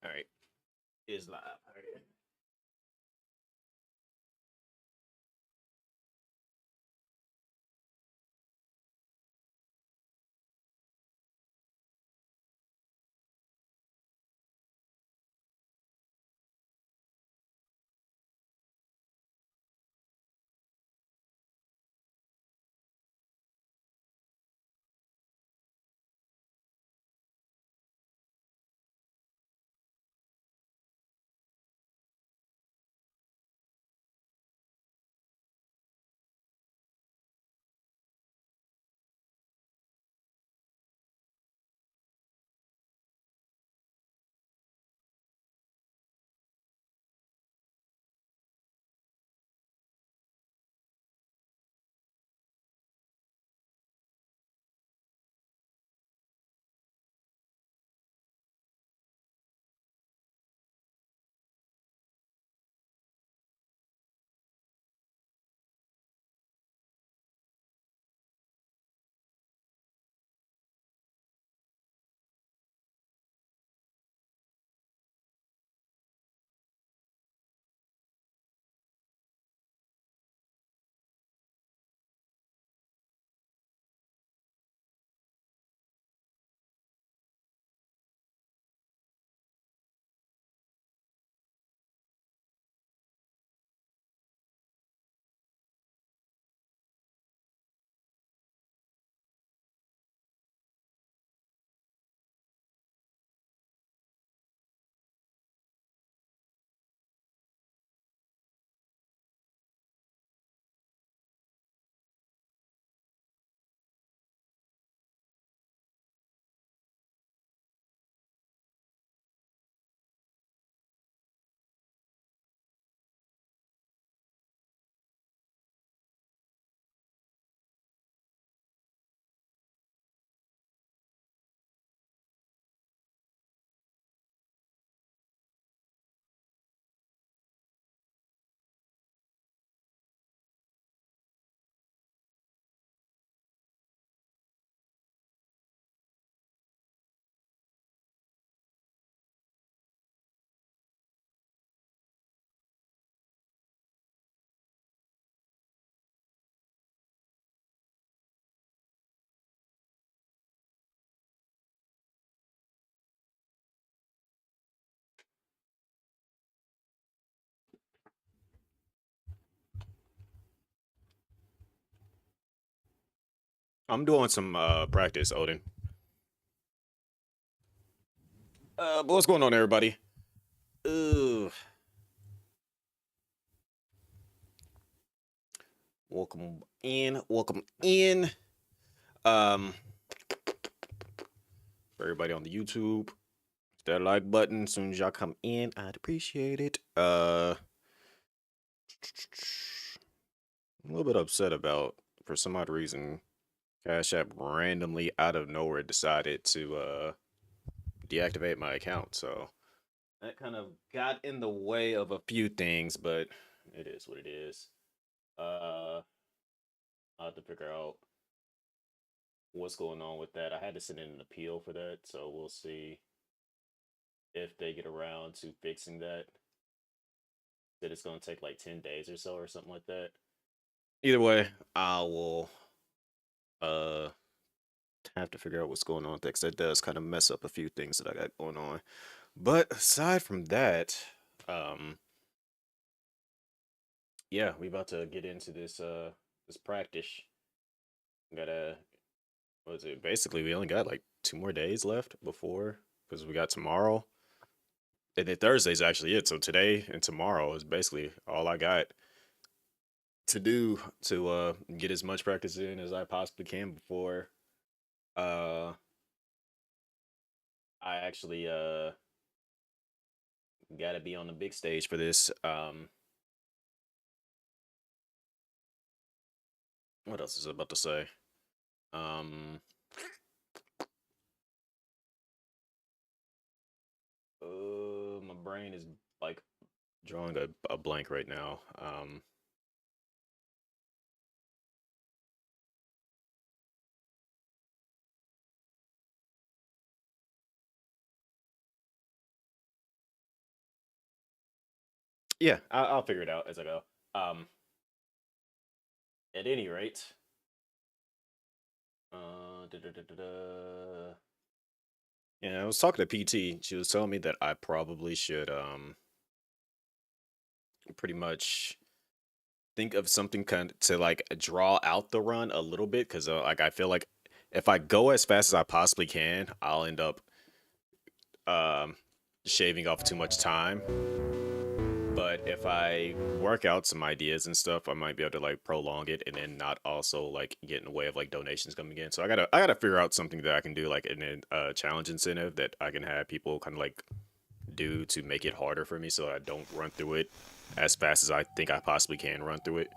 All right, is live. All right. I'm doing some practice, Odin. But what's going on, everybody? Uh, welcome in. Welcome in. Um, for everybody on the YouTube, hit that like button as soon as y'all come in. I'd appreciate it. I'm a little bit upset about for some odd reason, Cash App randomly out of nowhere decided to deactivate my account. So that kind of got in the way of a few things, but it is what it is. Uh, I'll have to figure out what's going on with that. I had to send in an appeal for that, so we'll see if they get around to fixing that. That it's going to take like 10 days or so or something like that. Either way, I will uh have to figure out what's going on with that because that does kind of mess up a few things that I got going on. But aside from that, um yeah, we about to get into this practice. Gotta what is it? Basically, we only got like 2 more days left before because we got tomorrow. And then Thursday's actually it. So today and tomorrow is basically all I got to do to get as much practice in as I possibly can before uh I actually gotta be on the big stage for this. What else is I about to say? Um my brain is like drawing a blank right now. Yeah, I'll figure it out as I go. Um, at any rate, yeah, I was talking to PT. She was telling me that I probably should pretty much think of something kind of to like draw out the run a little bit because like I feel like if I go as fast as I possibly can, I'll end up um shaving off too much time. But if I work out some ideas and stuff, I might be able to like prolong it and then not also like get in the way of like donations coming in. So I gotta figure out something that I can do like in a challenge incentive that I can have people kind of like do to make it harder for me so I don't run through it as fast as I think I possibly can run through it.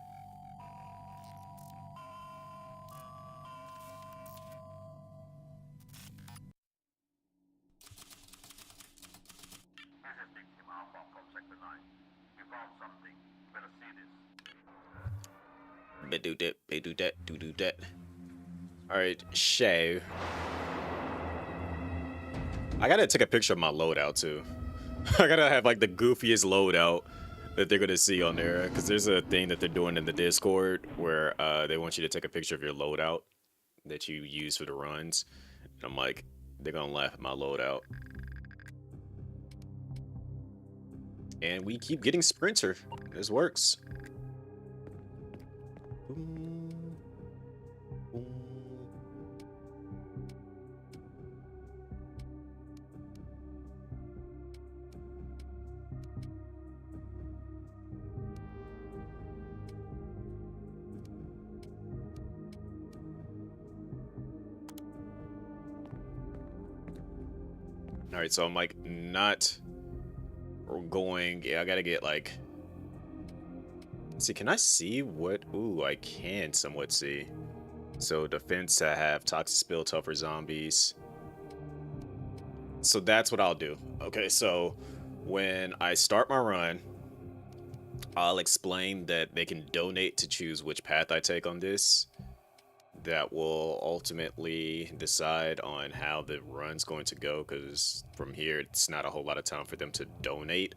Do that, do that, do that. All right, Shay. I gotta take a picture of my loadout too. I gotta have like the goofiest loadout that they're gonna see on there because there's a thing that they're doing in the Discord where they want you to take a picture of your loadout that you use for the runs. And I'm like, they're gonna laugh at my loadout. And we keep getting Sprinter. This works. All right, so I'm like not going. Yeah, I gotta get like. Let's see, can I see what? Ooh, I can somewhat see. So defense, I have toxic spill, tougher zombies. So that's what I'll do. Okay, so when I start my run, I'll explain that they can donate to choose which path I take on this. That will ultimately decide on how the run's going to go, because from here it's not a whole lot of time for them to donate.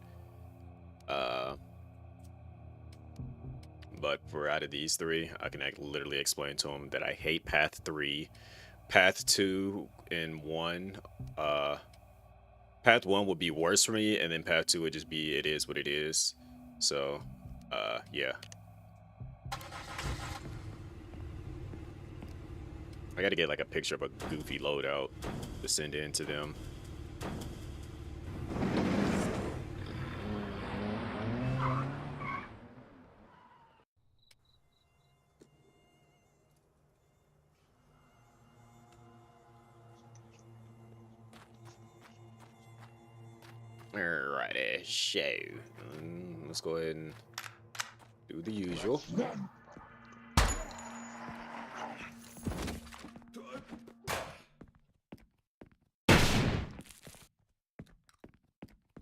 But for out of these three, I can literally explain to them that I hate path 3, path 2 and 1. Path 1 would be worse for me, and then path 2 would just be it is what it is. So yeah, I gotta get like a picture of a goofy loadout to send in to them. Alrighty, show. Let's go ahead and do the usual. Did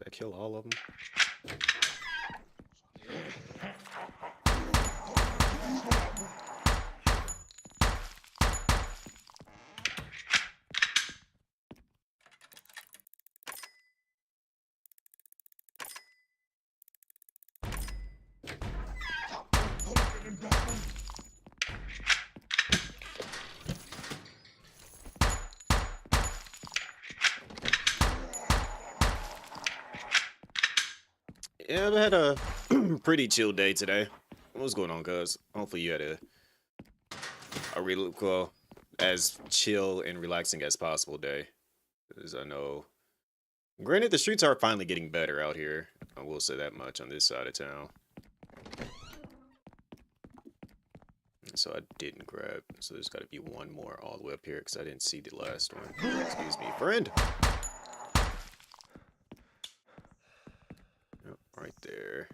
I kill all of them? Yeah, I've had a pretty chill day today. What's going on, cuz? Hopefully you had a really cool, as chill and relaxing as possible day. Because I know, granted, the streets are finally getting better out here. I will say that much on this side of town. So I didn't grab. So there's got to be one more all the way up here because I didn't see the last one. Excuse me, friend. Yep, right there.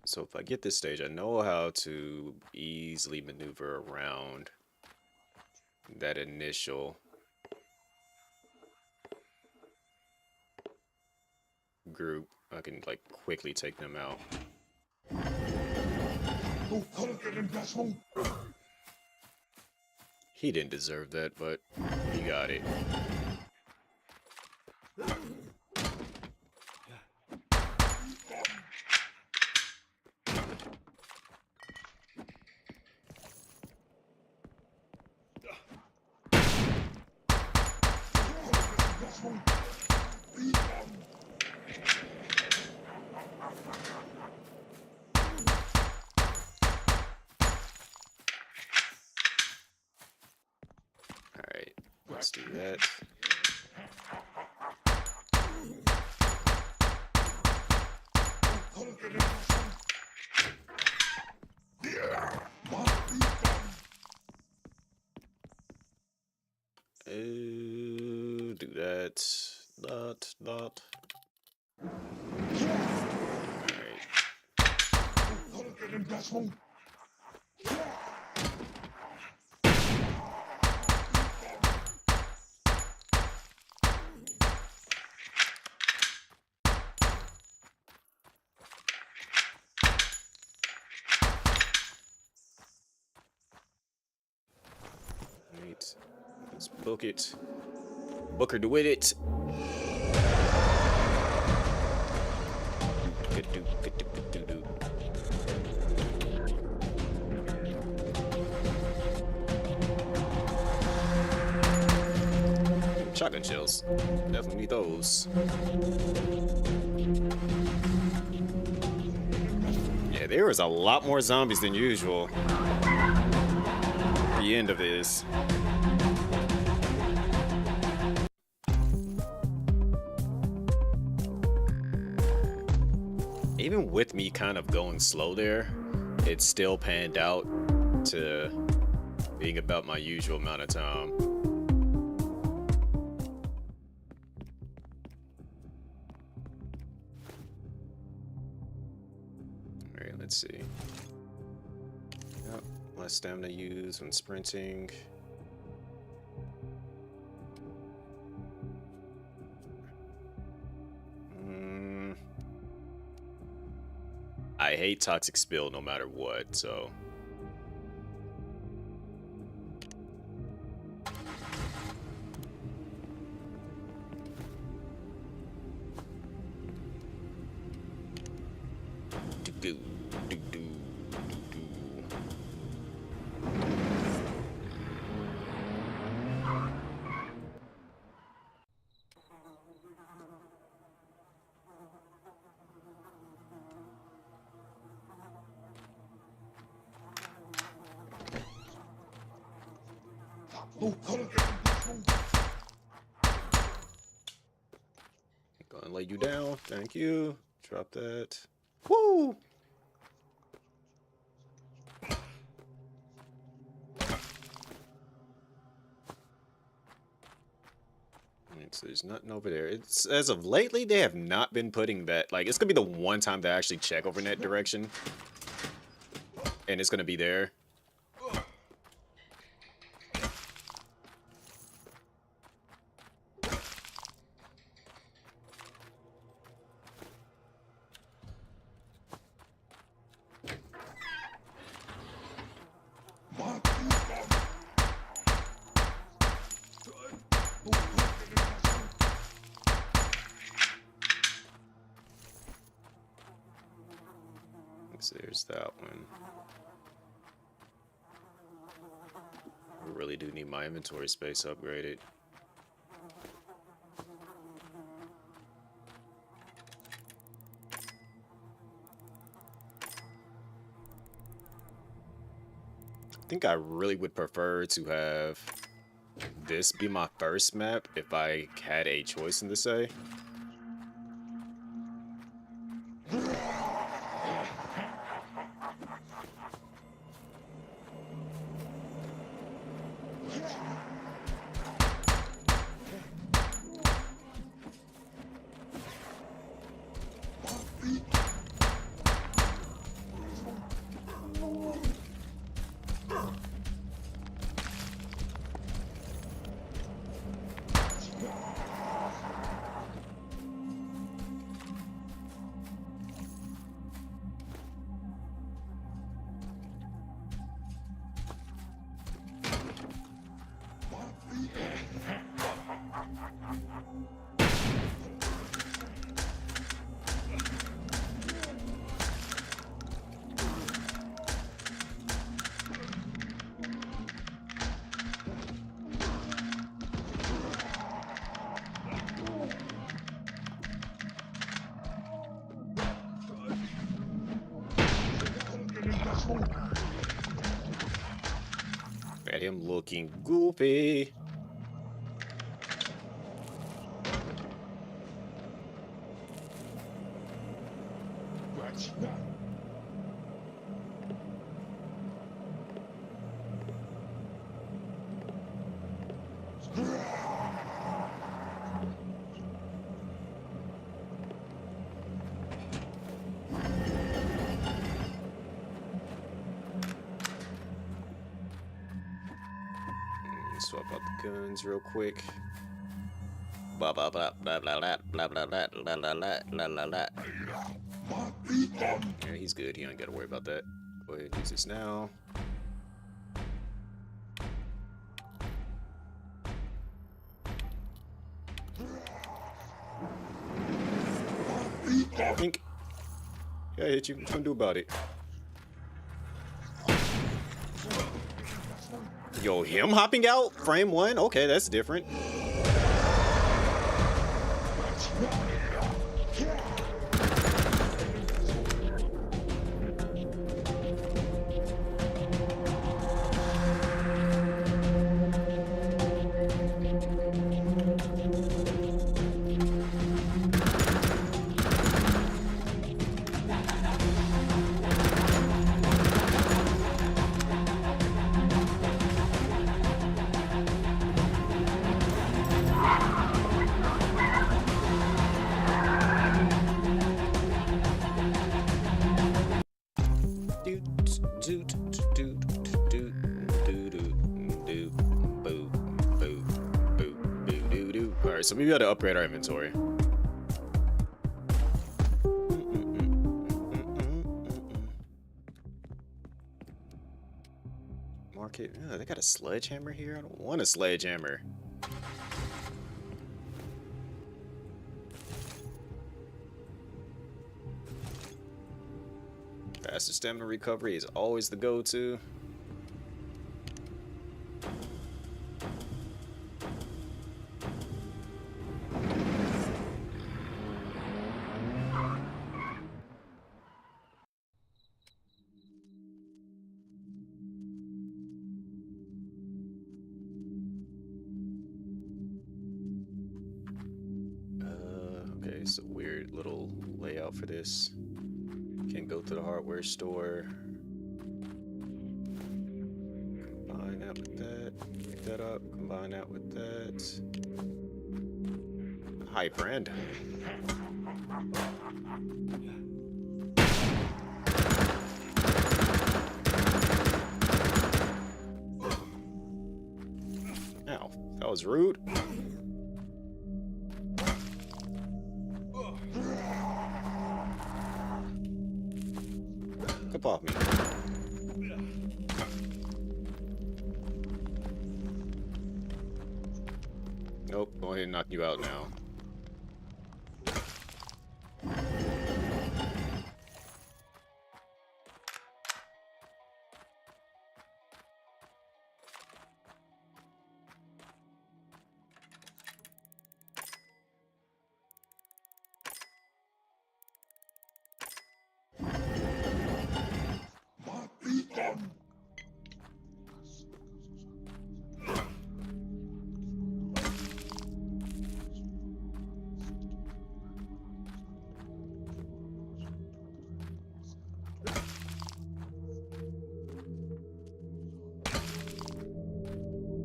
So if I get this stage, I know how to easily maneuver around that initial group. I can like quickly take them out. He didn't deserve that, but he got it. Let's do that. Do that. Not. Alright. Let's book it. Booker to win it. Shotgun shells. Definitely need those. Yeah, there was a lot more zombies than usual. The end of this. Even with me kind of going slow there, it still panned out to being about my usual amount of time. Alright, let's see. Yep, less stamina used when sprinting. I hate toxic spill no matter what, so. Gonna lay you down. Thank you. Drop that. Woo! So there's nothing over there. It's as of lately they have not been putting that. Like, it's gonna be the one time they actually check over in that direction, and it's gonna be there. So there's that one. I really do need my inventory space upgraded. I think I really would prefer to have this be my first map if I had a choice in the say. At him looking goofy. Swap out the guns real quick. Blah blah blah blah blah blah blah blah blah blah blah blah blah blah. Yeah, he's good. He ain't gotta worry about that. Go ahead and use this now. Think. Yeah, I hit you. What you gonna do about it? Yo, him hopping out? Frame 1? Okay, that's different. Alright, so maybe we gotta upgrade our inventory. Market. Oh, they got a sledgehammer here? I don't want a sledgehammer. Faster stamina recovery is always the go-to. Okay, it's a weird little layout for this. Can't go to the hardware store. Combine that with that. Pick that up. Combine that with that. Hi, friend. Ow, that was rude. Up off me. Nope, go ahead and knock you out now.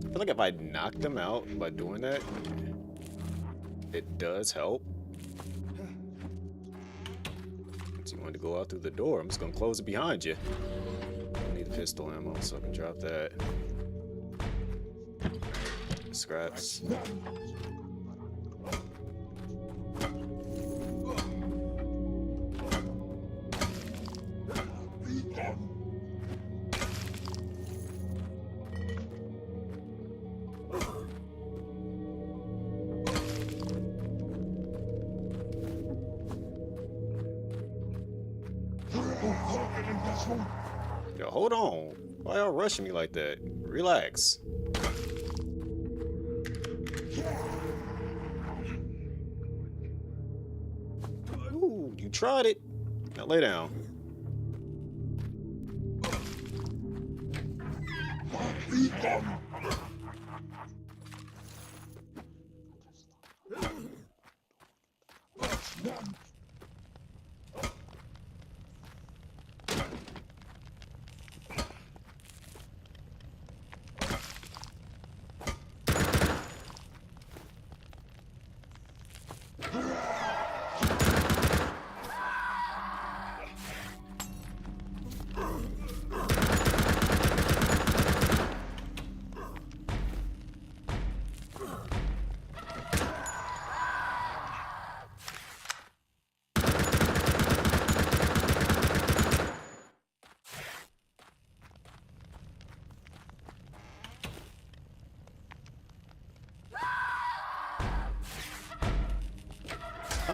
I feel like if I knock them out by doing that, it does help. Since you wanted to go out through the door, I'm just gonna close it behind you. I need pistol ammo so I can drop that. Scraps. Yo, hold on. Why y'all rushing me like that? Relax. Ooh, you tried it. Now lay down.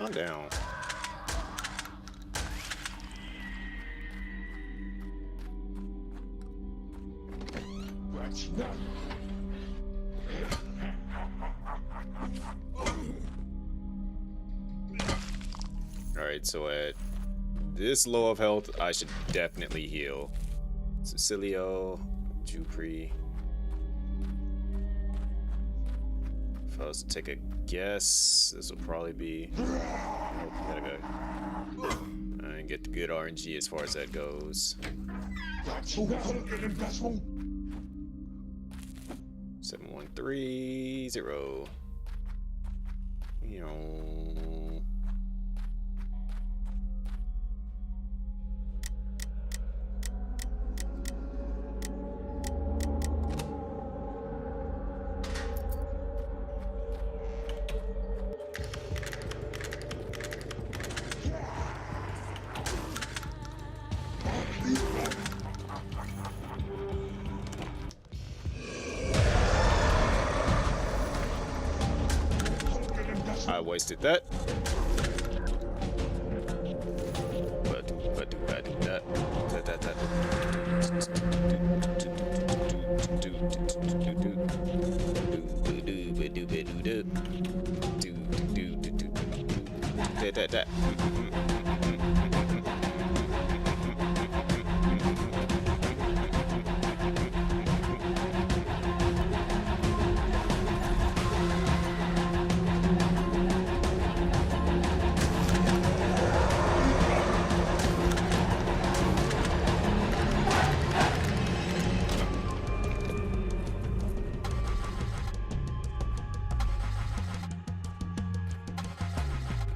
calm down. Alright, so at this low of health, I should definitely heal. Cecilio, Jupri. If I was to take a guess, this will probably be... Oh, gotta go. And get the good RNG as far as that goes. 7130. You know. I wasted that.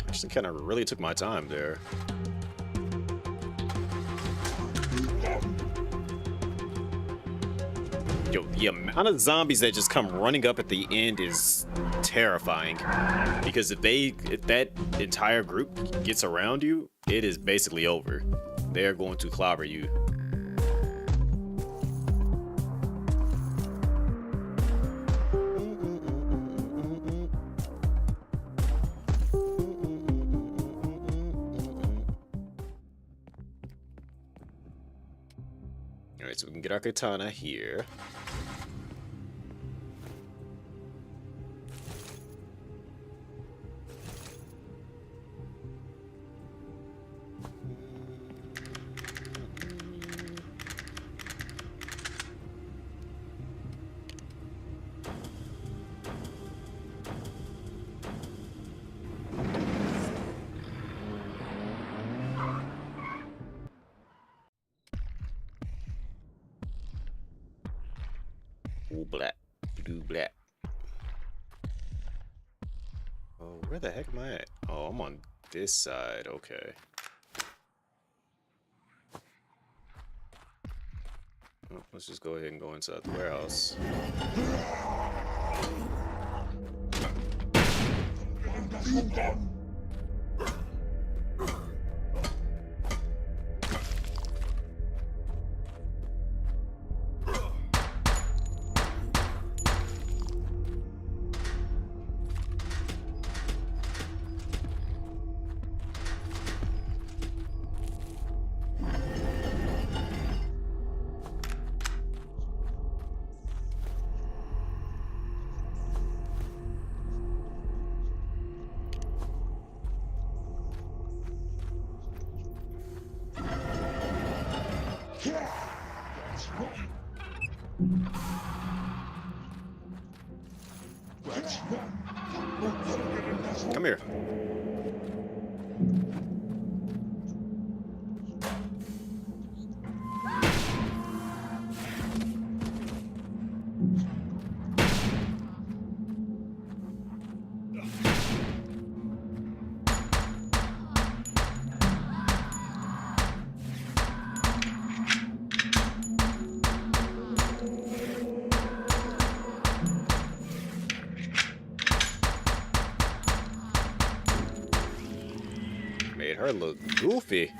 Actually, kind of really took my time there. Yo, the amount of zombies that just come running up at the end is terrifying. Because if that entire group gets around you, it is basically over. They're going to clobber you. Alright, so we can get our katana here. Black, blue, black. Oh, where the heck am I at? Oh, I'm on this side. Okay. Oh, let's just go ahead and go inside the warehouse. Come here. Made her look goofy.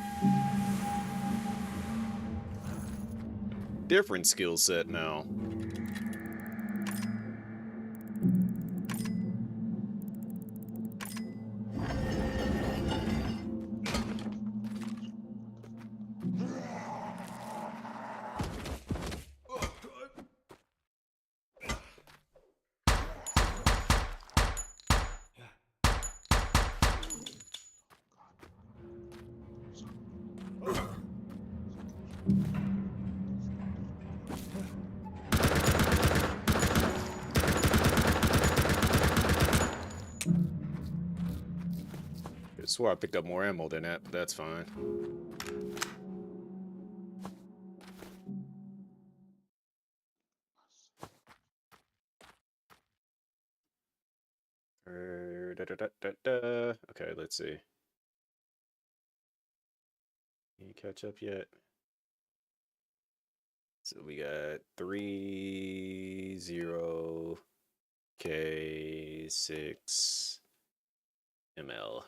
Different skill set now. swore I picked up more ammo than that, but that's fine. Okay, let's see. Can you catch up yet? So we got 30K6 ml.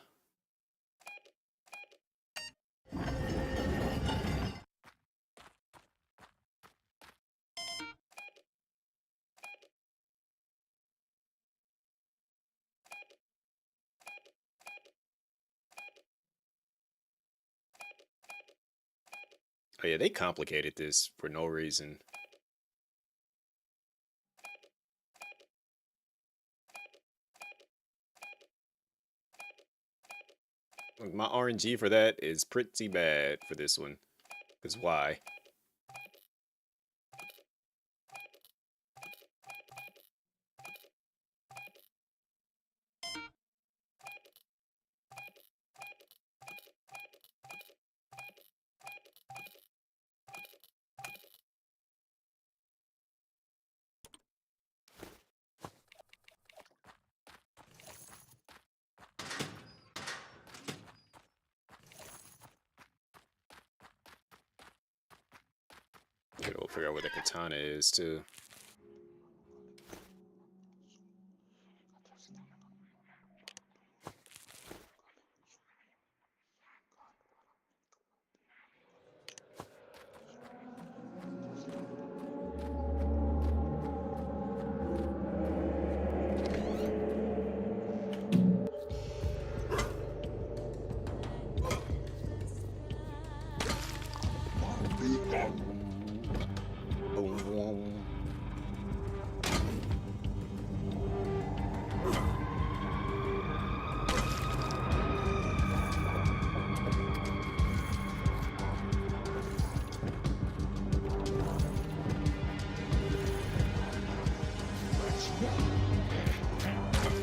Oh yeah, they complicated this for no reason. My RNG for that is pretty bad for this one. Because why? Gotta figure out where the katana is too.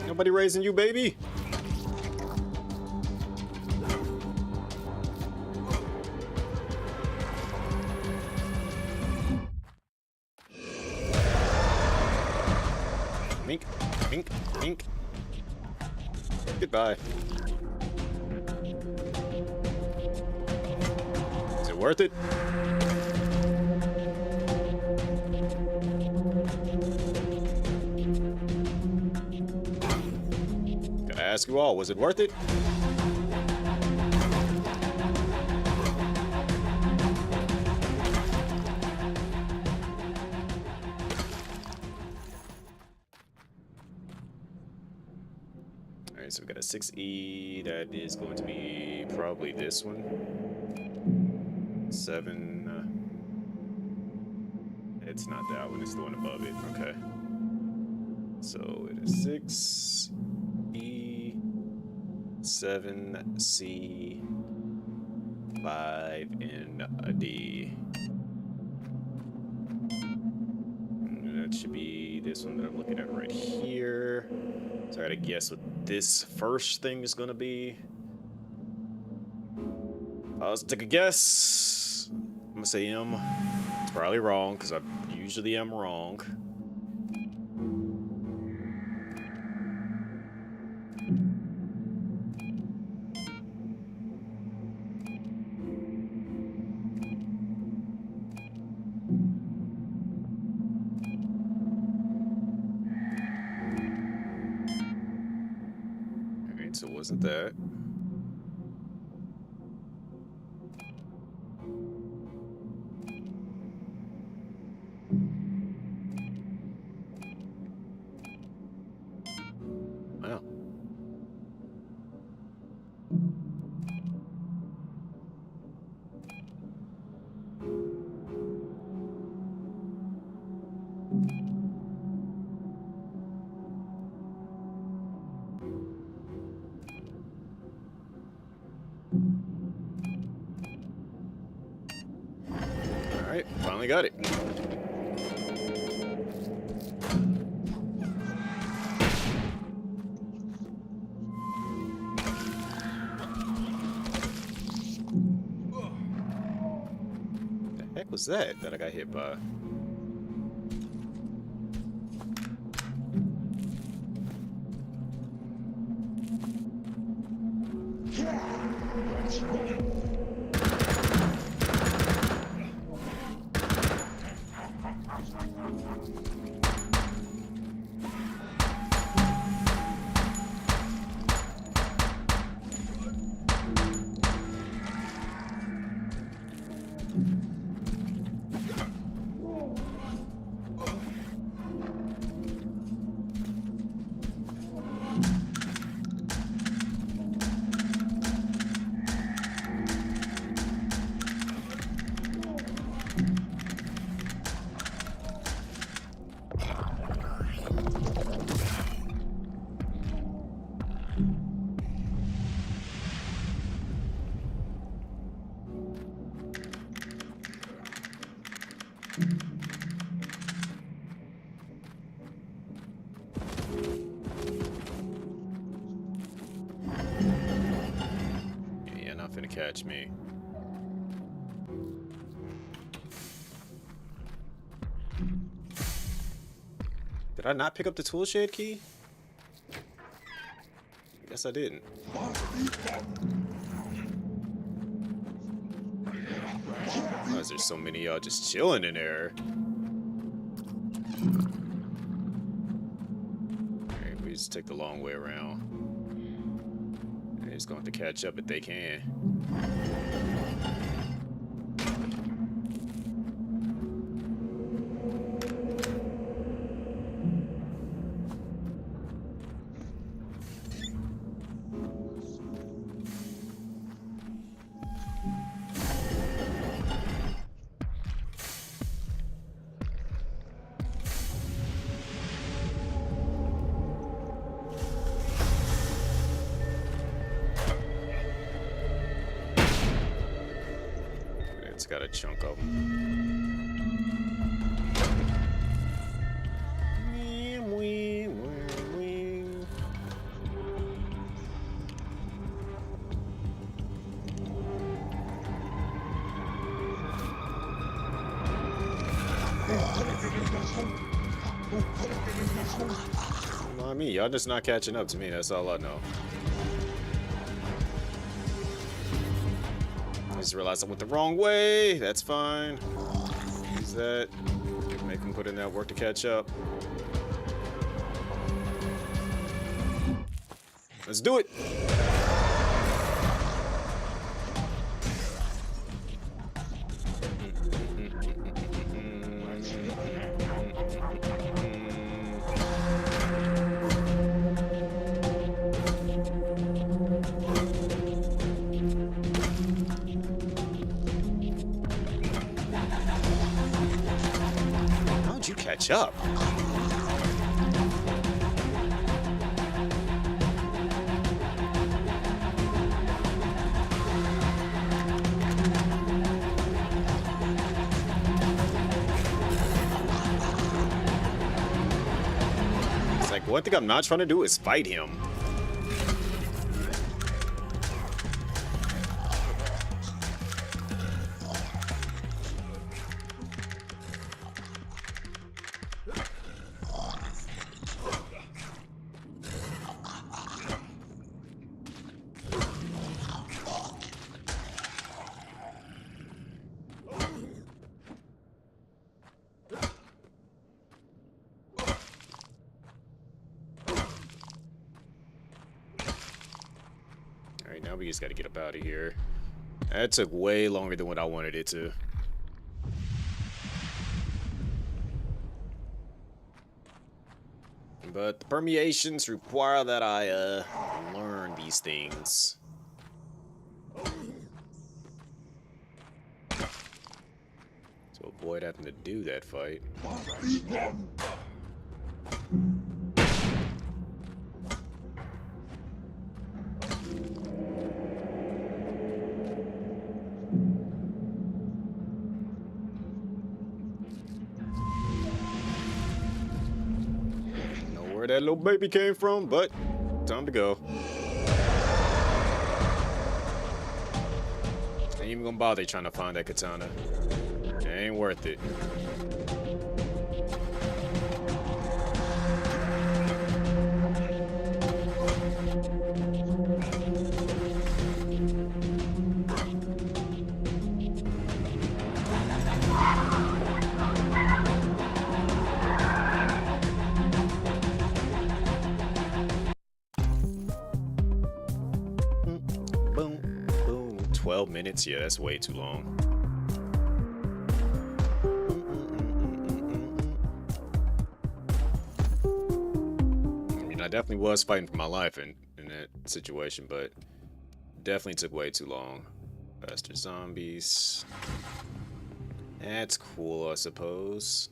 Nobody raising you, baby. Mink, mink, mink. Goodbye. Is it worth it? Gotta ask you all, was it worth it? Alright, so we got a 6E. That is going to be probably this one. 7. It's not that one, it's the one above it. Okay. So it is 6E, 7C, 5, and a D. And that should be this one that I'm looking at right here. So I gotta guess what this first thing is gonna be. Let's take a guess. I'm gonna say M. It's probably wrong, because I usually am wrong. Alright, so it wasn't that. Wow. Alright, finally got it. Heck was that I got hit by? Yeah, not finna catch me. Did I not pick up the tool shed key? Guess I didn't. Why is there so many of y'all just chilling in there? Alright, we just take the long way around. They're just going to have to catch up if they can. It's got a chunk of them. Not me, y'all just not catching up to me, that's all I know. I just realized I went the wrong way. That's fine. Use that. Make them put in that work to catch up. Let's do it. How'd you catch up? It's like, one thing I'm not trying to do is fight him. Alright, now we just gotta get up out of here. That took way longer than what I wanted it to. But the permeations require that I learn these things. To avoid having to do that fight. Where that little baby came from, but time to go. Ain't even gonna bother trying to find that katana. Ain't Ain't worth it. Boom, boom. 12 minutes? Yeah, that's way too long. I mean, I definitely was fighting for my life in that situation, but definitely took way too long. Faster zombies. That's cool, I suppose.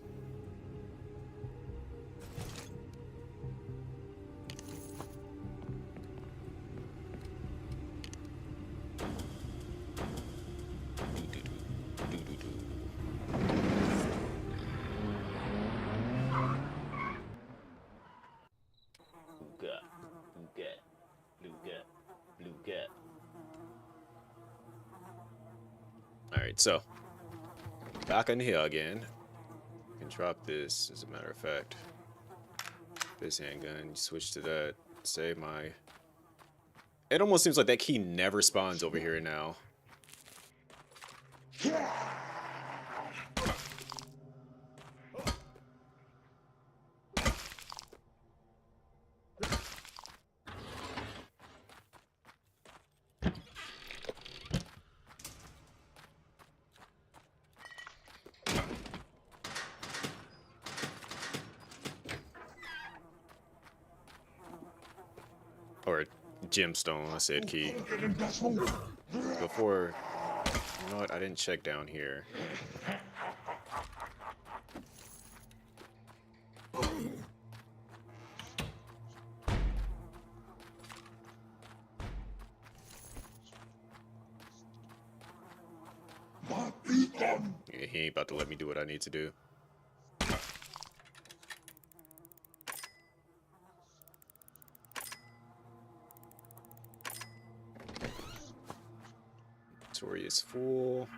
Alright, so back in here again. I can drop this, as a matter of fact. This handgun, switch to that, save my... It almost seems like that key never spawns over here now. Or gemstone, I said key. Before, you know what, I didn't check down here. Yeah, he ain't about to let me do what I need to do. Inventory is full.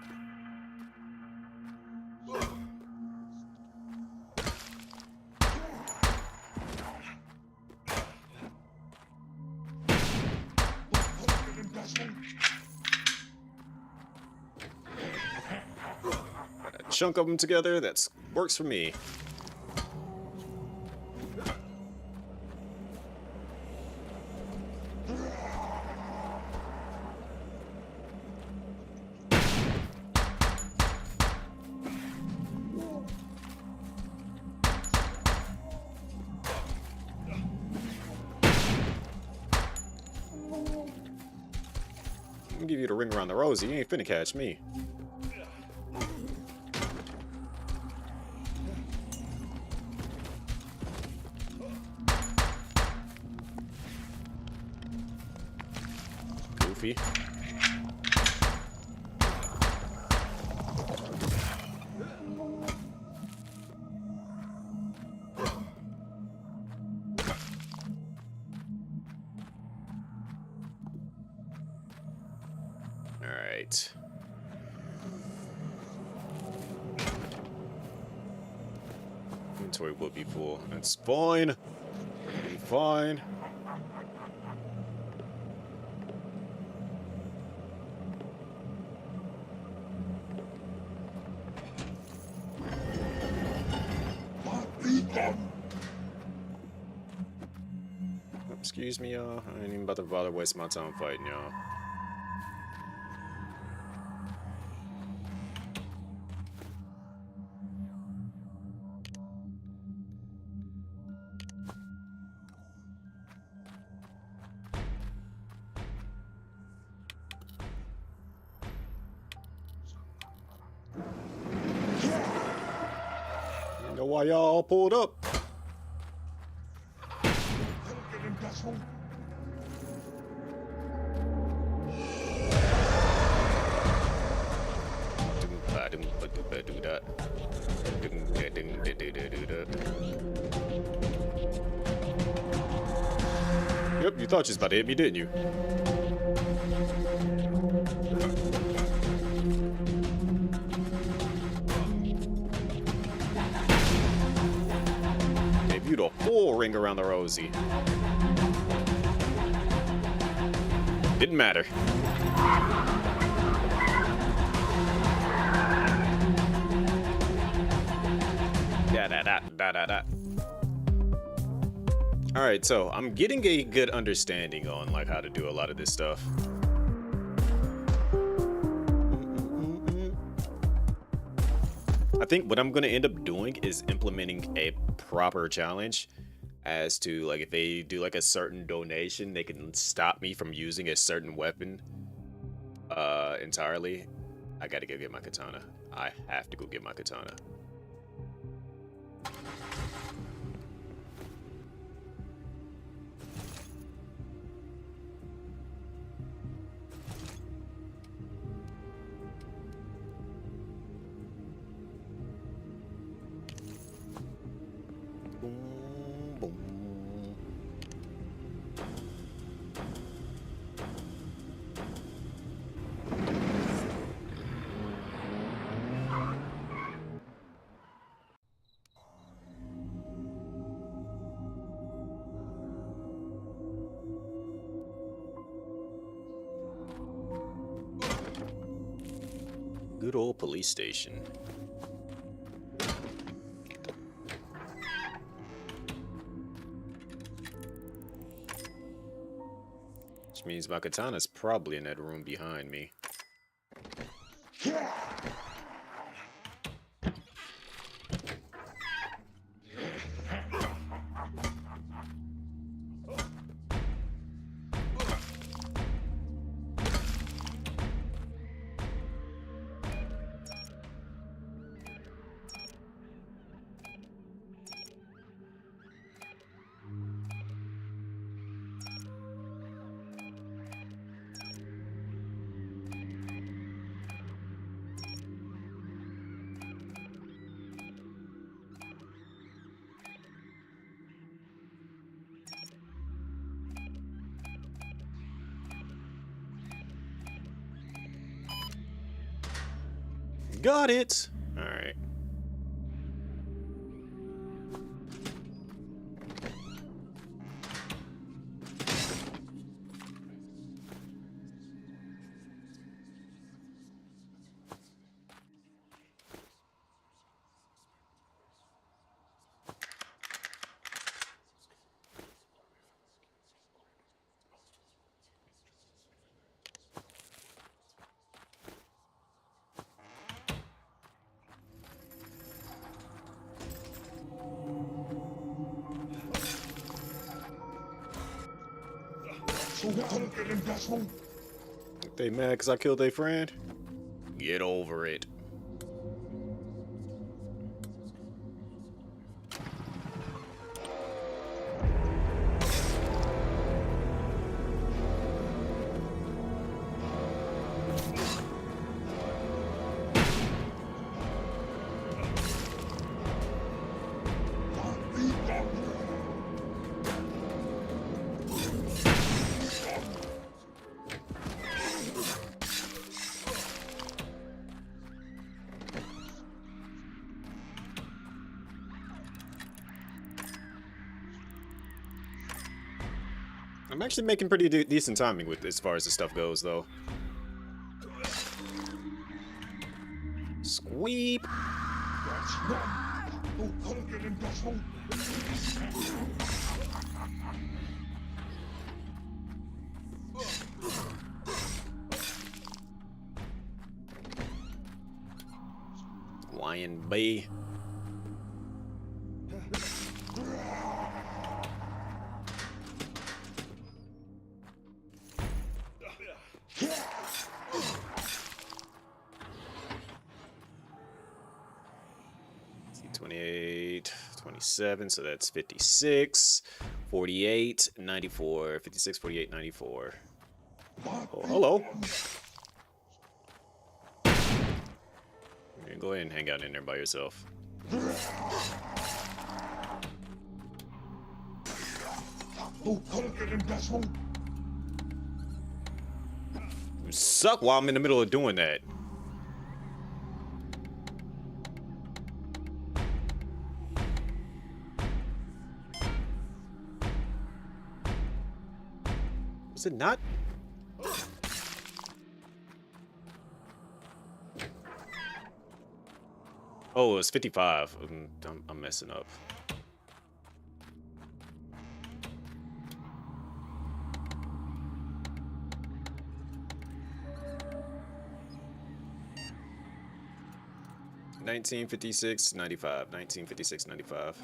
A chunk of them together, that works for me. I'm gonna give you the ring around the rosy. You ain't finna catch me. Goofy. Alright. Inventory will be full. That's fine. It'll be fine. Excuse me, y'all. I ain't even about to bother wasting my time fighting, y'all. You know why y'all all pulled up? Yep, you thought you was about to hit me, didn't you? full ring around the rosy. Didn't matter. Da-da-da-da-da-da. Alright, so I'm getting a good understanding on like how to do a lot of this stuff. I think what I'm going to end up doing is implementing a proper challenge as to like if they do like a certain donation, they can stop me from using a certain weapon entirely. I got to go get my katana. I have to go get my katana. Good old police station. Which means my katana's probably in that room behind me. Got it! Alright. They mad because I killed their friend? Get over it. I'm actually making pretty decent timing with as far as this stuff goes, though. Sweep. Lion B. See, 28, 27, so that's 56, 48, 94, 56, 48, 94. Oh, hello. Go ahead and hang out in there by yourself. You suck while I'm in the middle of doing that. Is it not? Oh, it's 55. I'm messing up. $19.56.95. $19.56.95.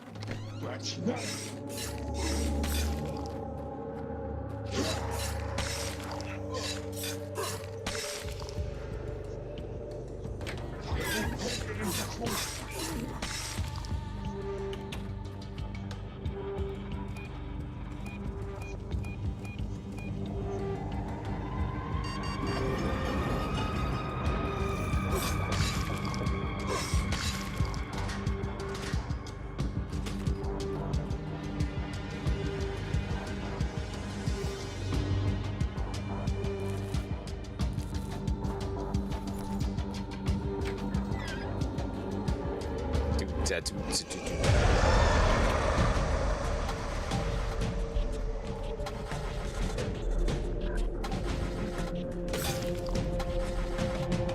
That's nice.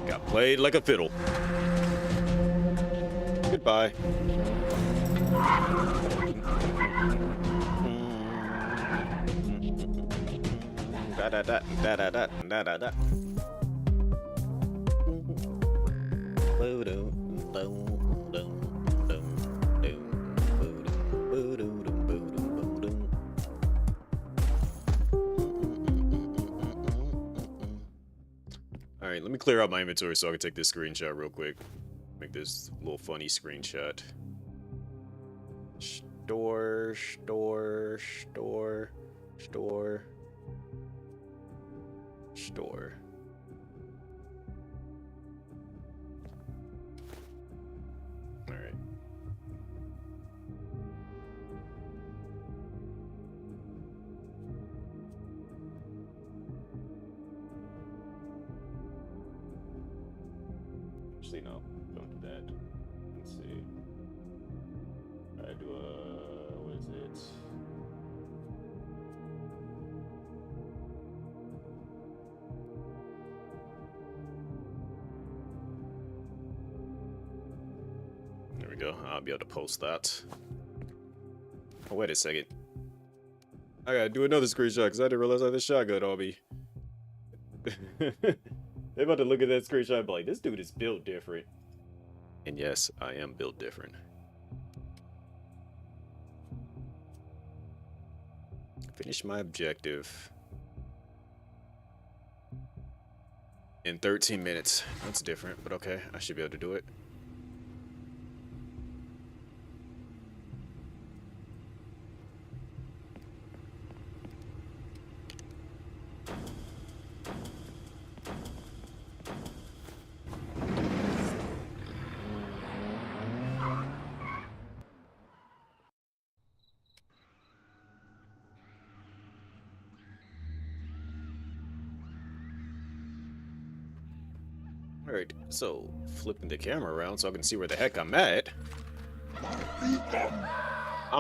Got played like a fiddle. Goodbye. Da da da da da da da da da. All right, let me clear out my inventory so I can take this screenshot real quick. Make this little funny screenshot. Store. All right. Actually, no, don't do that. Let's see. I do what is it? There we go. I'll be able to post that. Oh, wait a second. I gotta do another screenshot because I didn't realize I had this shotgun on me. They're about to look at that screenshot and be like, this dude is built different. And yes, I am built different. Finish my objective in 13 minutes. That's different, but okay. I should be able to do it. Alright, so flipping the camera around so I can see where the heck I'm at.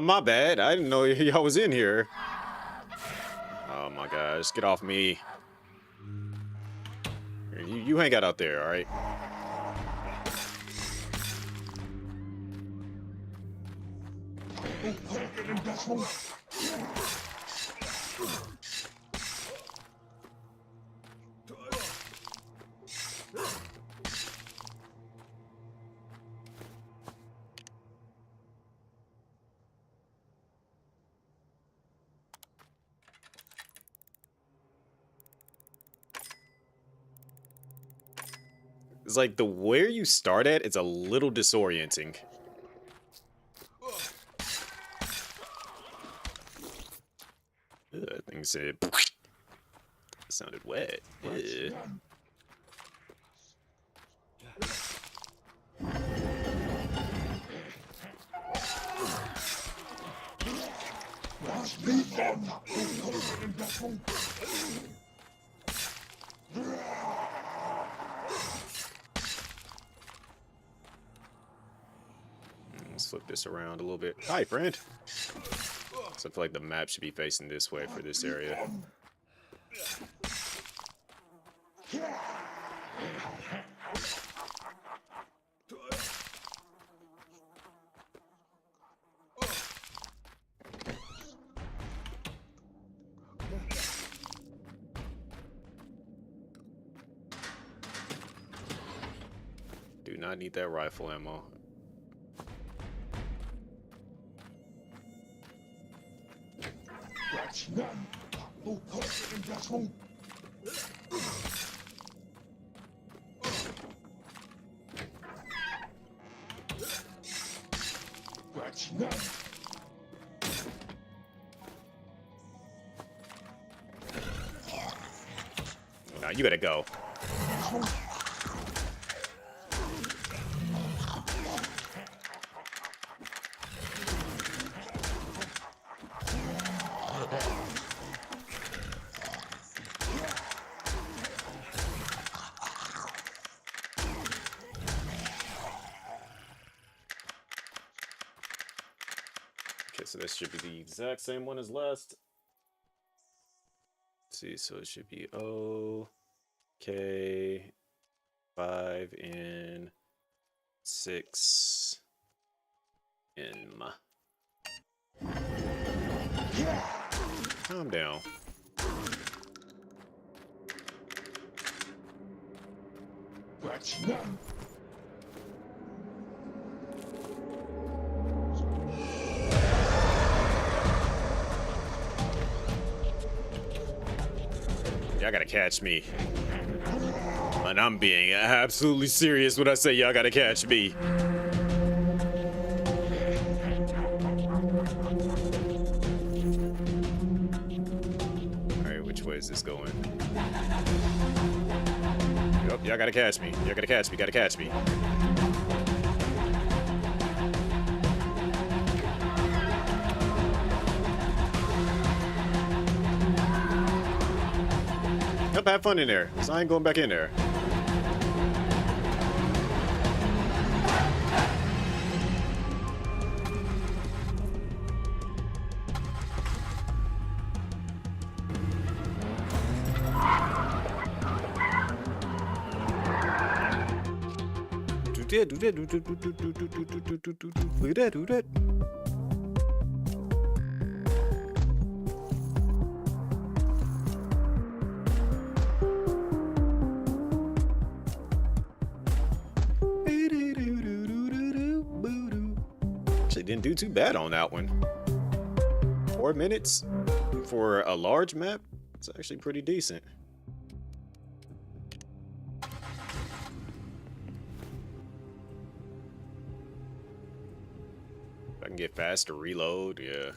My bad. I didn't know y'all was in here. Oh my gosh, get off me. You hang out there, alright? It's like the where you start at is a little disorienting. That thing said sounded wet. Ugh. Let's flip this around a little bit. Hi, friend. So I feel like the map should be facing this way for this area. Do not need that rifle ammo. Now you gotta go. Okay, so this should be the exact same one as last. Let's see, so it should be O, K, 5 in 6 M. Calm down. Y'all gotta catch me. And I'm being absolutely serious when I say y'all gotta catch me. Alright, which way is this going? Yup, y'all gotta catch me. Y'all gotta catch me, gotta catch me. Yep, have fun in there, because I ain't going back in there. Do that. Actually didn't do too bad on that one. 4 minutes for a large map. It's actually pretty decent. If I can get faster reload, yeah.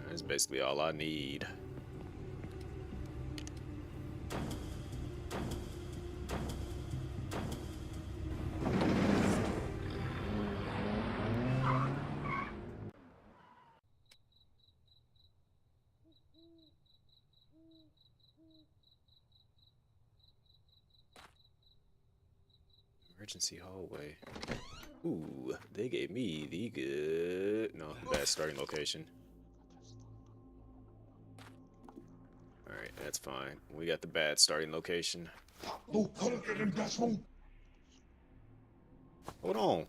That's basically all I need. Emergency hallway. Ooh, they gave me the good... No, bad starting location. Alright, that's fine. We got the bad starting location. Hold on.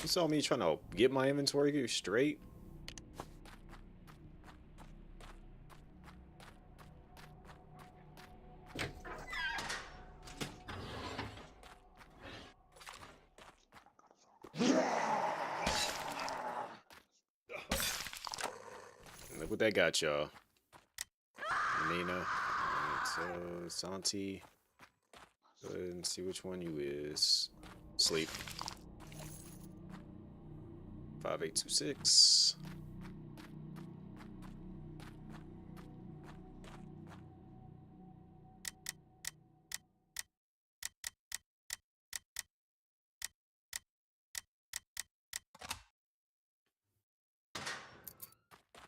You saw me trying to get my inventory straight? Look what that got, y'all. Nina. So, Santi. Go ahead and see which one you is. Sleep. 5826.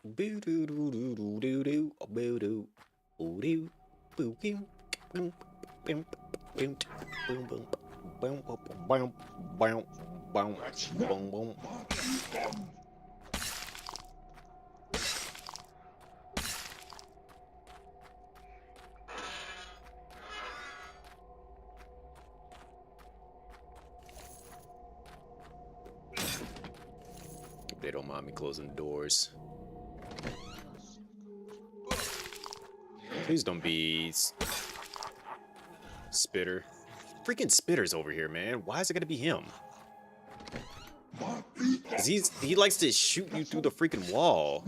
Boo doo doo doo doo doo doo boo doo boo doo boo boom boom boom boom boom boom boom boom boom boom boom. they don't mind me closing the doors. Please don't be Spitter. Freaking Spitter's over here, man. Why is it gonna be him? 'Cause he likes to shoot you through the freaking wall.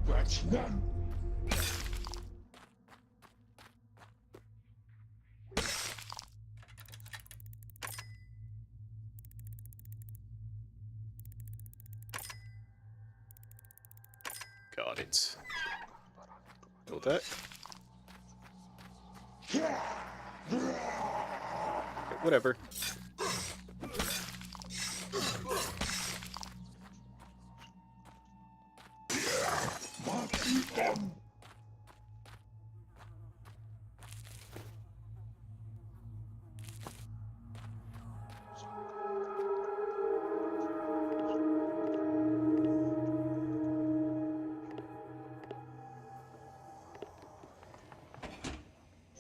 That's none. Got it. Build that. Whatever.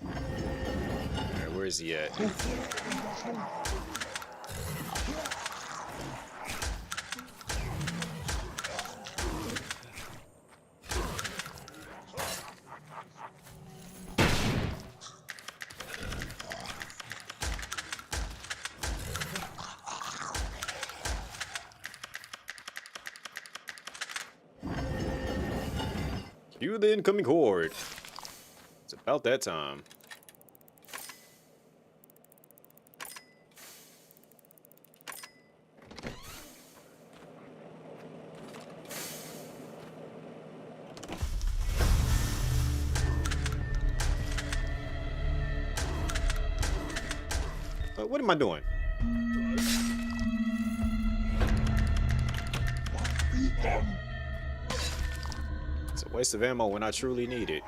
Alright, where is he at? Cue the incoming horde. It's about that time. What am I doing? It's a waste of ammo when I truly need it.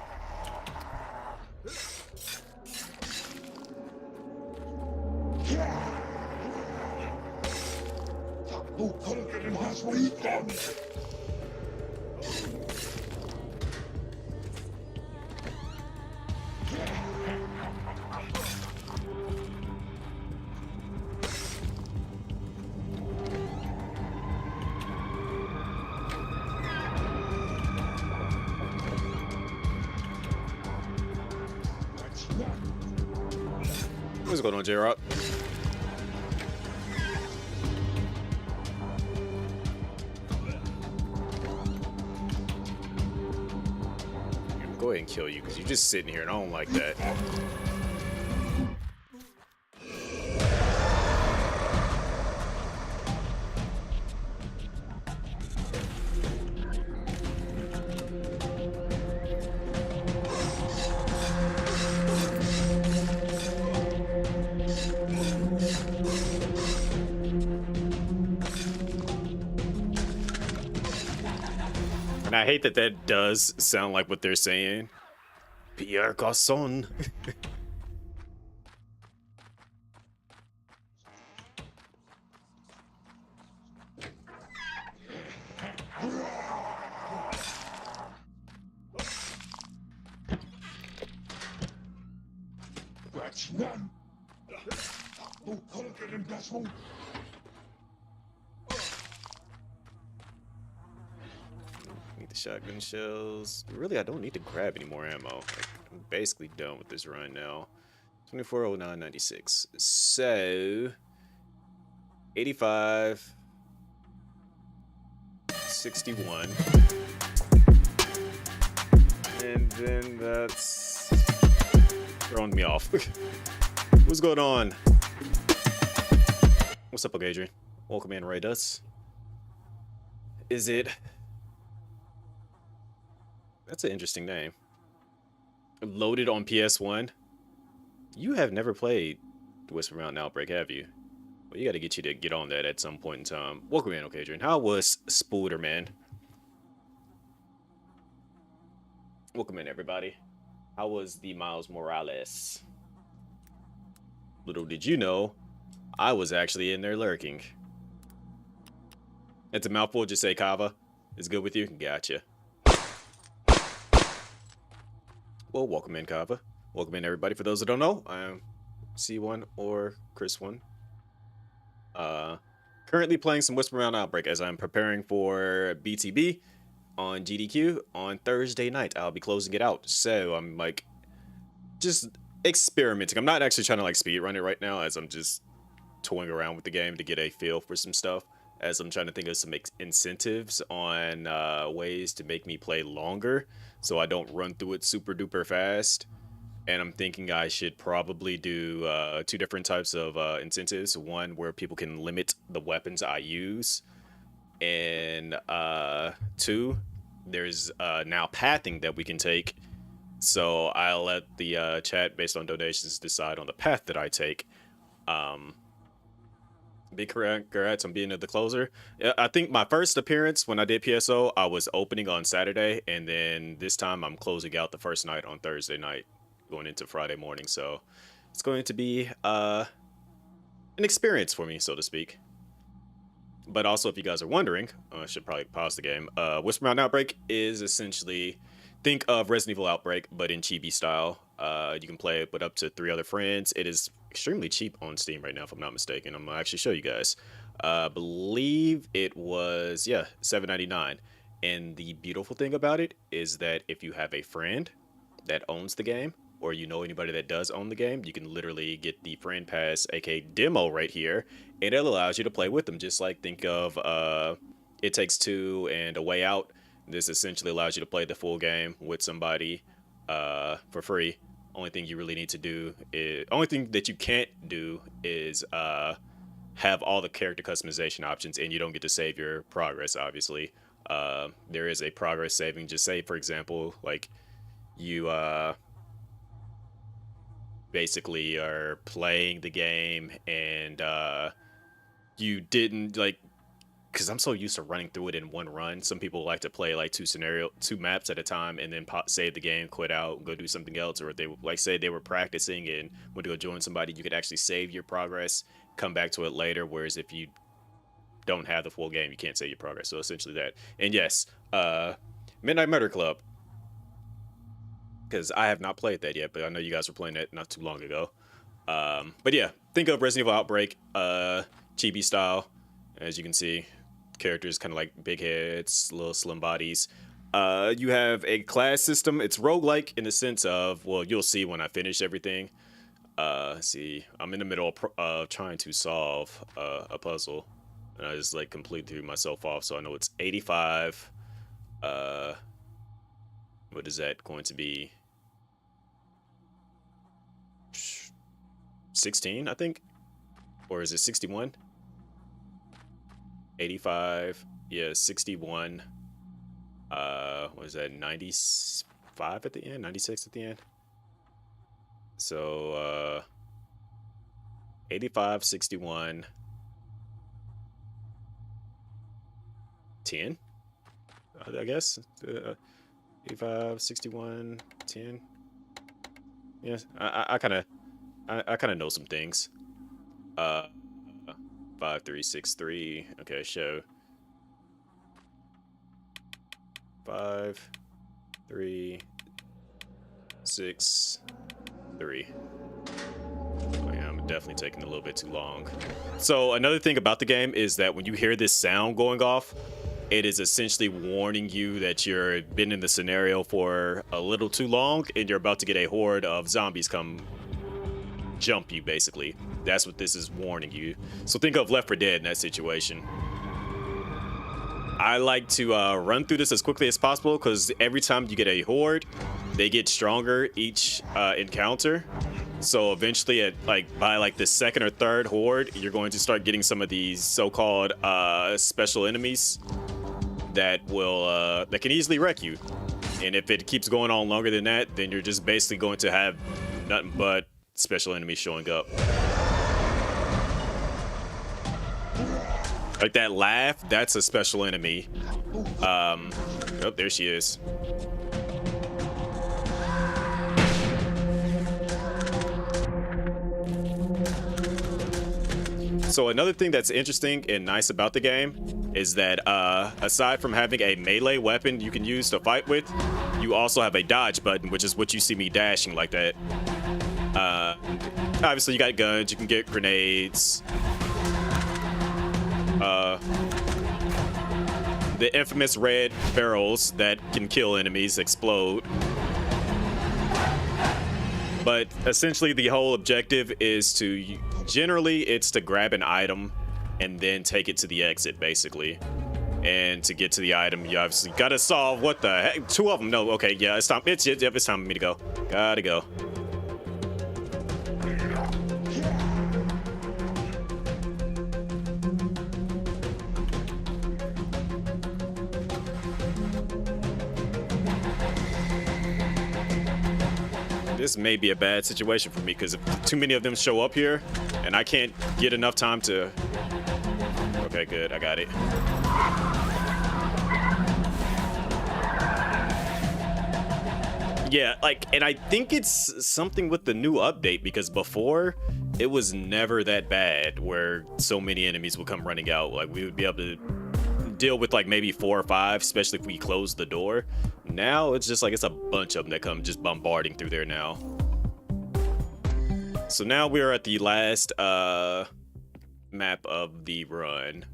What's going on, J-Rock? Go ahead and kill you, because you're just sitting here and I don't like that. And I hate that that does sound like what they're saying. Pierre Garçon. That's none. Need the shotgun shells. Really, I don't need to grab any more ammo. Like, I'm basically done with this run now. 2409.96. So 85, 61, and then that's throwing me off. What's going on? What's up, Adrian? Welcome in, Ray Dust. Is it? That's an interesting name. Loaded on PS1. You have never played Whisper Mountain Outbreak, have you? Well, you got to get you to get on that at some point in time. Welcome in, Adrian. How was Spooderman? Welcome in, everybody. How was the Miles Morales? Little did you know, I was actually in there lurking. It's a mouthful, just say Kava. It's good with you? Gotcha. Well, welcome in, Kava. Welcome in, everybody. For those that don't know, I'm C1 or Chris1. Currently playing some Whisper Mountain Outbreak as I'm preparing for BtB on GDQ on Thursday night. I'll be closing it out. So I'm like just experimenting. I'm not actually trying to like speed run it right now as I'm just toying around with the game to get a feel for some stuff, as I'm trying to think of some incentives on ways to make me play longer so I don't run through it super duper fast. And I'm thinking I should probably do two different types of incentives. One where people can limit the weapons I use, and two, there's now pathing that we can take. So I'll let the chat, based on donations, decide on the path that I take. Be correct. I'm being the closer. I think my first appearance when I did PSO, I was opening on Saturday, and then this time I'm closing out the first night on Thursday night, going into Friday morning. So it's going to be an experience for me, so to speak. But also, if you guys are wondering, I should probably pause the game. Whisper Mountain Outbreak is essentially, think of Resident Evil Outbreak, but in chibi style. You can play it with up to 3 other friends. It is extremely cheap on Steam right now, if I'm not mistaken. I'm gonna actually show you guys. Believe it was, yeah, $7.99. And the beautiful thing about it is that if you have a friend that owns the game, or you know anybody that does own the game, you can literally get the friend pass, aka demo, right here, and it allows you to play with them. Just like think of It Takes Two and A Way Out. This essentially allows you to play the full game with somebody for free. Only thing you really need to do is, only thing that you can't do is have all the character customization options, and you don't get to save your progress, obviously. There is a progress saving. Just say, for example, like you basically are playing the game and you didn't like, because I'm so used to running through it in one run. Some people like to play like two maps at a time and then save the game, quit out, and go do something else. Or if they like say they were practicing and went to go join somebody, you could actually save your progress, come back to it later. Whereas if you don't have the full game, you can't save your progress. So essentially that. And yes, Midnight Murder Club, because I have not played that yet, but I know you guys were playing that not too long ago. But yeah, think of Resident Evil Outbreak, chibi style. As you can see, characters kind of like big heads, little slim bodies. You have a class system. It's roguelike in the sense of, well, you'll see when I finish everything. See, I'm in the middle of trying to solve a puzzle, and I just like completely threw myself off. So I know it's 85. What is that going to be? 16, I think, or is it 61? 85, yeah, 61. What is that? 95 at the end, 96 at the end. So 85, 61, 10, I guess. 85, 61, 10. Yes, I kind of know some things. 5, 3, 6, 3. Okay, show. 5, 3, 6, 3. Oh, yeah, I'm definitely taking a little bit too long. So another thing about the game is that when you hear this sound going off, it is essentially warning you that you've been in the scenario for a little too long and you're about to get a horde of zombies come jump you, basically. That's what this is warning you. So think of Left 4 Dead in that situation. I like to run through this as quickly as possible because every time you get a horde, they get stronger each encounter. So eventually, by the second or third horde, you're going to start getting some of these so-called special enemies that will that can easily wreck you. And if it keeps going on longer than that, then you're just basically going to have nothing but special enemies showing up. Like that laugh, that's a special enemy. Oh, there she is. So another thing that's interesting and nice about the game is that aside from having a melee weapon you can use to fight with, you also have a dodge button, which is what you see me dashing like that. Obviously, you got guns, you can get grenades. The infamous red barrels that can kill enemies explode. But essentially, the whole objective is to, generally, it's to grab an item and then take it to the exit, basically. And to get to the item, you obviously gotta solve what the heck. 2 of them. No, okay, yeah, it's time. It's time for me to go. Gotta go. This may be a bad situation for me because if too many of them show up here and I can't get enough time to... Okay, good, I got it. Yeah, like, and I think it's something with the new update because before it was never that bad where so many enemies would come running out. Like, we would be able to deal with like maybe 4 or 5, especially if we close the door. Now it's just like it's a bunch of them that come just bombarding through there now. So now we're at the last map of the run,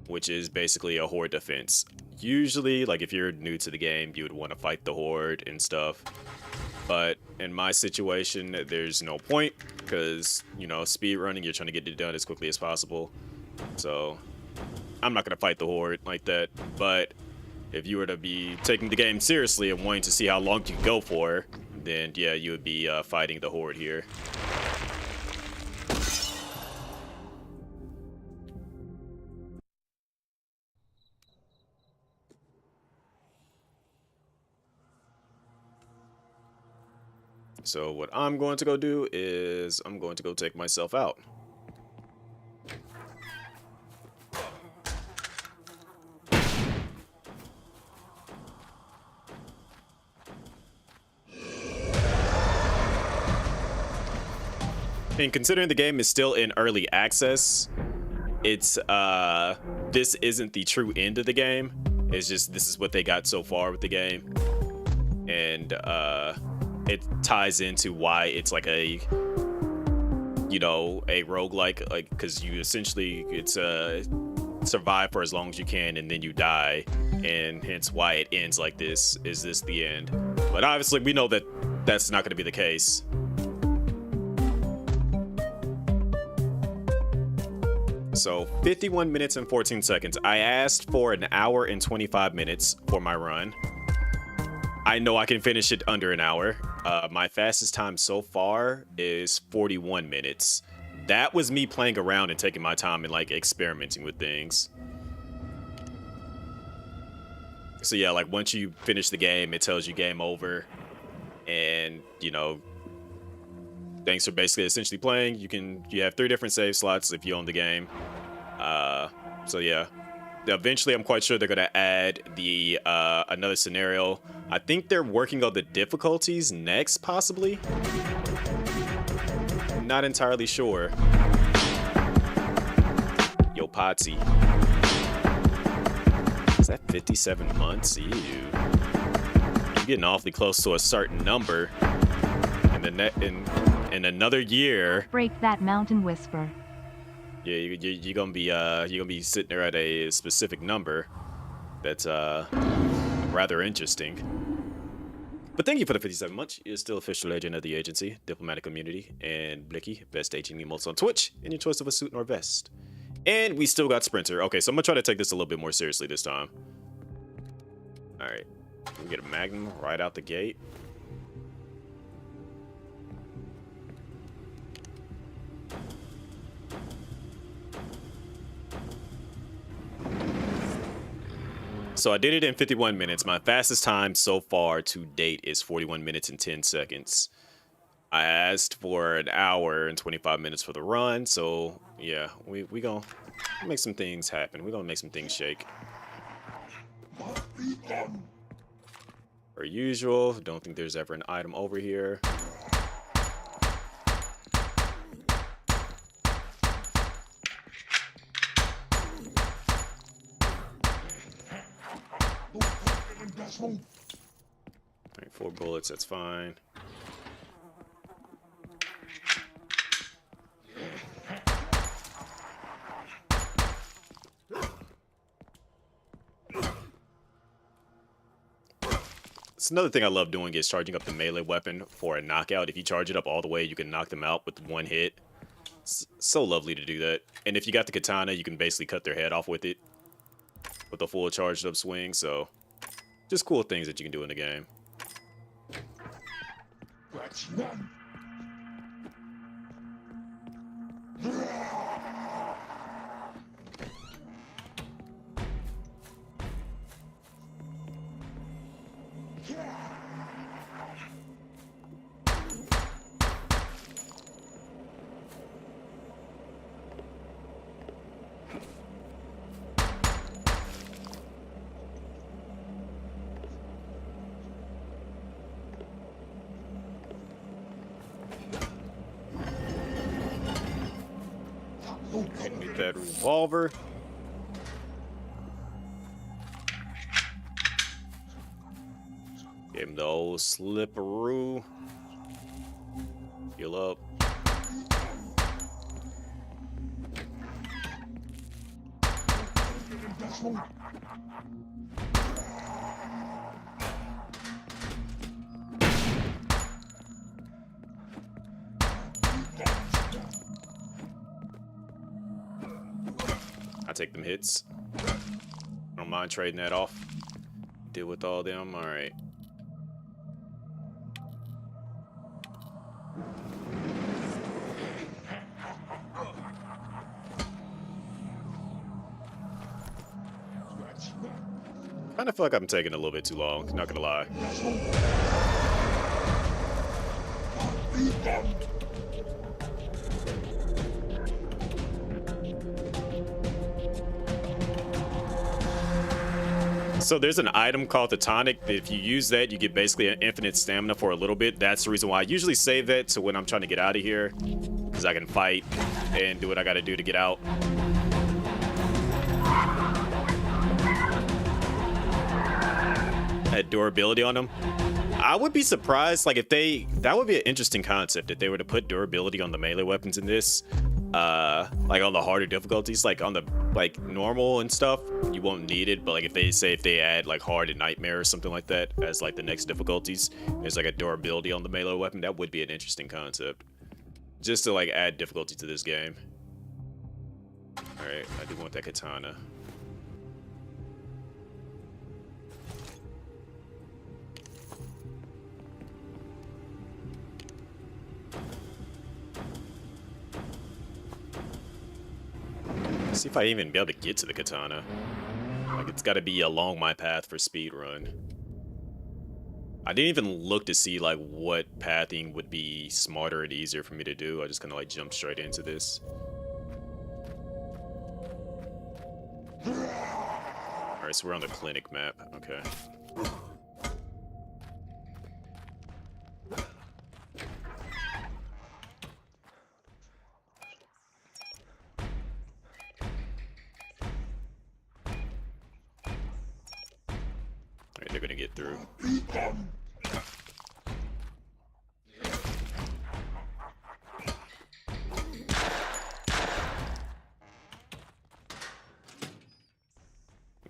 which is basically a horde defense. Usually, like if you're new to the game, you would want to fight the horde and stuff. But in my situation, there's no point because, you know, speed running, you're trying to get it done as quickly as possible. So I'm not going to fight the horde like that. But if you were to be taking the game seriously and wanting to see how long you can go for, then yeah, you would be fighting the horde here. So what I'm going to go do is I'm going to go take myself out. And considering the game is still in early access, it's this isn't the true end of the game. It's just this is what they got so far with the game. And it ties into why it's like a, you know, a roguelike, like, because you essentially, it's survive for as long as you can and then you die, and hence why it ends like this. Is this the end? But obviously we know that that's not going to be the case. So 51 minutes and 14 seconds. I asked for an hour and 25 minutes for my run. I know I can finish it under an hour. My fastest time so far is 41 minutes. That was me playing around and taking my time and like experimenting with things. So yeah, like once you finish the game, it tells you game over. And, you know, thanks for basically essentially playing. You have 3 different save slots if you own the game. So yeah. Eventually, I'm quite sure they're gonna add the another scenario. I think they're working on the difficulties next, possibly. Not entirely sure. Yo, Potsy. Is that 57 months? Ew. You're getting awfully close to a certain number. And in another year. Break that mountain, Whisper. Yeah, you're gonna be sitting there at a specific number. That's rather interesting. But thank you for the 57 months. You're still official agent of the agency, diplomatic community, and Blicky, best agent emotes on Twitch, and your choice of a suit or vest. And we still got Sprinter. Okay, so I'm gonna try to take this a little bit more seriously this time. All right, we get a Magnum right out the gate. So I did it in 51 minutes. My fastest time so far to date is 41 minutes and 10 seconds. I asked for an hour and 25 minutes for the run. So yeah, we gonna make some things happen. We're gonna make some things shake. Per usual, don't think there's ever an item over here. Alright, 4 bullets, that's fine. It's another thing I love doing is charging up the melee weapon for a knockout. If you charge it up all the way, you can knock them out with one hit. It's so lovely to do that. And if you got the katana, you can basically cut their head off with it with a full charged up swing. So just cool things that you can do in the game. Get that revolver. Give him the old slipperoo. Heal up. I take them hits. I don't mind trading that off. Deal with all them. All right. Kind of feel like I'm taking a little bit too long, not gonna lie. So there's an item called the tonic. If you use that, you get basically an infinite stamina for a little bit. That's the reason why I usually save that to when I'm trying to get out of here, because I can fight and do what I gotta do to get out. That durability on them. I would be surprised, like, if that would be an interesting concept if they were to put durability on the melee weapons in this. Like on the harder difficulties, like on the normal and stuff, you won't need it. But like if they add like hard and nightmare or something like that as like the next difficulties, there's like a durability on the melee weapon. That would be an interesting concept, just to like add difficulty to this game. All right, I do want that katana. See if I even be able to get to the katana. Like, it's got to be along my path for speed run. I didn't even look to see like what pathing would be smarter and easier for me to do. I just kind of like jumped straight into this. All right, so we're on the clinic map. Okay. They're gonna get through.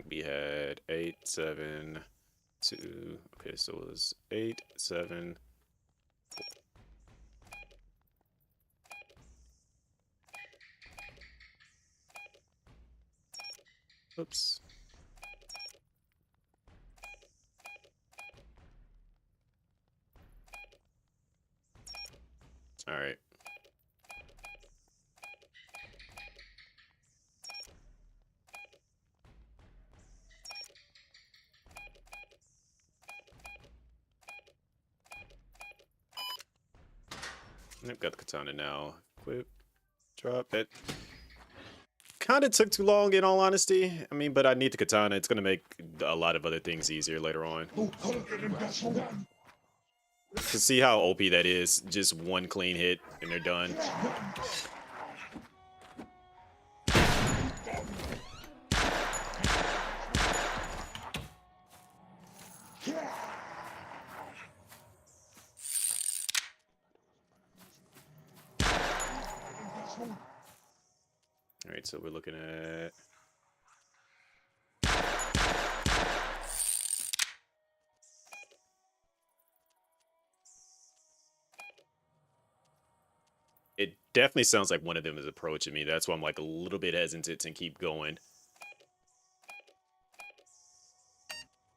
We had 8, 7, 2. Okay, so it was 8, 7. 4. Oops. All right. I've got the katana now. Equip. Drop it. Kind of took too long, in all honesty. I mean, but I need the katana. It's going to make a lot of other things easier later on. To see how OP that is, just one clean hit and they're done. Alright, so we're looking at... It definitely sounds like one of them is approaching me. That's why I'm like a little bit hesitant to keep going.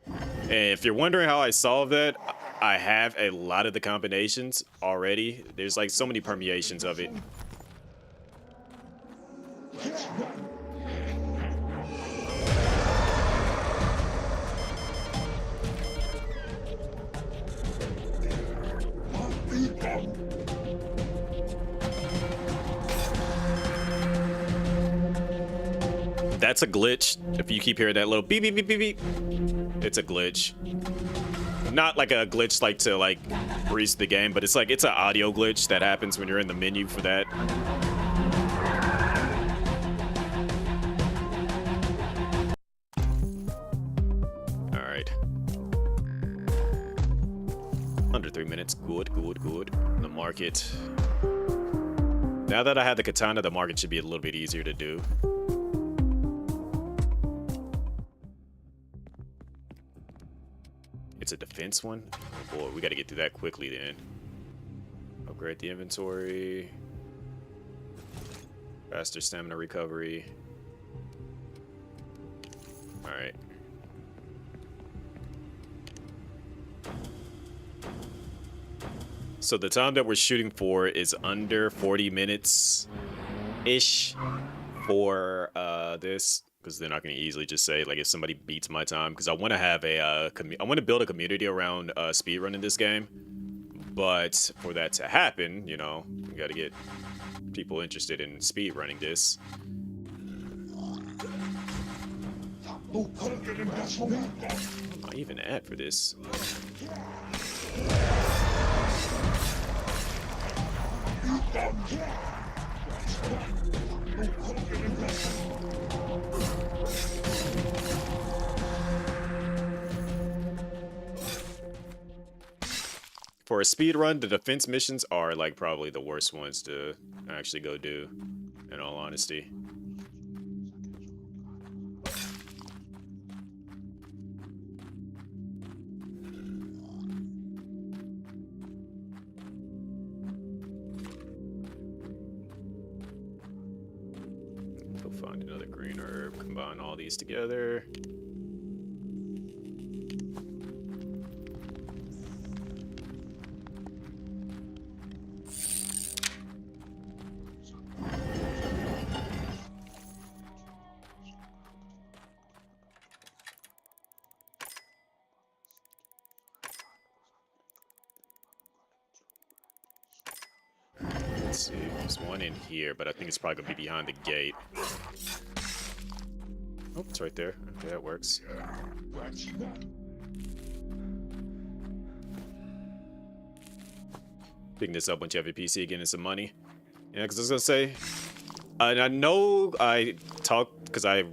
And if you're wondering how I solve that, I have a lot of the combinations already. There's like so many permutations of it. That's a glitch. If you keep hearing that little beep, beep, beep, beep, beep, it's a glitch. Not like a glitch like to like freeze the game, but it's like it's an audio glitch that happens when you're in the menu for that. All right. Under 3 minutes. Good, good, good. The market. Now that I have the katana, the market should be a little bit easier to do. It's a defense one? Oh boy, we gotta get through that quickly then. Upgrade the inventory. Faster stamina recovery. Alright. So the time that we're shooting for is under 40 minutes-ish for this. Because they're not going to easily just say like if somebody beats my time, because I want to have a I want to build a community around speedrunning this game, but for that to happen, you know, we got to get people interested in speedrunning this. What am I even at for this? For a speed run, the defense missions are like probably the worst ones to actually go do, in all honesty. Go find another green herb, combine all these together. Let's see, there's one in here, but I think it's probably gonna be behind the gate. Oh, it's right there. Okay, that works. Picking this up once you have your PC, getting some money. Yeah, because I was gonna say, and I know I talk because I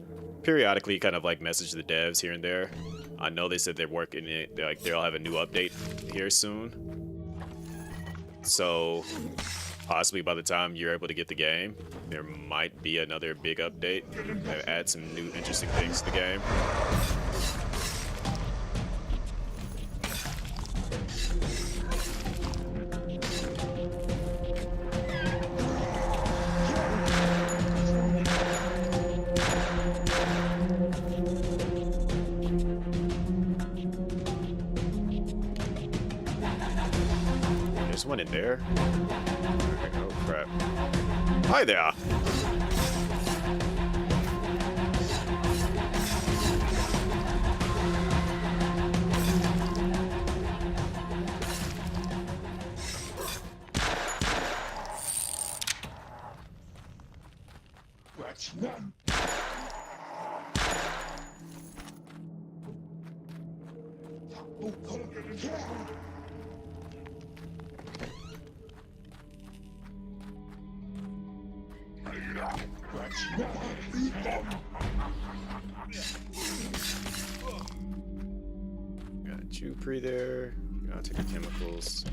periodically kind of like message the devs here and there. I know they said they're working it, like they'll have a new update here soon. So possibly by the time you're able to get the game, there might be another big update that adds some new interesting things to the game. There's one in there. Oh crap. Hi there. Got Jupri there. Gotta take the chemicals.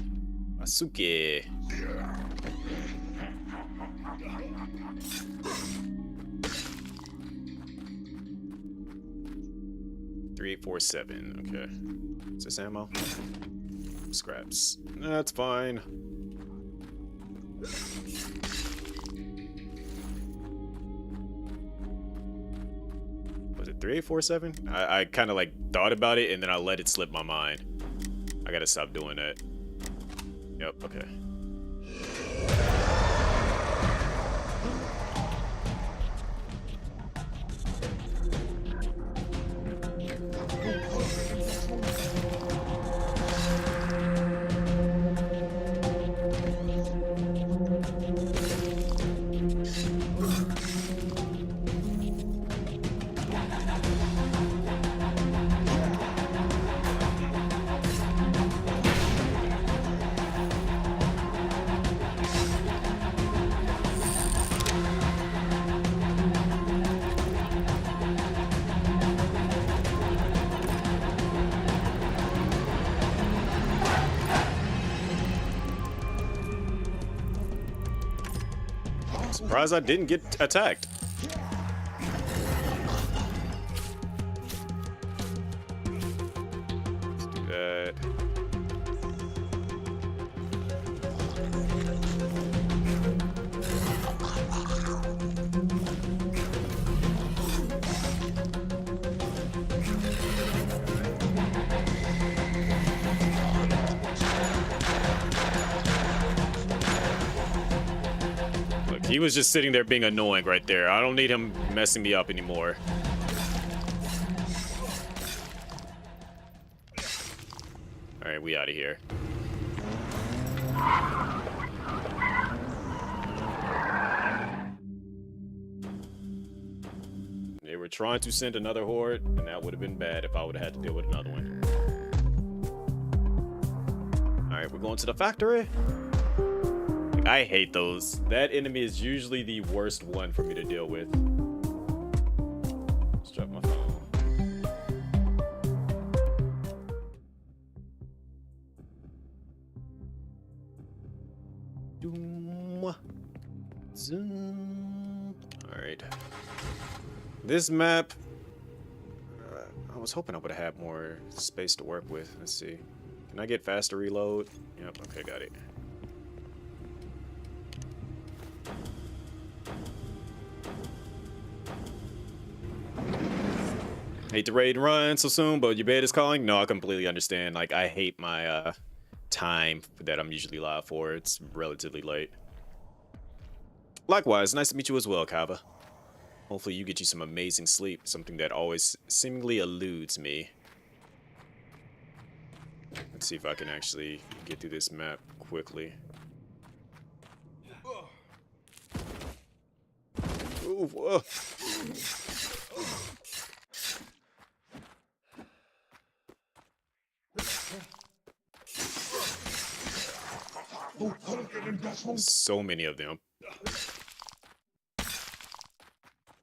Asuke. 3847. Okay. Is this ammo? Scraps. That's fine. Was it 3847? I kind of like thought about it and then I let it slip my mind. I gotta stop doing that. Yep, okay. Surprised I didn't get attacked. Let's do that. He was just sitting there being annoying right there. I don't need him messing me up anymore. Alright, we out of here. They were trying to send another horde, and that would have been bad if I would have had to deal with another one. Alright, we're going to the factory. I hate those. That enemy is usually the worst one for me to deal with. Let's drop my phone. Doom. Zoom. Alright. This map, I was hoping I would have had more space to work with. Let's see. Can I get faster reload? Yep, okay, got it. Hate to raid and run so soon, but your bed is calling? No, I completely understand. Like, I hate my time that I'm usually live for. It's relatively late. Likewise, nice to meet you as well, Kava. Hopefully you get you some amazing sleep, something that always seemingly eludes me. Let's see if I can actually get through this map quickly. Ooh, whoa. So many of them.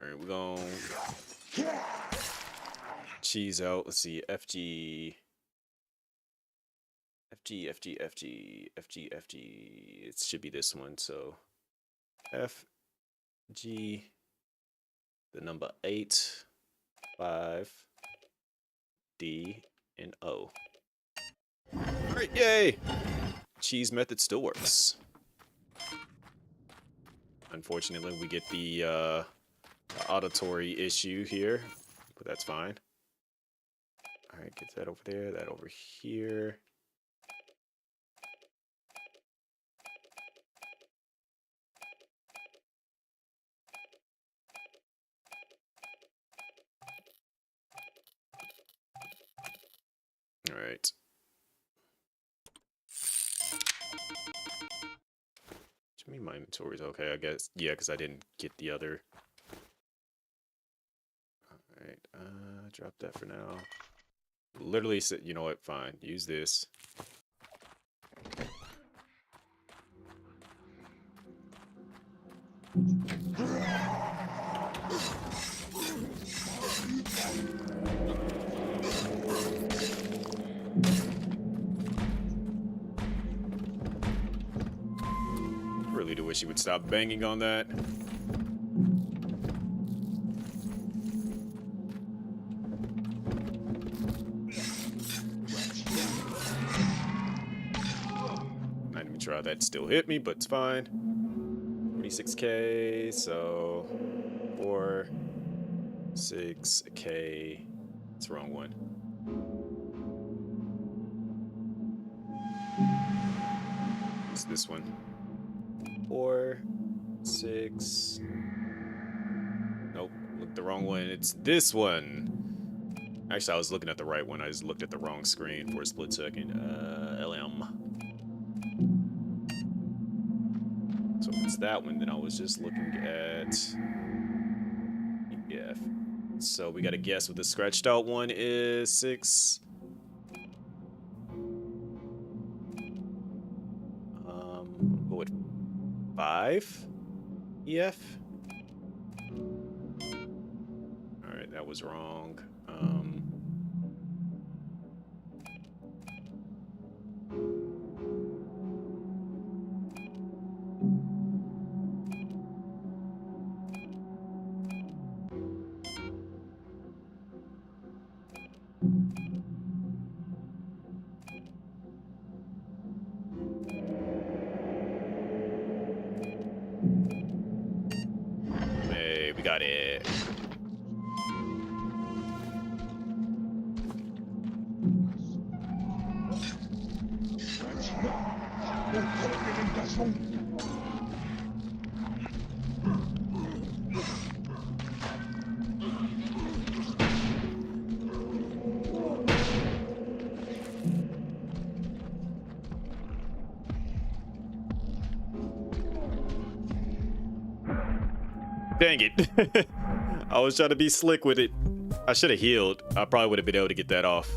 Alright, we're gonna cheese out. Let's see, FG. It should be this one. So FG, the number 8, 5, D, and O. Alright, yay! Cheese method still works. Unfortunately, we get the auditory issue here, but that's fine. All right, get that over there, that over here. All right. I mean, my inventory is okay, I guess. Yeah, because I didn't get the other. Alright, drop that for now. Literally, you know what? Fine. Use this. Really do wish you would stop banging on that. sure how that still hit me, but it's fine. 46k, so 4, 6k. It's the wrong one. It's this one. 4, 6. Nope, looked the wrong one. It's this one. Actually, I was looking at the right one. I just looked at the wrong screen for a split second. LM. So if it's that one, then I was just looking at EF. So we got to guess what the scratched out one is. 6. Go with 5 EF. All right, that was wrong. Hey, we got it. Dang it. I was trying to be slick with it. I should have healed. I probably would have been able to get that off.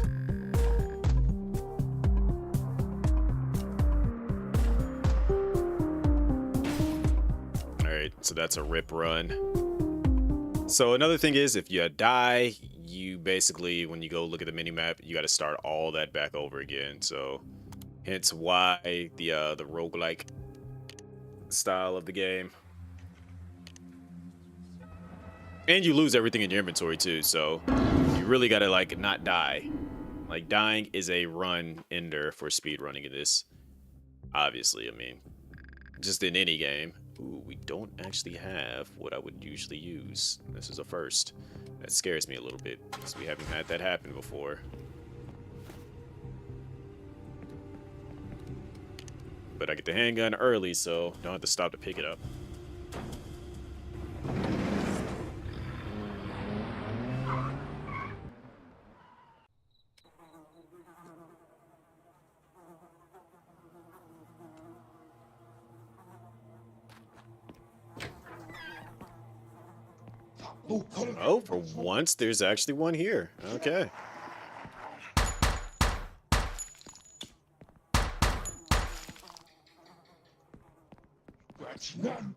Alright, so that's a rip run. So another thing is, if you die, you basically, when you go look at the minimap, you got to start all that back over again. So hence why the roguelike style of the game. And you lose everything in your inventory too, so you really gotta like not die. Like dying is a run ender for speed running in this. Obviously, I mean, just in any game. Ooh, we don't actually have what I would usually use. This is a first. That scares me a little bit because we haven't had that happen before. But I get the handgun early, so don't have to stop to pick it up. Oh, for once, there's actually one here. Okay. That's none.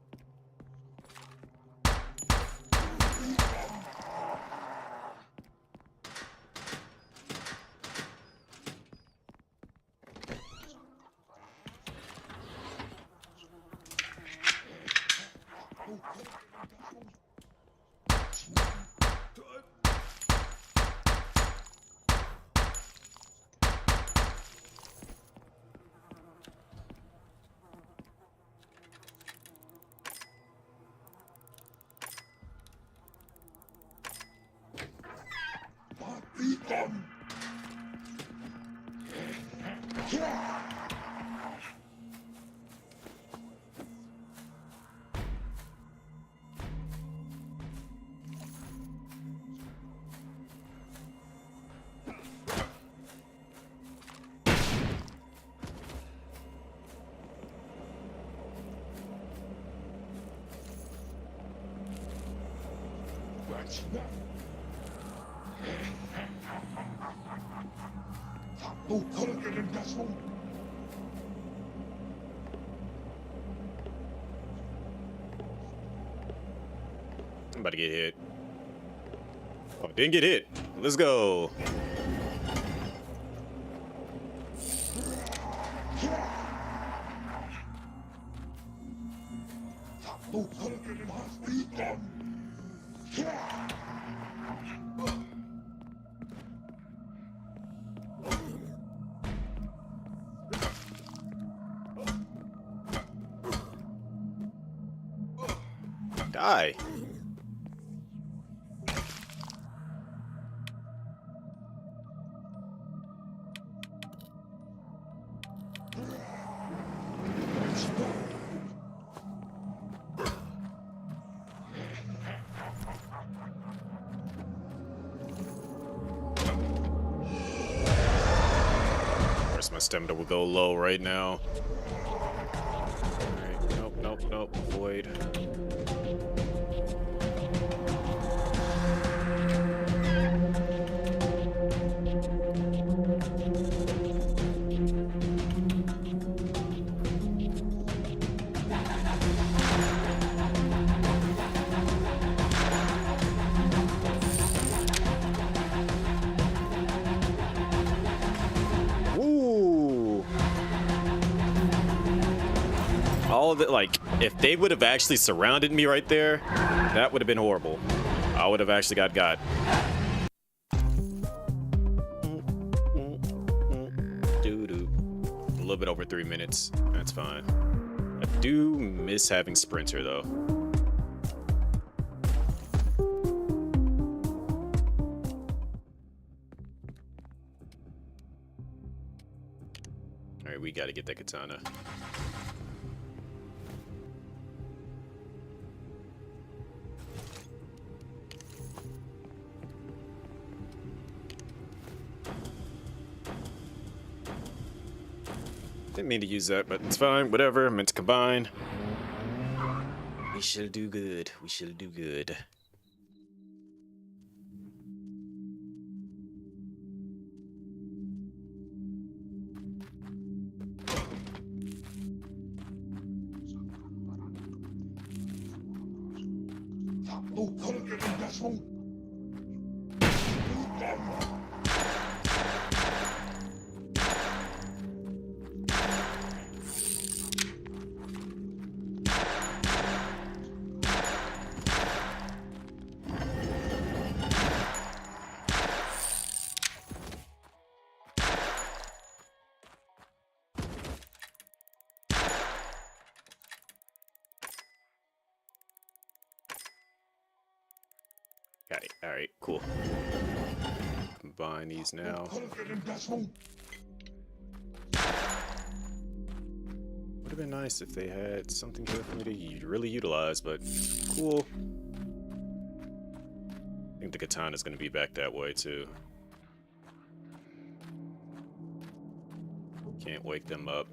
Be gone. That's none. I'm about to get hit. Oh, didn't get hit. Let's go. Die. Of course, my stamina will go low right now. Alright, nope, nope, nope. Void. Ooh. All of it, like, if they would have actually surrounded me right there, that would have been horrible. I would have actually got. Doo-doo. A little bit over 3 minutes. That's fine. I do miss having Sprinter, though. Alright, we gotta get that katana. Didn't mean to use that, but it's fine. Whatever. Meant to combine. We shall do good. We shall do good. Got it. Alright, cool. Combine these now. Would have been nice if they had something here for me to really utilize, but cool. I think the katana is going to be back that way too. Can't wake them up.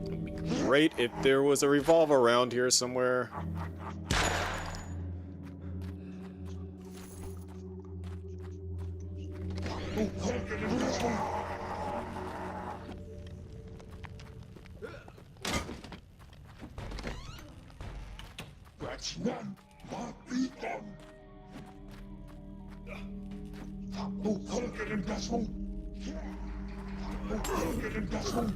It'd be great if there was a revolver around here somewhere. That's none but be done. No Kolken Gasmon. No Kolken Gasmon.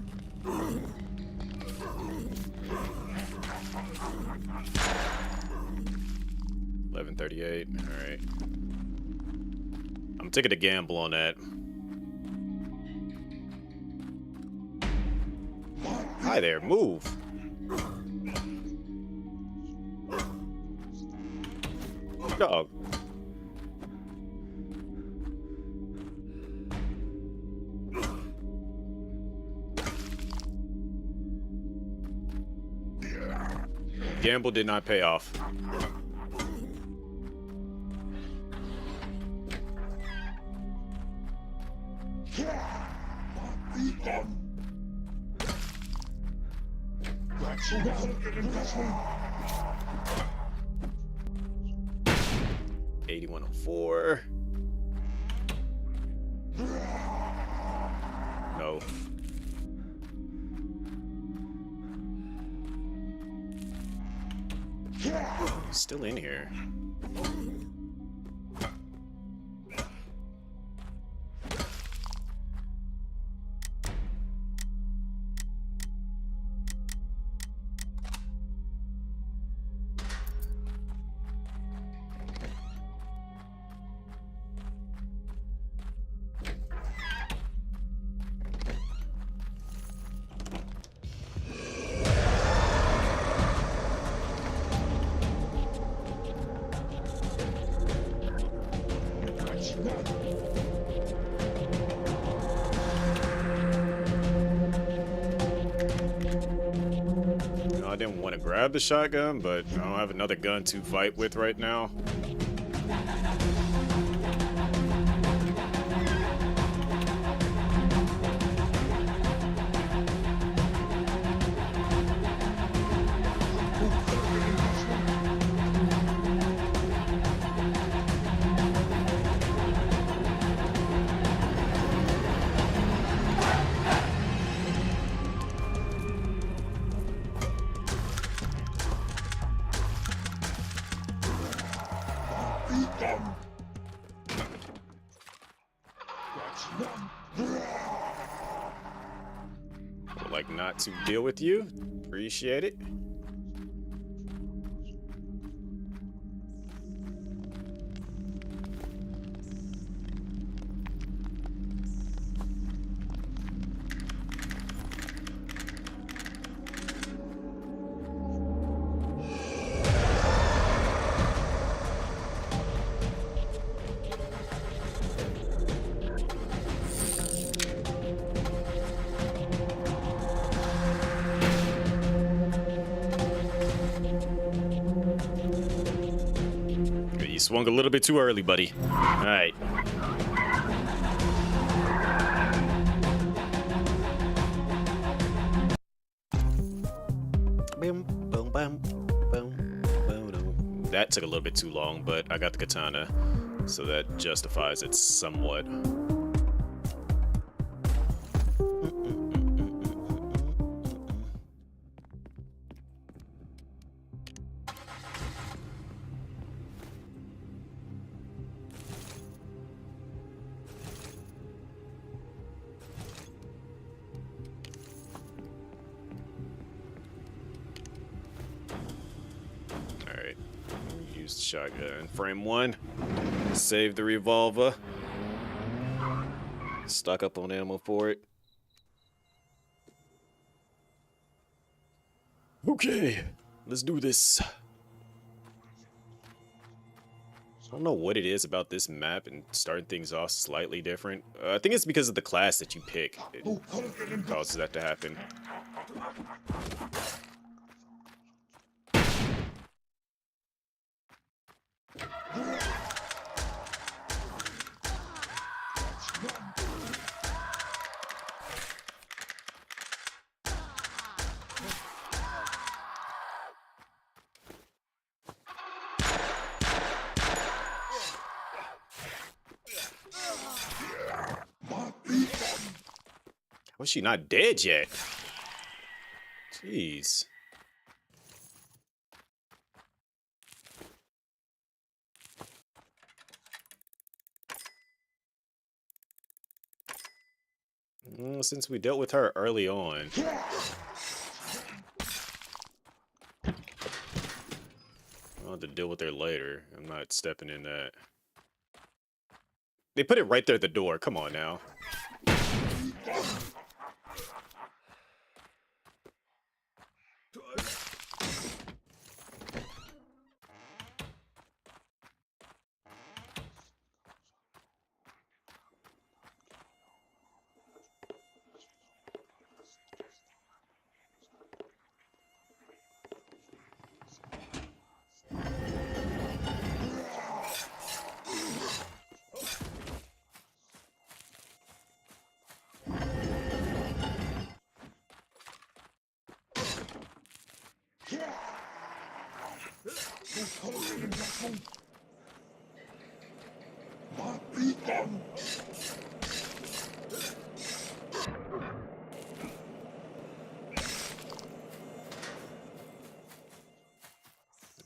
11:38. All right. I'm taking a gamble on that. Hi there, move. Dog. Gamble did not pay off. Be done. That's no Kolken Gasmon. 8104. No. Still in here. didn't want to grab the shotgun, but I don't have another gun to fight with right now. Would like not to deal with you. Appreciate it. You swung a little bit too early, buddy. All right. That took a little bit too long, but I got the katana, so that justifies it somewhat. Alright, use the shotgun. Frame one. Save the revolver. Stock up on ammo for it. Okay, let's do this. I don't know what it is about this map and starting things off slightly different. I think it's because of the class that you pick. It causes that to happen. Was she not dead yet? Jeez. Well, since we dealt with her early on. I'll have to deal with her later. I'm not stepping in that. They put it right there at the door. Come on now.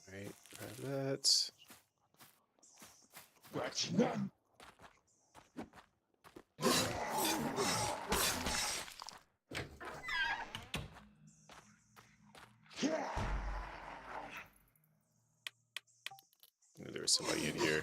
Alright, grab that. There was somebody in here.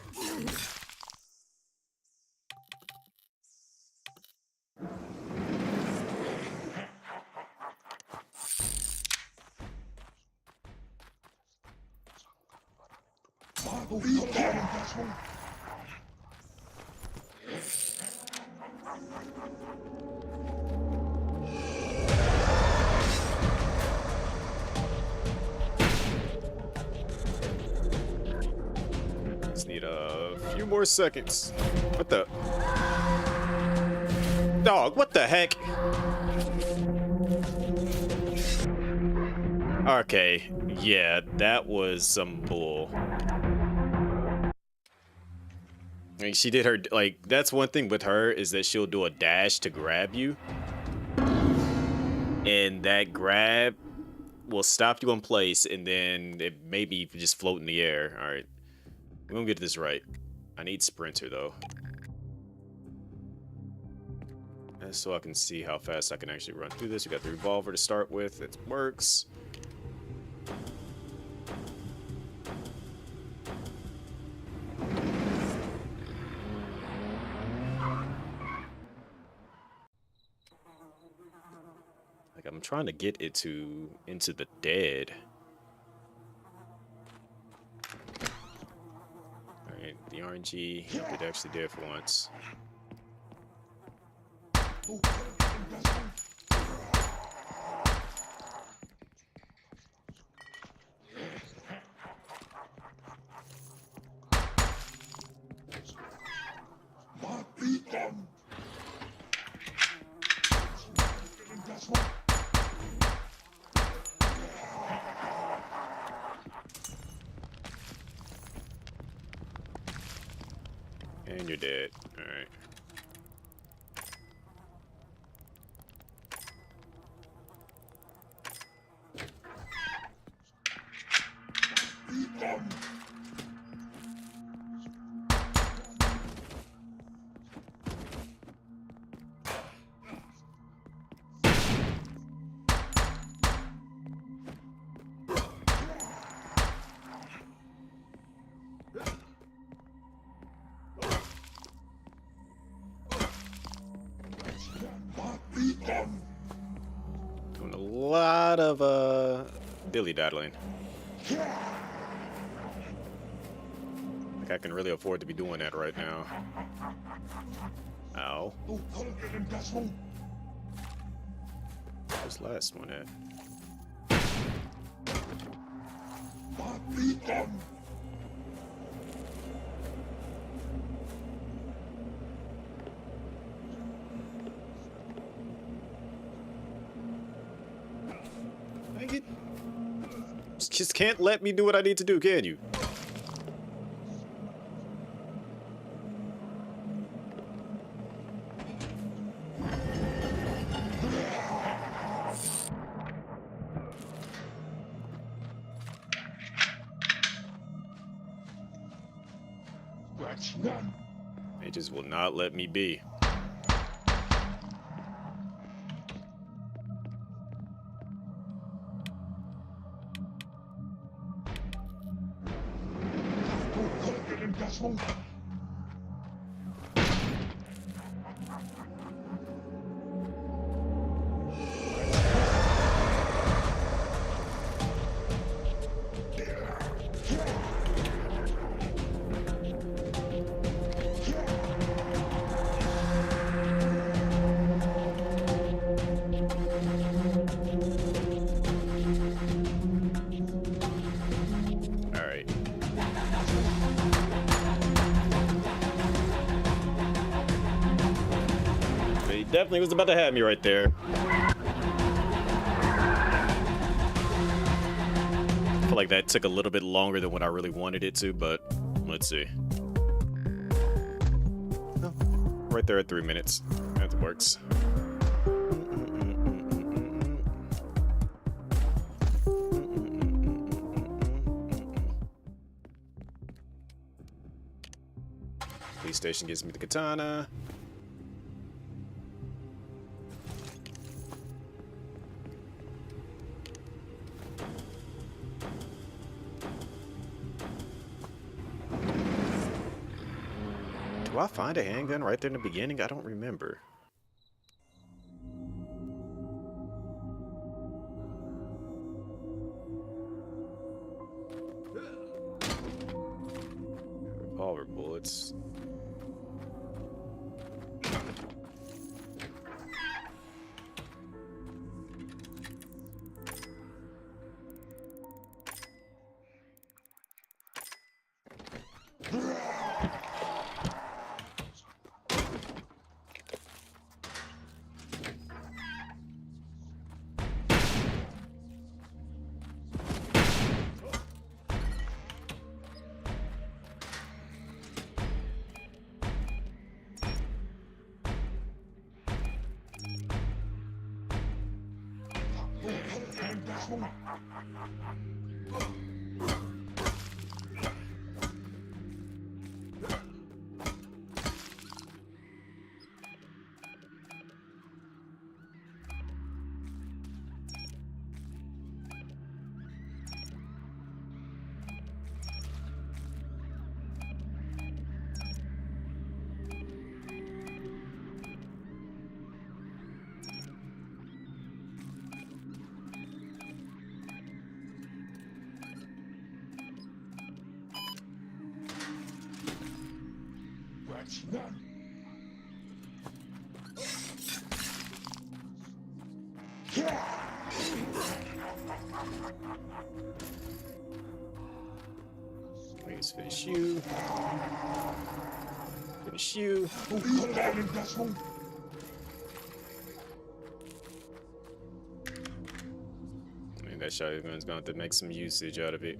more seconds. What the? Dog, what the heck? Okay, yeah, that was some bull. Like, she did her, like, that's one thing with her is that she'll do a dash to grab you. And that grab will stop you in place, and then it maybe just float in the air. All right, we're gonna get this right. I need Sprinter, though. That's so I can see how fast I can actually run through this. We got the revolver to start with. It works. Like, I'm trying to get it into the dead. Alright, the RNG. Yep, it actually did for once. And you're dead. Alright. Doing a lot of dilly daddling. Like, I can really afford to be doing that right now. Ow. Where's the last one at? Dang it. Just can't let me do what I need to do, can you? They just will not let me be. Definitely was about to have me right there. I feel like that took a little bit longer than what I really wanted it to, but let's see. Oh, right there at 3 minutes. That works. Police station gives me the katana. Do I find a handgun right there in the beginning? I don't remember. Revolver bullets. decimal. That's none. Please finish you. Finish you. Beacon decimal. I mean, that shotgun's going to make some usage out of it.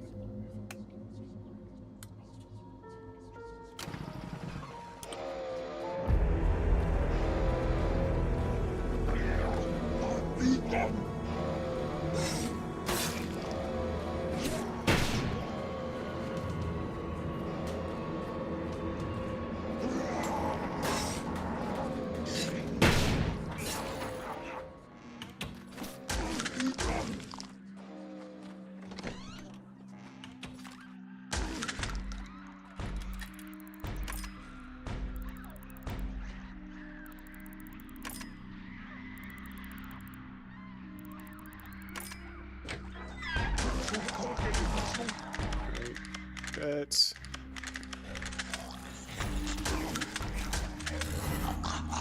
Beacon. That's.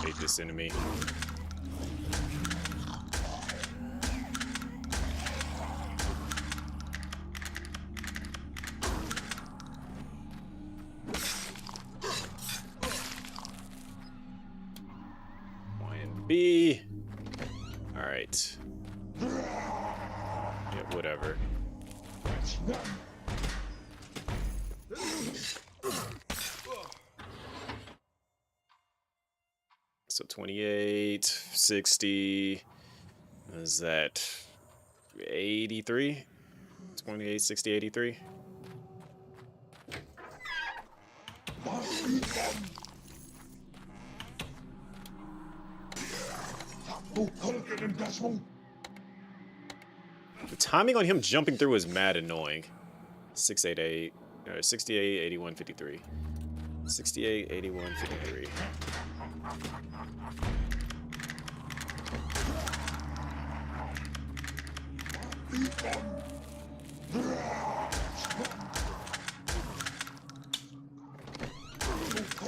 Hate this enemy. Plan B. All right. Yeah, whatever. That's none. So 28, 60. Is that 83? 28, 60, 83. Beacon decimal. The timing on him jumping through is mad annoying. 688, 68, 81, 53. 68, 81, 53.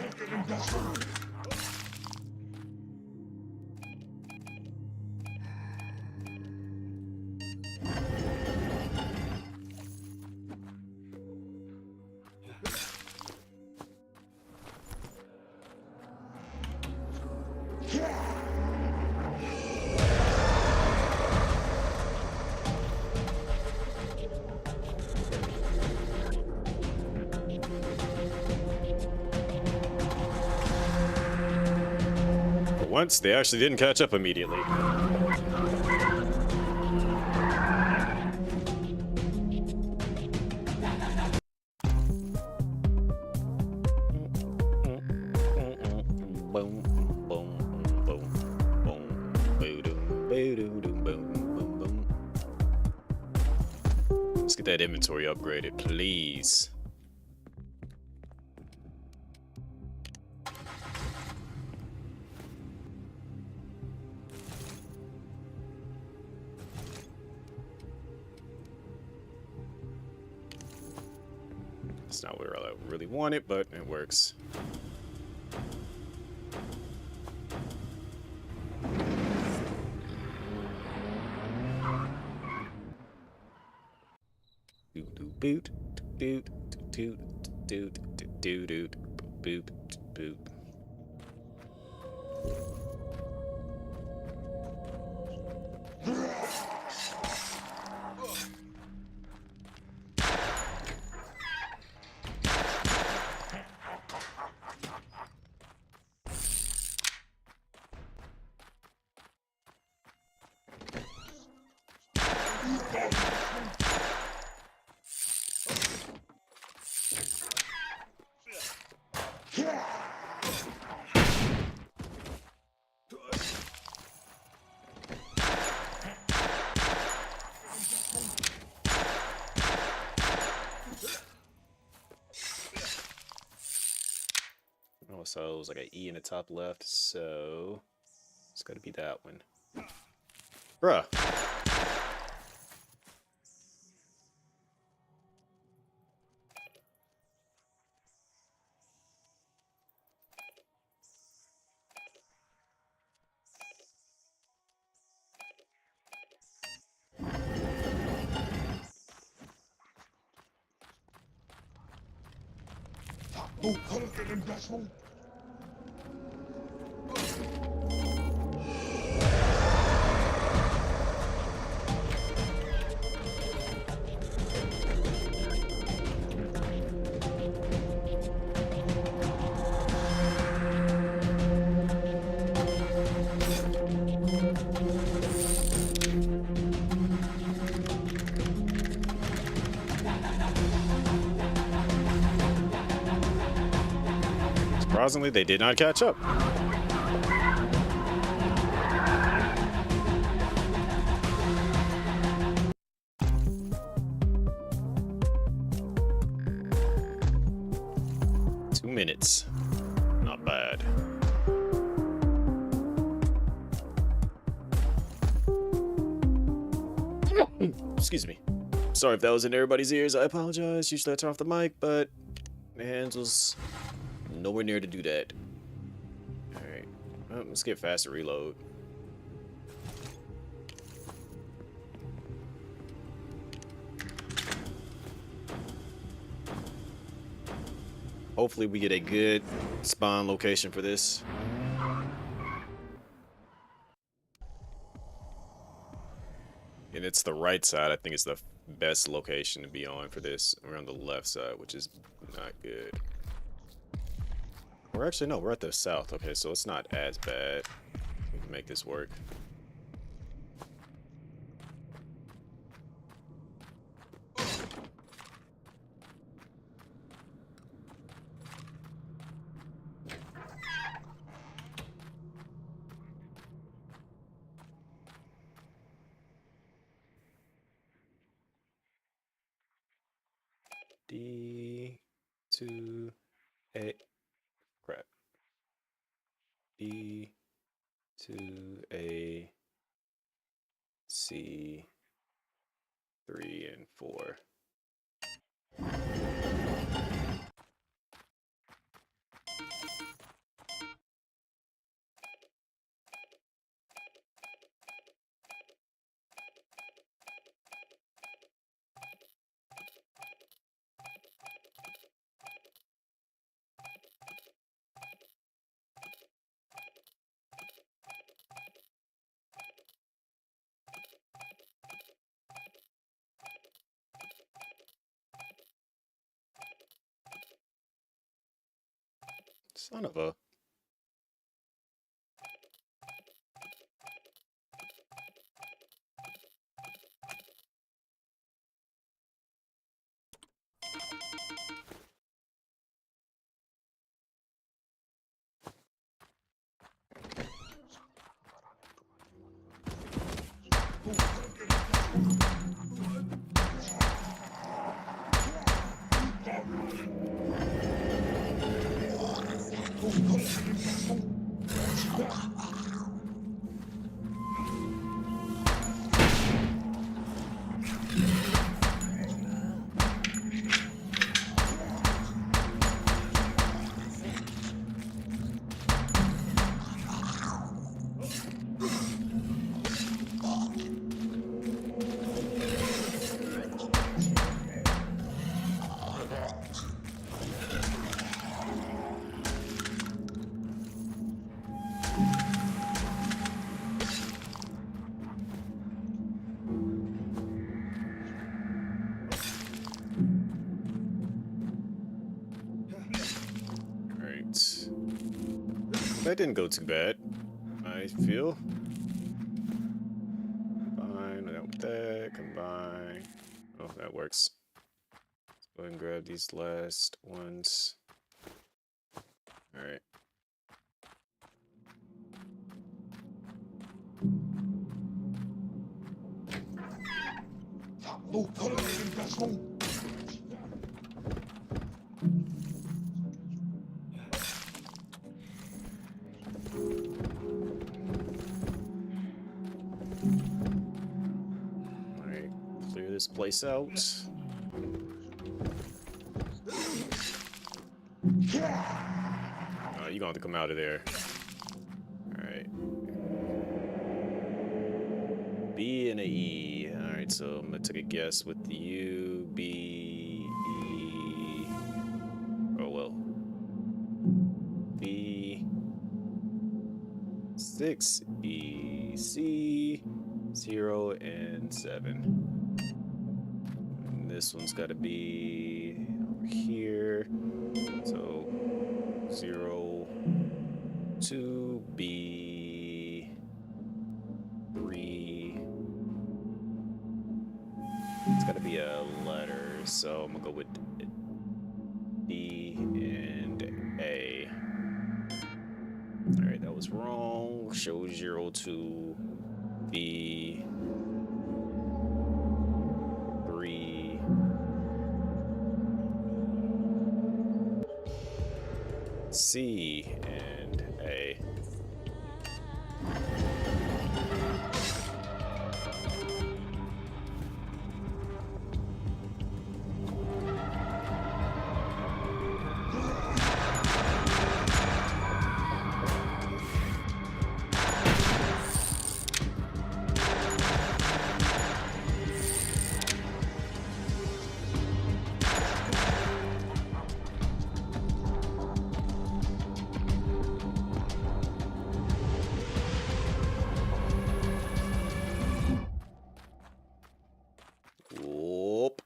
Beacon decimal. For once, they actually didn't catch up immediately. Let's get that inventory upgraded, please. It's not where I really want it, but it works. Boot, boot, boot, boot, boot, boot, boot, boot. saw it was like an E in the top left, so it's gotta be that one. Bruh. Hochhalten das Mund. Surprisingly, they did not catch up. Two minutes. Not bad. Excuse me. Sorry if that was in everybody's ears. I apologize. Usually I turn off the mic, but my hands was nowhere near to do that. Alright. Let's get faster reload. Hopefully we get a good spawn location for this. And it's the right side. I think it's the best location to be on for this. We're on the left side, which is not good. Or actually, no, we're at the south. Okay, so it's not as bad. We can make this work. D2A crap. D2A C 3 and 4. Son of a. That didn't go too bad, I feel. Combine that with that, combine. Oh, that works. Let's go ahead and grab these last ones. Alright. this place out. You're gonna have to come out of there. Alright. B and a E. Alright, so I'm gonna take a guess with the U, B, E. Oh well. B 6, E, C, 0, and 7. And this one's gotta be over here. So 0, 2, B, 3. It's gotta be a letter, so I'm gonna go with D and A. Alright, that was wrong. Show 0, 2, B, 3. C and A. Whoop.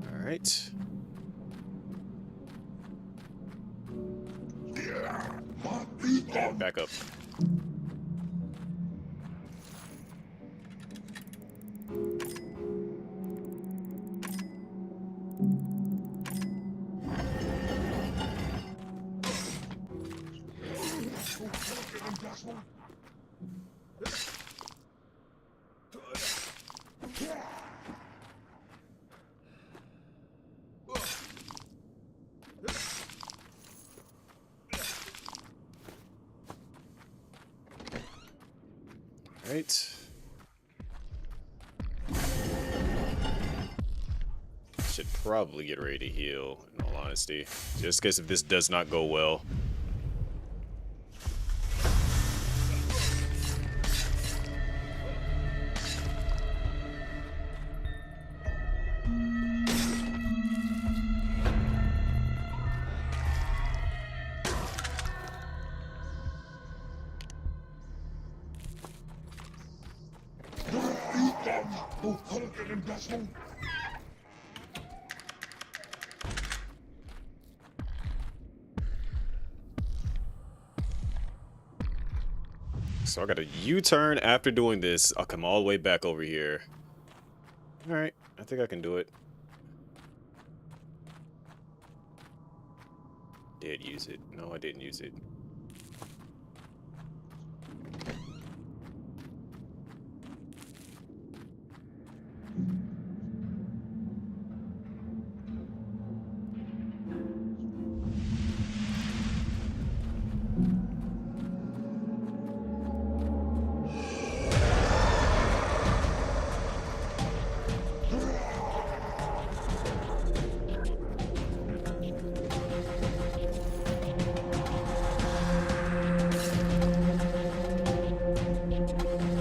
All right. And back up. Right. Should probably get ready to heal, in all honesty. Just in case if this does not go well. Both conquered and blessed. So I got a U-turn after doing this. I'll come all the way back over here. Alright, I think I can do it. Did use it. No, I didn't use it.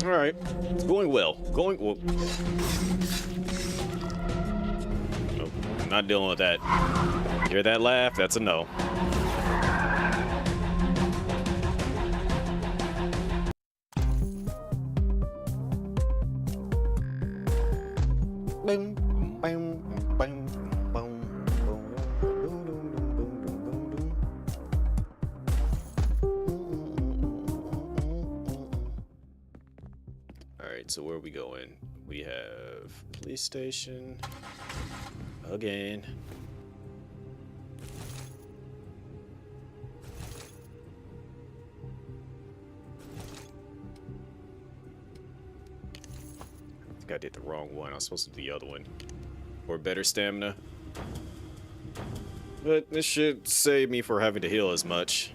Alright, it's going well. Going well. Nope, I'm not dealing with that. Hear that laugh? That's a no. Boom, boom, boom, boom, boom, Alright, so where are we going? We have police station. Again. I think I did the wrong one. I was supposed to do the other one. For better stamina. But this should save me for having to heal as much.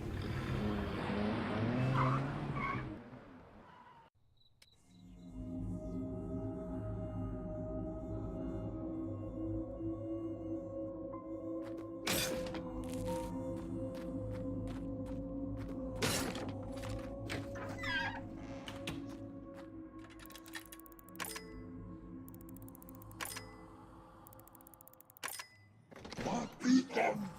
What be done?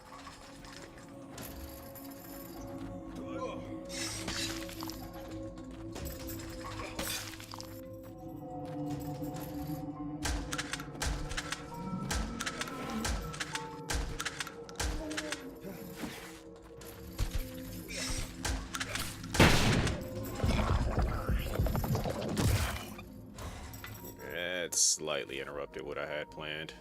That slightly interrupted what I had planned.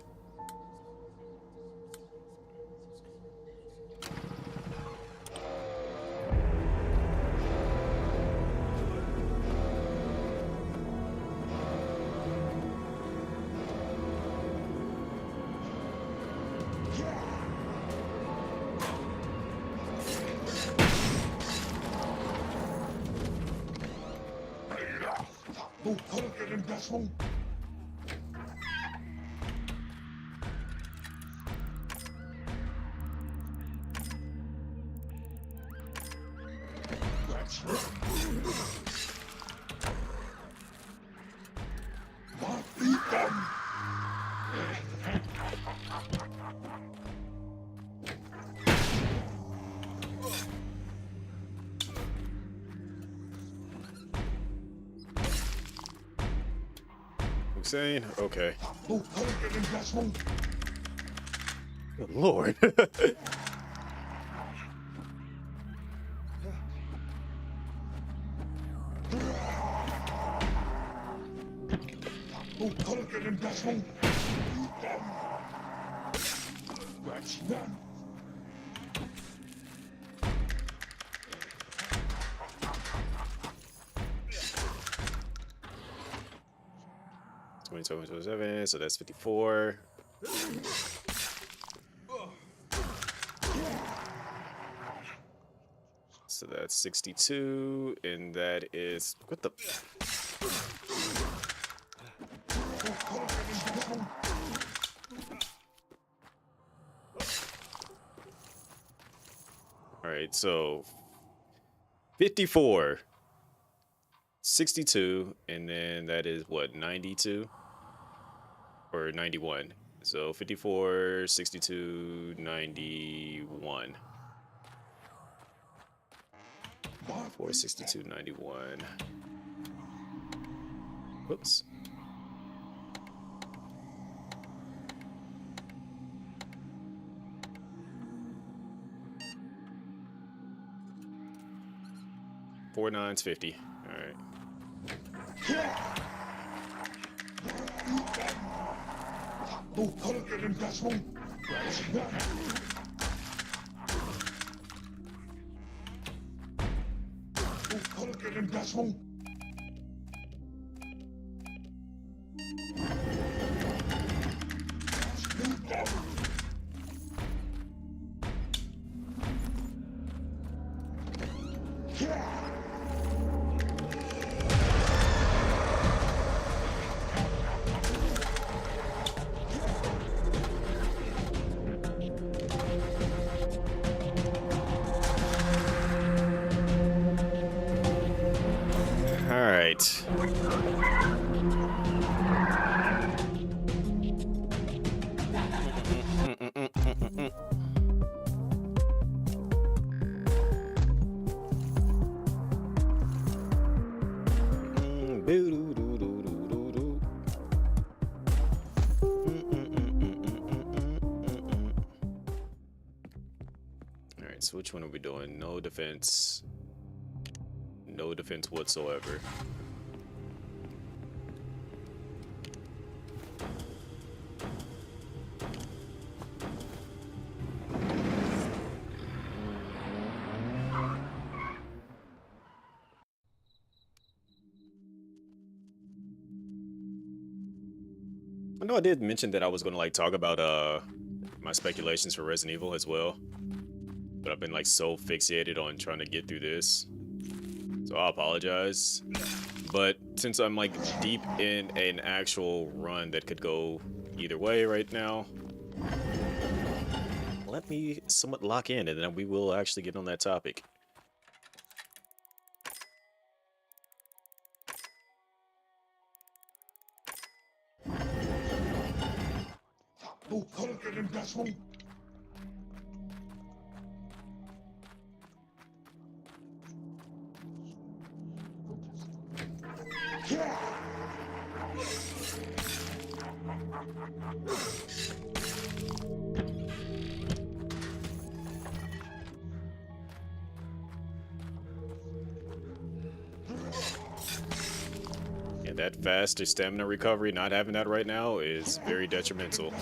No conquer and decimal. That's right. What be done? Insane? Okay. No conquer and decimal. Good Lord. No conquer and decimal. That's done. $27, so that's 54. So that's 62, and that is what the. No conquer and decimal. All right, so 54, 62, and then that is what, 92 or 91. So 54, 62, 91. 462, 91. Whoops. Four nines 50. All right. No conquer and decimal. That's done. No conquer and decimal. All right. All right, so which one are we doing? No defense. No defense whatsoever. know I did mention that I was gonna like talk about my speculations for Resident Evil as well, but I've been like so fixated on trying to get through this, so I apologize. But since I'm like deep in an actual run that could go either way right now, let me somewhat lock in, and then we will actually get on that topic. Du Folge das Mund. And that faster stamina recovery, not having that right now, is very detrimental.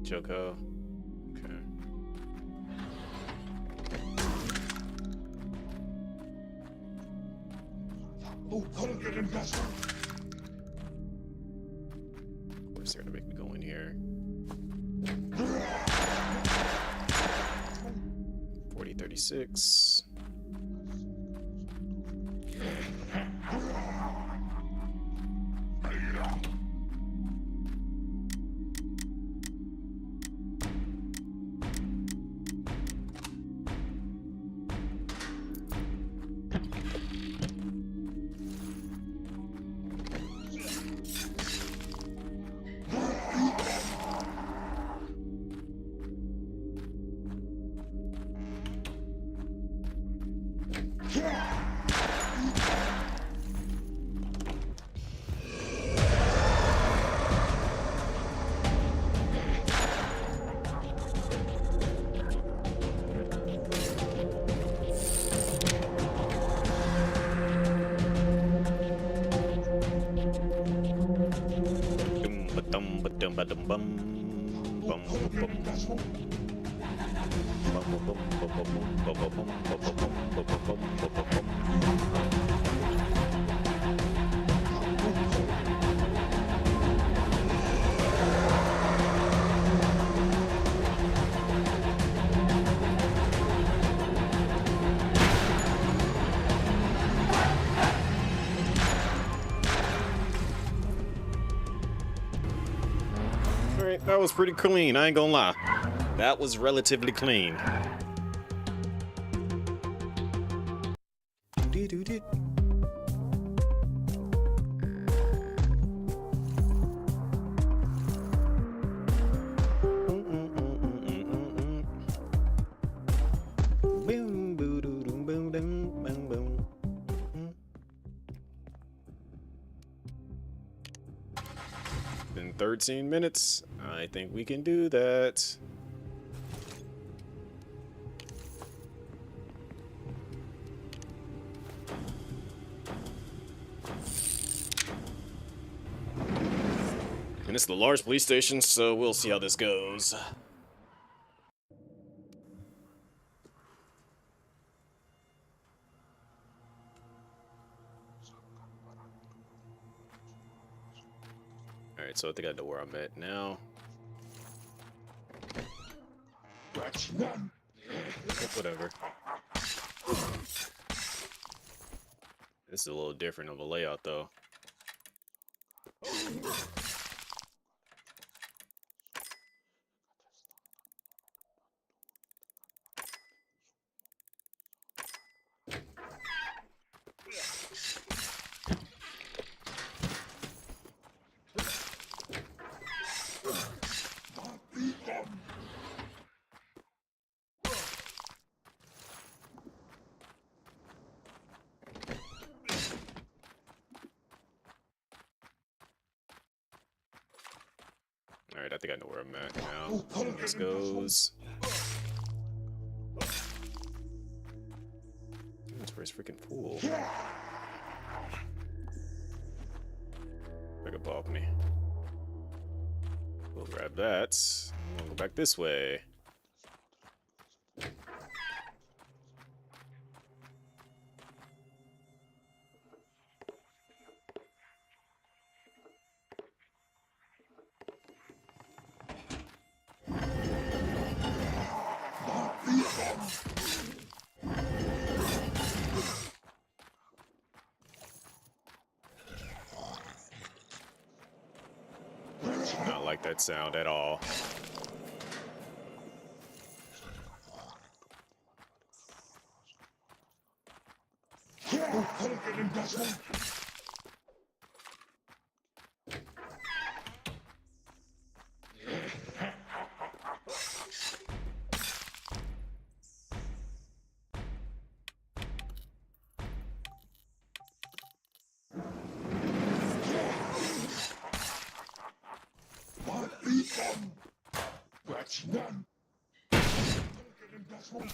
Choco. Okay. Du Folge das Mund. Of course, they're gonna make me go in here. 4036. Alright, that was pretty clean, I ain't gonna lie. That was relatively clean. In 13 minutes, I think we can do that. And it's the large police station, so we'll see how this goes. Alright, so I think I know where I'm at now. That's none. Whatever. This is a little different of a layout, though. Alright, I think I know where I'm at now. This goes. That's where his freaking pool. up off me. We'll grab that. We'll go back this way. Not like that sound at all. Hochkonken das Mund. That's none. Hochkonken das Mund.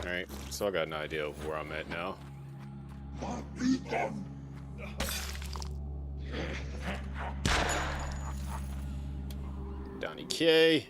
Alright, so I got an idea of where I'm at now. Donnie K.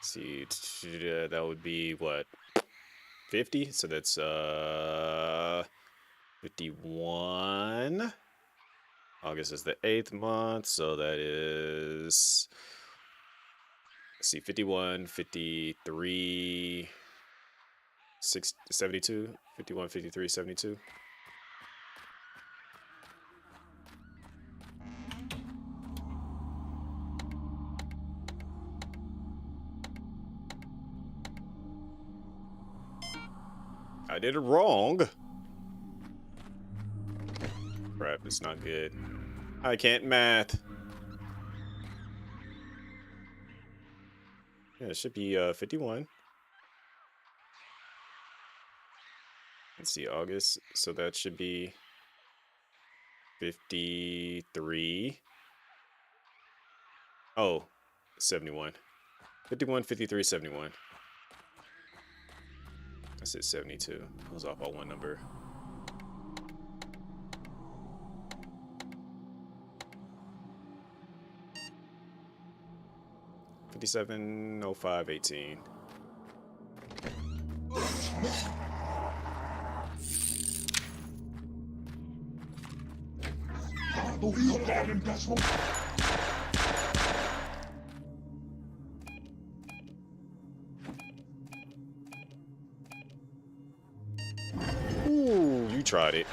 See, that would be what, 50? So that's 51. August is the 8th month, so that is, let's see, 51, 53, 72, 51, 53, 72. I did it wrong. Crap, it's not good. I can't math. Yeah, it should be 51. Let's see, August. So that should be 53. Oh, 71. 51, 53, 71. I said 72. I was off by one number. $57.05.18. Hochkonken das Mund. Ooh, you tried it.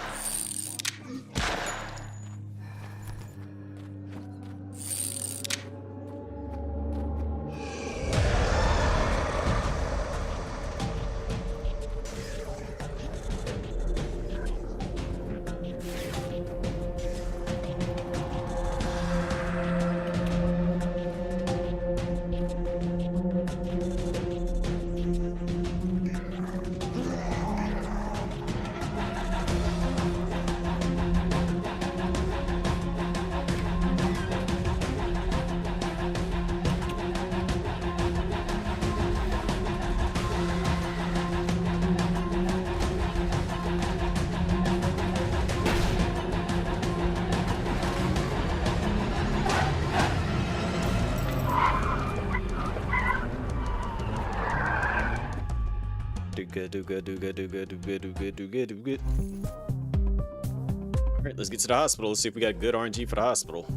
good, do good, do good, do good, do good, do good, do good, do good. All right, let's get to the hospital. Let's see if we got good RNG for the hospital.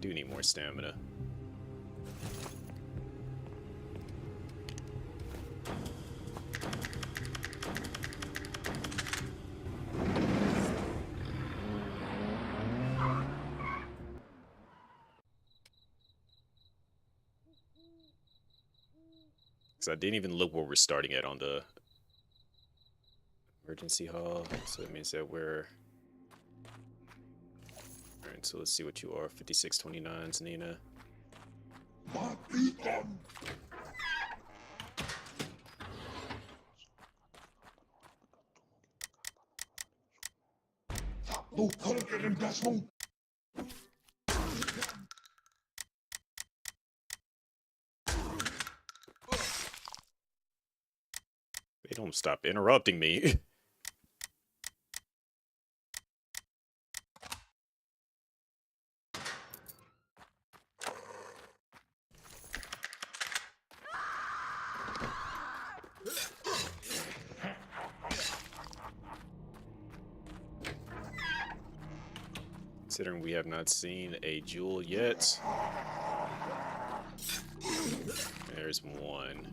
Do need more stamina. So I didn't even look where we're starting at on the emergency hall. So it means that we're... Alright, so let's see what you are. 5629s, Nina. My beacon! No conquer and gas monk! They don't stop interrupting me. Considering we have not seen a jewel yet. There's one.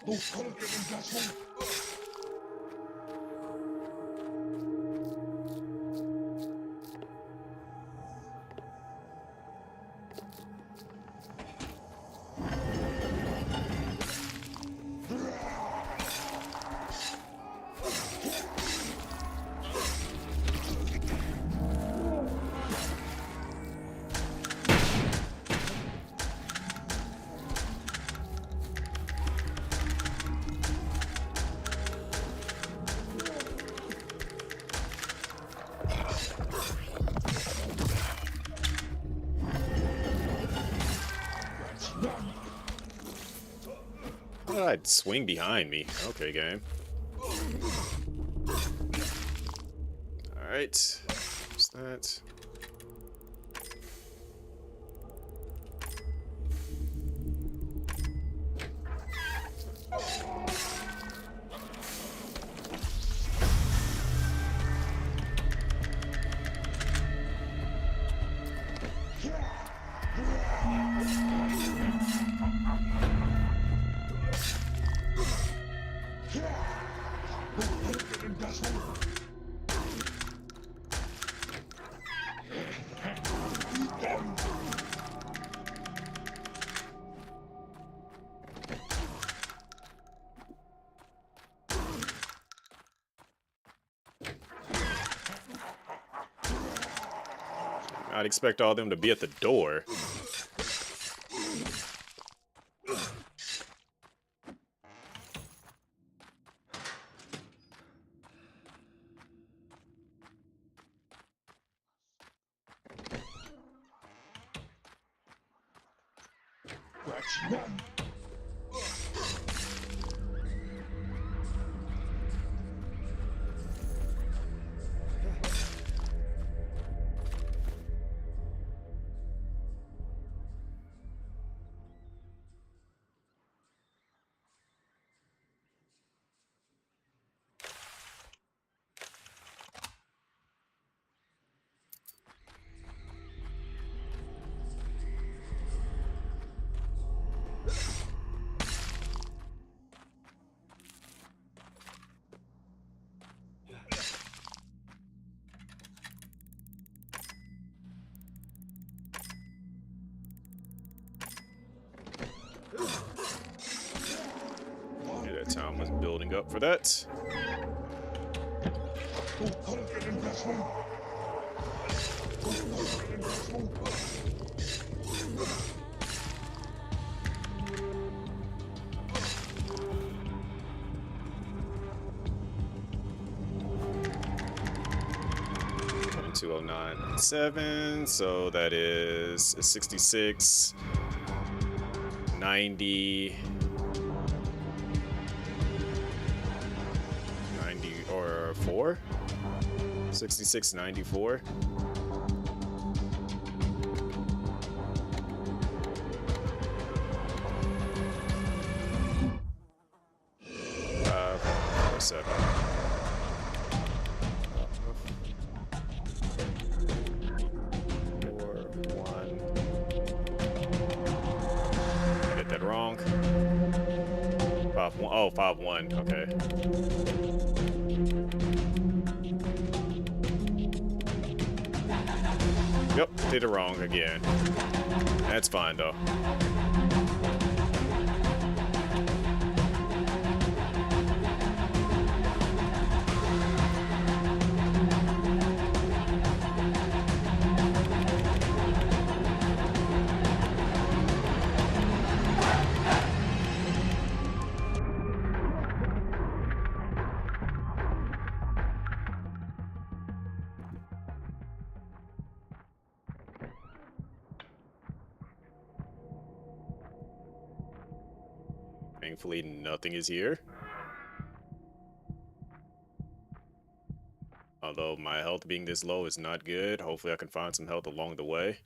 No conquer and gas monk! I'd swing behind me. Okay, game. Alright. What's that? I'd expect all of them to be at the door. That's none! Yeah, that town was building up for that. Hochtanken Entlassung. Hochtanken Entlassung. 209.7, so that is 66, 90, 90 or 4, 66, 94. Or 7. Get that wrong. 5-1. Oh, 5-1. Okay. Yep, did it wrong again. That's fine though. Thankfully, nothing is here. Although my health being this low is not good. Hopefully I can find some health along the way.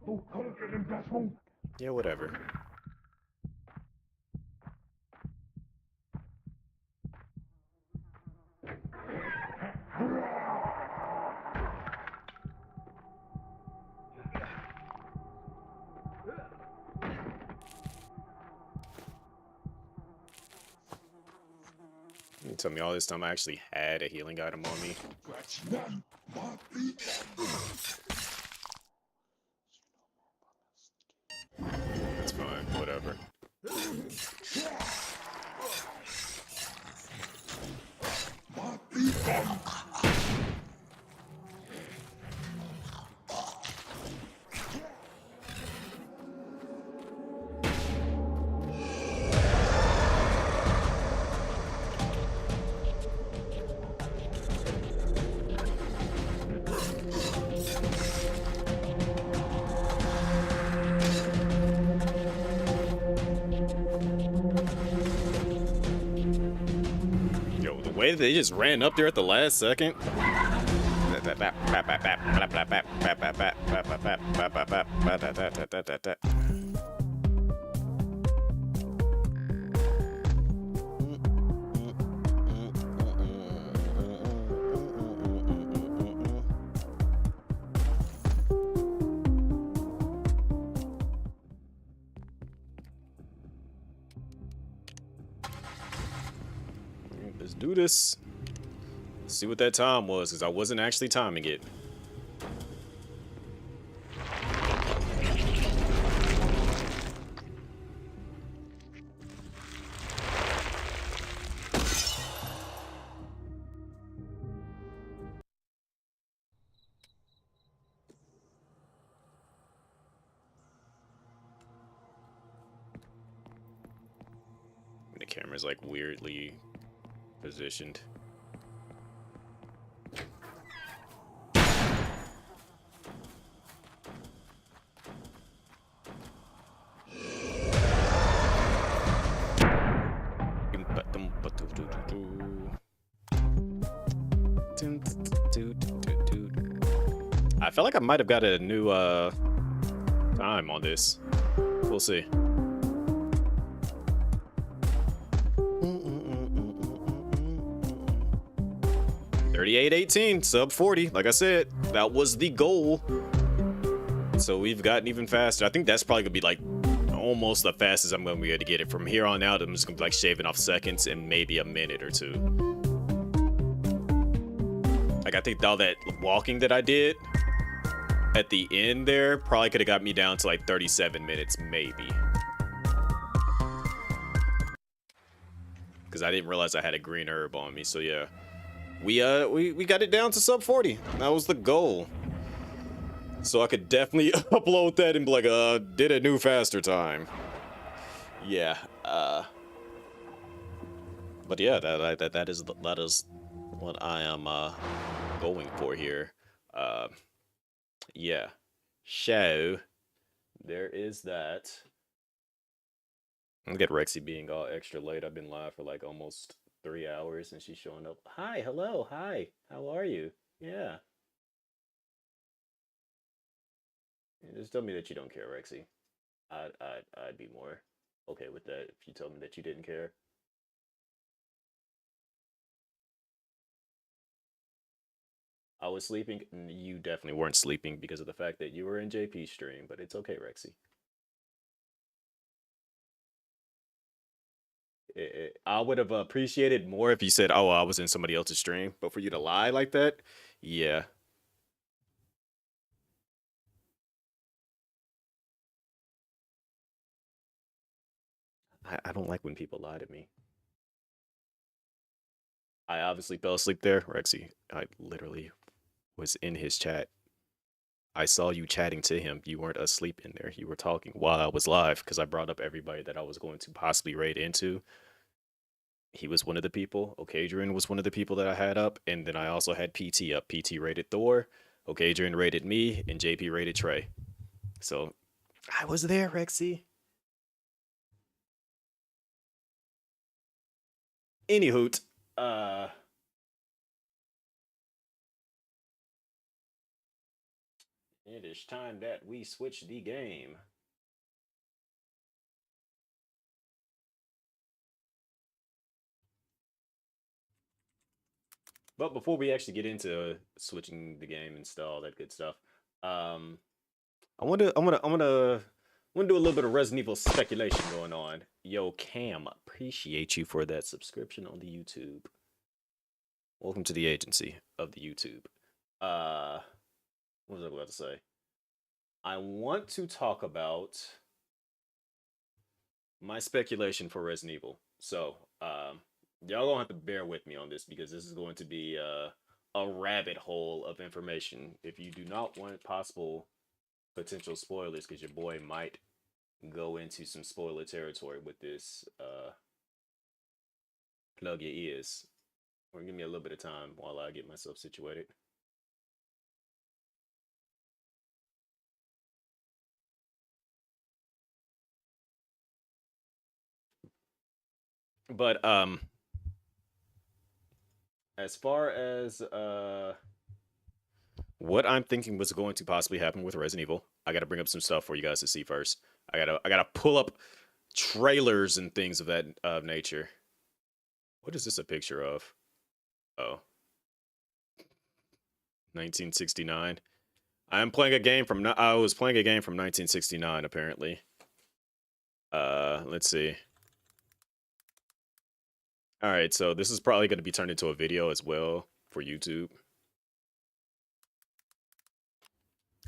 Hochtanken Entlassung. Yeah, whatever. You tell me all this time I actually had a healing item on me. That's none. My beat. That's fine, whatever. My beat. Yo, the way that they just ran up there at the last second. Let's do this. Let's see what that time was, because I wasn't actually timing it. The camera's like weirdly positioned. I felt like I might have got a new time on this. We'll see. $38.18, sub 40. Like I said, that was the goal. So we've gotten even faster. I think that's probably gonna be like almost the fastest I'm gonna be able to get it. From here on out, I'm just gonna be like shaving off seconds and maybe a minute or two. Like, I think all that walking that I did at the end there probably could have got me down to like 37 minutes, maybe. Because I didn't realize I had a green herb on me. So yeah, we got it down to sub 40. That was the goal. So I could definitely upload that and be like, did a new faster time. Yeah. But yeah, that is what I am going for here. Yeah. So there is that. Look at Rexy being all extra late. I've been live for like almost 3 hours and she's showing up. Hi, hello, hi. How are you? Yeah. Just tell me that you don't care, Rexy. I'd be more okay with that if you told me that you didn't care. I was sleeping. You definitely weren't sleeping because of the fact that you were in JP's stream, but it's okay, Rexy. I would have appreciated more if you said, "Oh, I was in somebody else's stream," but for you to lie like that, yeah. I don't like when people lie to me. I obviously fell asleep there, Rexy. I literally was in his chat. I saw you chatting to him. You weren't asleep in there. You were talking while I was live because I brought up everybody that I was going to possibly raid into. He was one of the people. Okadrian was one of the people that I had up. And then I also had PT up. PT rated Thor. Okadrian rated me. And JP rated Trey. So I was there, Rexy. Anyhoot. It is time that we switch the game. But before we actually get into switching the game and all that good stuff, I want to do a little bit of Resident Evil speculation going on. Yo, Cam, appreciate you for that subscription on the YouTube. Welcome to the agency of the YouTube. What was I about to say? I want to talk about my speculation for Resident Evil. So, y'all gonna have to bear with me on this because this is going to be a rabbit hole of information. If you do not want possible potential spoilers, because your boy might go into some spoiler territory with this, plug your ears. Or give me a little bit of time while I get myself situated. But as far as what I'm thinking was going to possibly happen with Resident Evil, I got to bring up some stuff for you guys to see first. I gotta pull up trailers and things of that nature. What is this a picture of? Oh, 1969. I'm playing a game from. I was playing a game from 1969 apparently. Let's see. All right, so this is probably going to be turned into a video as well for YouTube.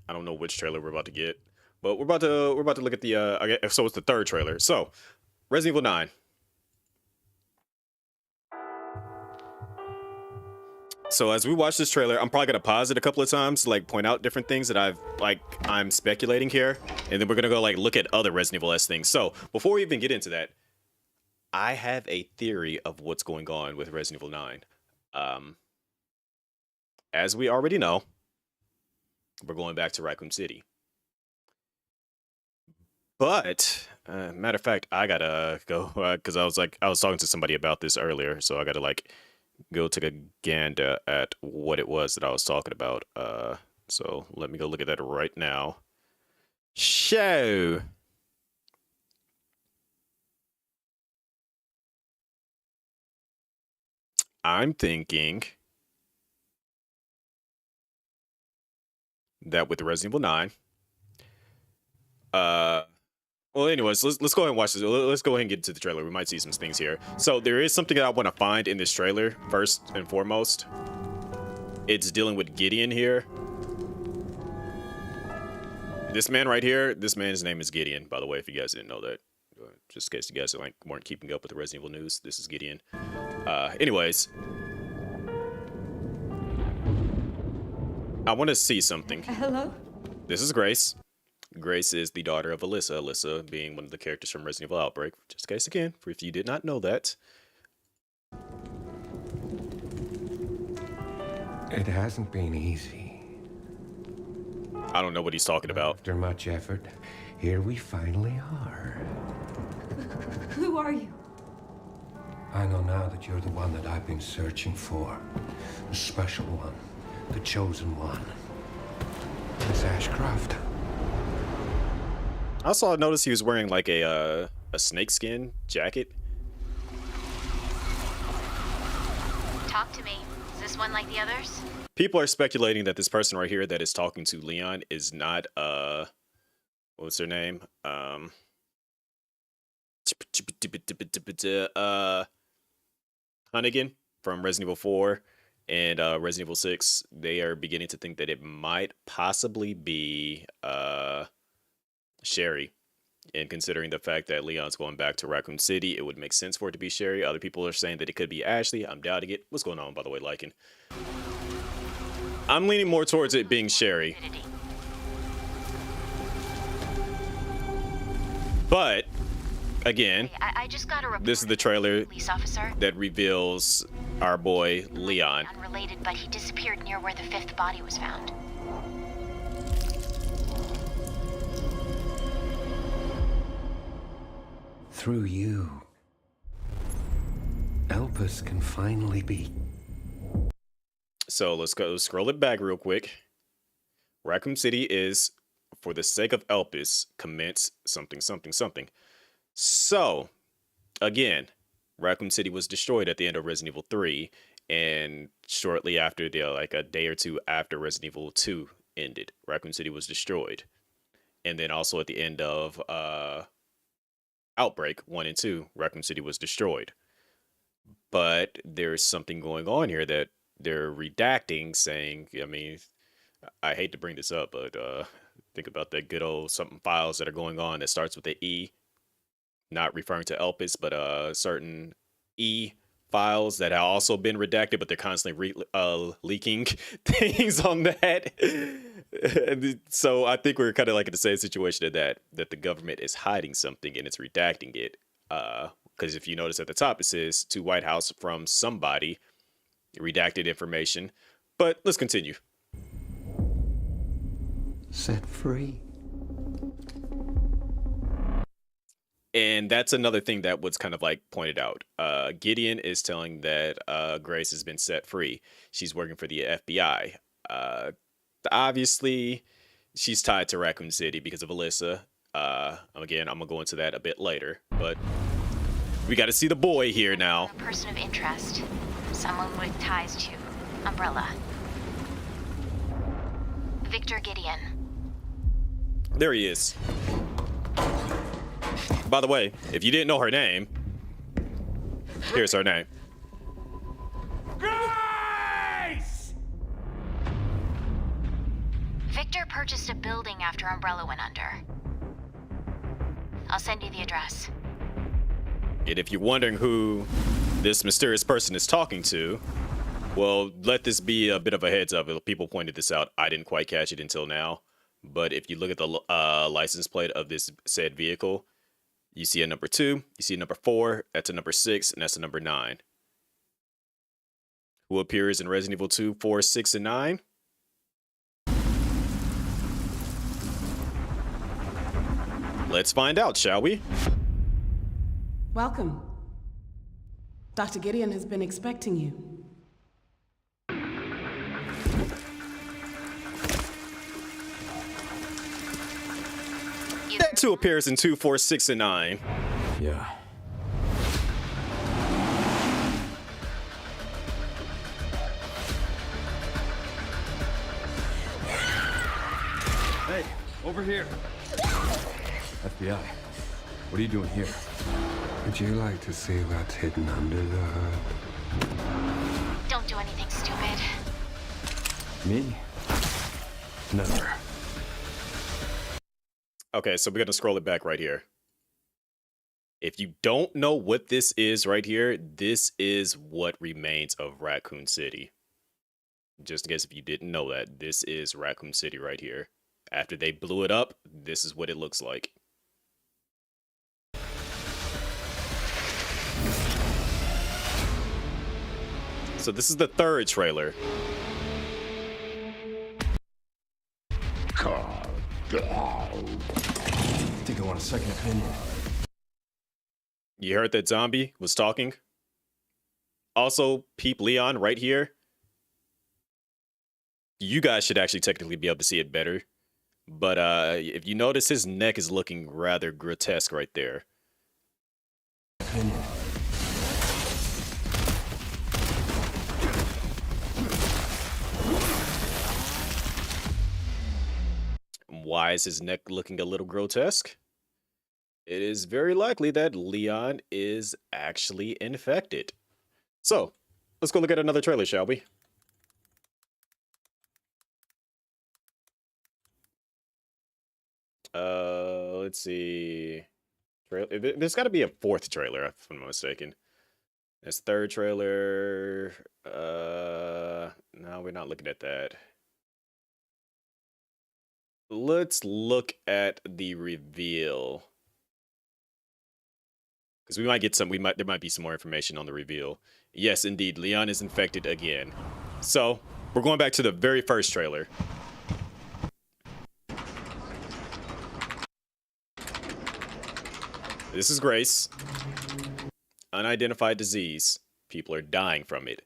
I don't know which trailer we're about to get, but we're about to look at the so it's the third trailer. So, Resident Evil 9. So as we watch this trailer, I'm probably gonna pause it a couple of times to like point out different things that I'm speculating here, and then we're gonna go like look at other Resident Evil S things. So before we even get into that, I have a theory of what's going on with Resident Evil 9. As we already know, we're going back to Raccoon City. But matter of fact, I gotta go because I was talking to somebody about this earlier, so I gotta like go take a gander at what it was that I was talking about. So let me go look at that right now. Show. I'm thinking that with Resident Evil 9, well, anyways, let's go ahead and watch this. Let's go ahead and get into the trailer. We might see some things here. So there is something that I want to find in this trailer first and foremost. it's dealing with Gideon here. This man right here, this man's name is Gideon, by the way, if you guys didn't know that. Just in case you guys weren't keeping up with the Resident Evil news, this is Gideon. Anyways, I want to see something. Hello? This is Grace. Grace is the daughter of Alyssa. Alyssa being one of the characters from Resident Evil Outbreak. Just in case, again, for if you did not know that. It hasn't been easy. I don't know what he's talking about. After much effort, here we finally are. Who are you? I know now that you're the one that I've been searching for. The special one. The chosen one. Miss Ashcroft. I also noticed he was wearing like a snakeskin jacket. Talk to me. Is this one like the others? People are speculating that this person right here that is talking to Leon is not what's her name? Hunnigan from Resident Evil 4 and Resident Evil 6. They are beginning to think that it might possibly be Sherry. And considering the fact that Leon's going back to Raccoon City, it would make sense for it to be Sherry. Other people are saying that it could be Ashley. I'm doubting it. What's going on, by the way, Lycan? I'm leaning more towards it being Sherry. But, again, I just got a report. this is the trailer Police officer. that reveals our boy, Leon. Unrelated, but he disappeared near where the 5th body was found. Through you, Elpis can finally be. So let's go scroll it back real quick. Raccoon City is, for the sake of Elpis, commence something, something, something. So, again, Raccoon City was destroyed at the end of Resident Evil 3, and shortly after, like a day or two after Resident Evil 2 ended, Raccoon City was destroyed. And then also at the end of Outbreak 1 and 2, Raccoon City was destroyed. But there's something going on here that they're redacting, saying, I mean, I hate to bring this up, but think about the good old something files that are going on that starts with the E, not referring to Elpis, but certain E files that have also been redacted, but they're constantly leaking things on that. So I think we're kind of like in the same situation that the government is hiding something and it's redacting it. Because if you notice at the top, it says to White House from somebody, redacted information. But let's continue. Set free. And that's another thing that was kind of like pointed out. Gideon is telling that Grace has been set free. She's working for the FBI. Obviously, she's tied to Raccoon City because of Alyssa. Again, I'm going to go into that a bit later. But we got to see the boy here now. A person of interest. Someone with ties to Umbrella. Victor Gideon. There he is. By the way, if you didn't know her name, here's her name. Grace! Victor purchased a building after Umbrella went under. I'll send you the address. And if you're wondering who this mysterious person is talking to, well, let this be a bit of a heads up. People pointed this out. I didn't quite catch it until now. But if you look at the license plate of this said vehicle, you see a number 2, you see a number 4, that's a number 6, and that's a number 9. Who appears in Resident Evil 2, 4, 6, and 9? Let's find out, shall we? Welcome. Dr. Gideon has been expecting you. That 2 appears in 2, 4, 6, and 9. Yeah. Hey, over here. FBI. What are you doing here? Would you like to see what's hidden under the hood? Don't do anything stupid. Me? Never. Okay, so we're gonna scroll it back right here. If you don't know what this is right here, this is what remains of Raccoon City. Just in case if you didn't know that, this is Raccoon City right here. After they blew it up, this is what it looks like. So this is the third trailer. Think I want a second opinion. You heard that zombie was talking? Also, Peep Leon right here. You guys should actually technically be able to see it better. But if you notice, his neck is looking rather grotesque right there. Opinion. Why is his neck looking a little grotesque? It is very likely that Leon is actually infected. So, let's go look at another trailer, shall we? Let's see. There's got to be a fourth trailer, if I'm not mistaken. This third trailer. No, we're not looking at that. Let's look at the reveal. Because we might get some, there might be some more information on the reveal. Yes, indeed, Leon is infected again. So, we're going back to the very first trailer. This is Grace. Unidentified disease. People are dying from it.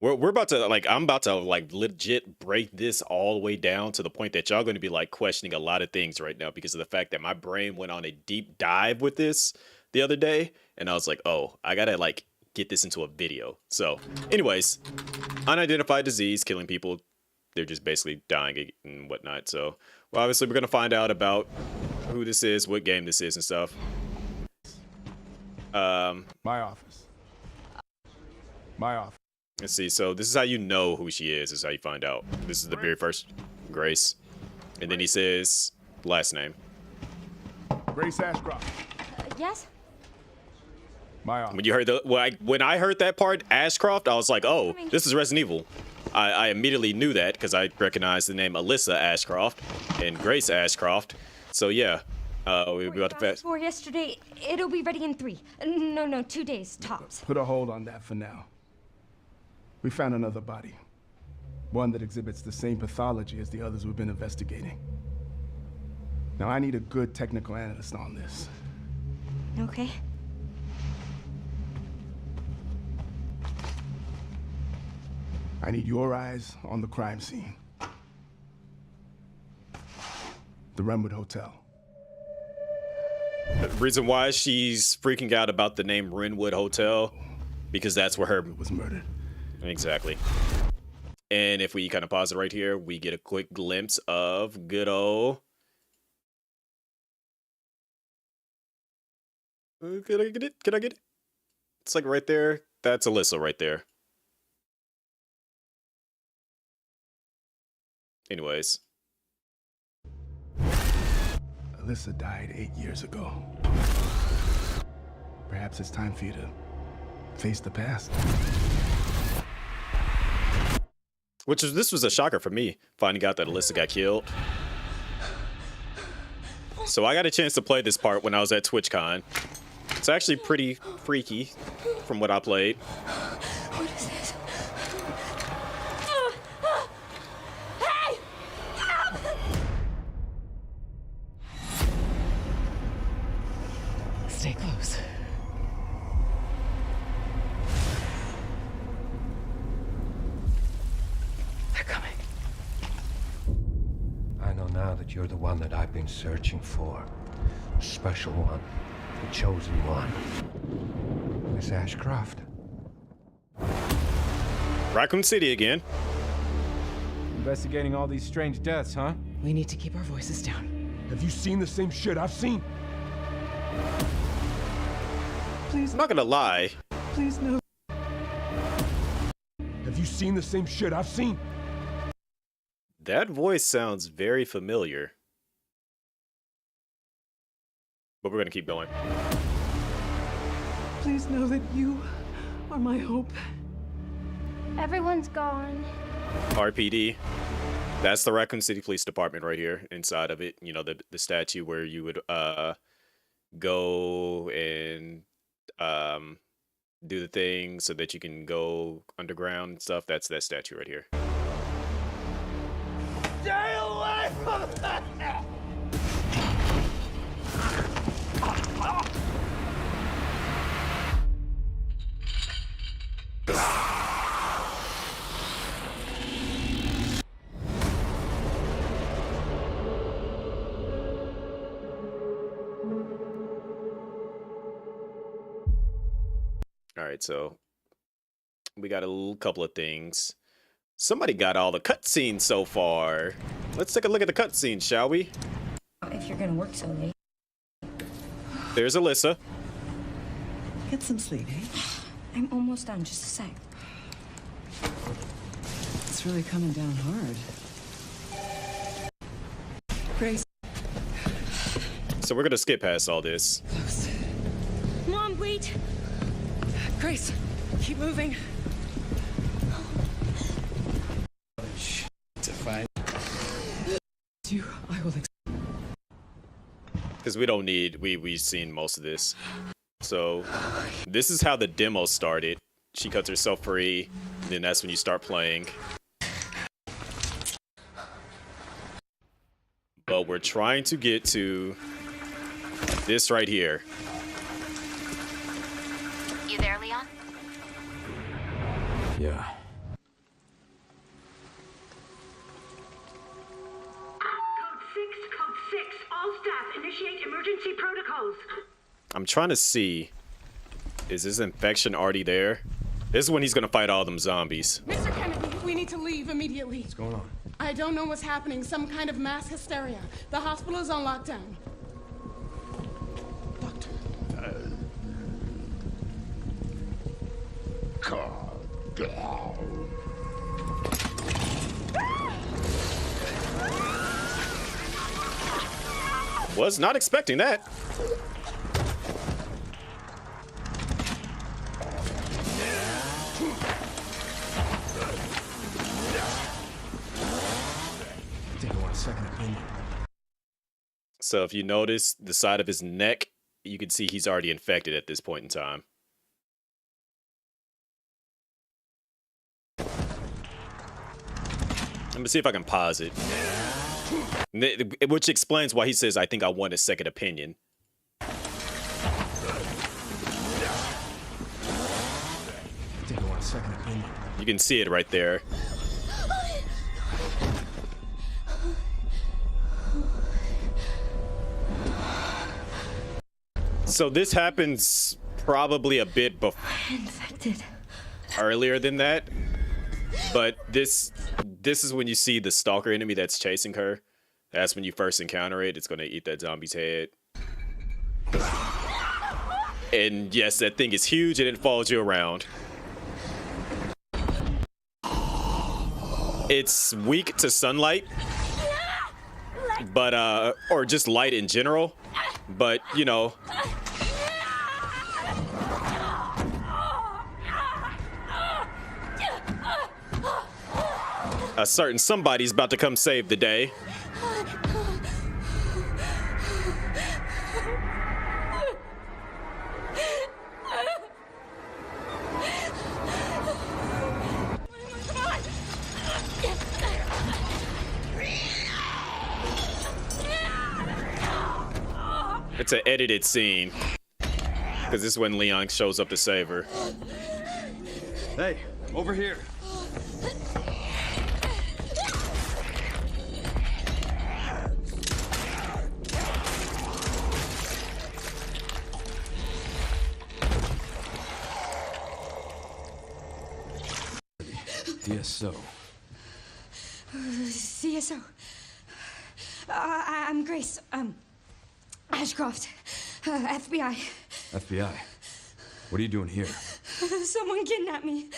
We're about to, like, I'm about to, like, legit break this all the way down to the point that y'all going to be, like, questioning a lot of things right now because of the fact that my brain went on a deep dive with this the other day. And I was like, oh, I got to, like, get this into a video. So, anyways, unidentified disease, killing people. They're just basically dying and whatnot. So, well, obviously, we're going to find out about who this is, what game this is and stuff. My office. My office. Let's see. So this is how you know who she is. This is how you find out. This is the very first Grace. And then he says last name. Grace Ashcroft. Yes? My office. When you heard when I heard that part, Ashcroft, I was like, oh, this is Resident Evil. I immediately knew that because I recognized the name Alyssa Ashcroft and Grace Ashcroft. So yeah, we'll be about to fast. For yesterday, it'll be ready in 3. No, 2 days tops. Put a hold on that for now. We found another body. One that exhibits the same pathology as the others we've been investigating. Now, I need a good technical analyst on this. Okay. I need your eyes on the crime scene. The Renwood Hotel. The reason why she's freaking out about the name Renwood Hotel, because that's where her Was murdered. Exactly. And if we kind of pause it right here, we get a quick glimpse of good old. Can I get it? Can I get it? It's like right there. That's Alyssa right there. Anyways. Alyssa died 8 years ago. Perhaps it's time for you to face the past. This was a shocker for me, finding out that Alyssa got killed. So I got a chance to play this part when I was at TwitchCon. It's actually pretty freaky from what I played. What is this? Hey! Stay close. They're coming. I know now that you're the one that I've been searching for. The special one. The chosen one. Miss Ashcroft. Raccoon City again. Investigating all these strange deaths, huh? We need to keep our voices down. Have you seen the same shit I've seen? I'm not gonna lie. Please, no. Have you seen the same shit I've seen? That voice sounds very familiar. But we're gonna keep going. Please know that you are my hope. Everyone's gone. RPD. That's the Raccoon City Police Department right here. Inside of it, you know, the statue where you would go and do the thing so that you can go underground and stuff. That's that statue right here. Stay away from that! All right, so we got a couple of things. Somebody got all the cutscenes so far. Let's take a look at the cutscenes, shall we? If you're gonna work so late. There's Alyssa. Get some sleep, eh? I'm almost done, just a sec. It's really coming down hard. Grace, So we're gonna skip past all this. close. Mom, wait! Grace, keep moving. To find You, I will. Because we don't need, we've seen most of this. So this is how the demo started. She cuts herself free, then that's when you start playing. But we're trying to get to this right here. You there, Leon? Yeah. Code 6, all staff, initiate emergency protocols. I'm trying to see, is this infection already there? This is when he's gonna fight all them zombies. Mr. Kennedy, we need to leave immediately. What's going on? I don't know what's happening. Some kind of mass hysteria. The hospital is on lockdown. Calm down. Was not expecting that. Take one second opinion. So if you notice the side of his neck, you can see he's already infected at this point in time. Let me see if I can pause it. Which explains why he says, I think I want a second opinion. Take one second opinion. You can see it right there. So this happens probably a bit Infected. earlier than that, but this is when you see the stalker enemy that's chasing her. That's when you first encounter it. It's gonna eat that zombie's head. And yes, that thing is huge and it follows you around. It's weak to sunlight, but or just light in general, but you know, a certain somebody's about to come save the day. It's an edited scene, because this is when Leon shows up to save her. Hey, over here. DSO. CSO. I'm Grace. Ashcroft. FBI. FBI. What are you doing here? Someone kidnapped me.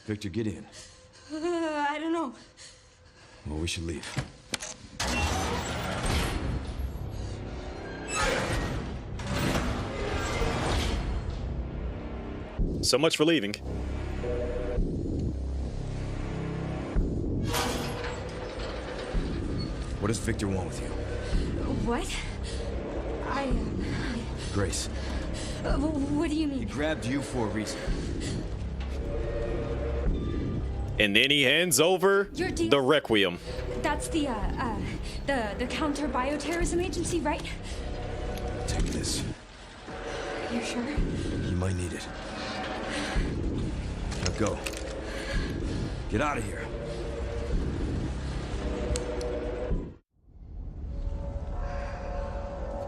Victor Gideon. I don't know. Well, we should leave. So much for leaving. What does Victor want with you? What? Grace. What do you He mean? grabbed you for a reason. And then he hands over Your deal- the Requiem. That's the counter bioterrorism agency, right? Take this. You sure? You might need it. Now go. Get out of here.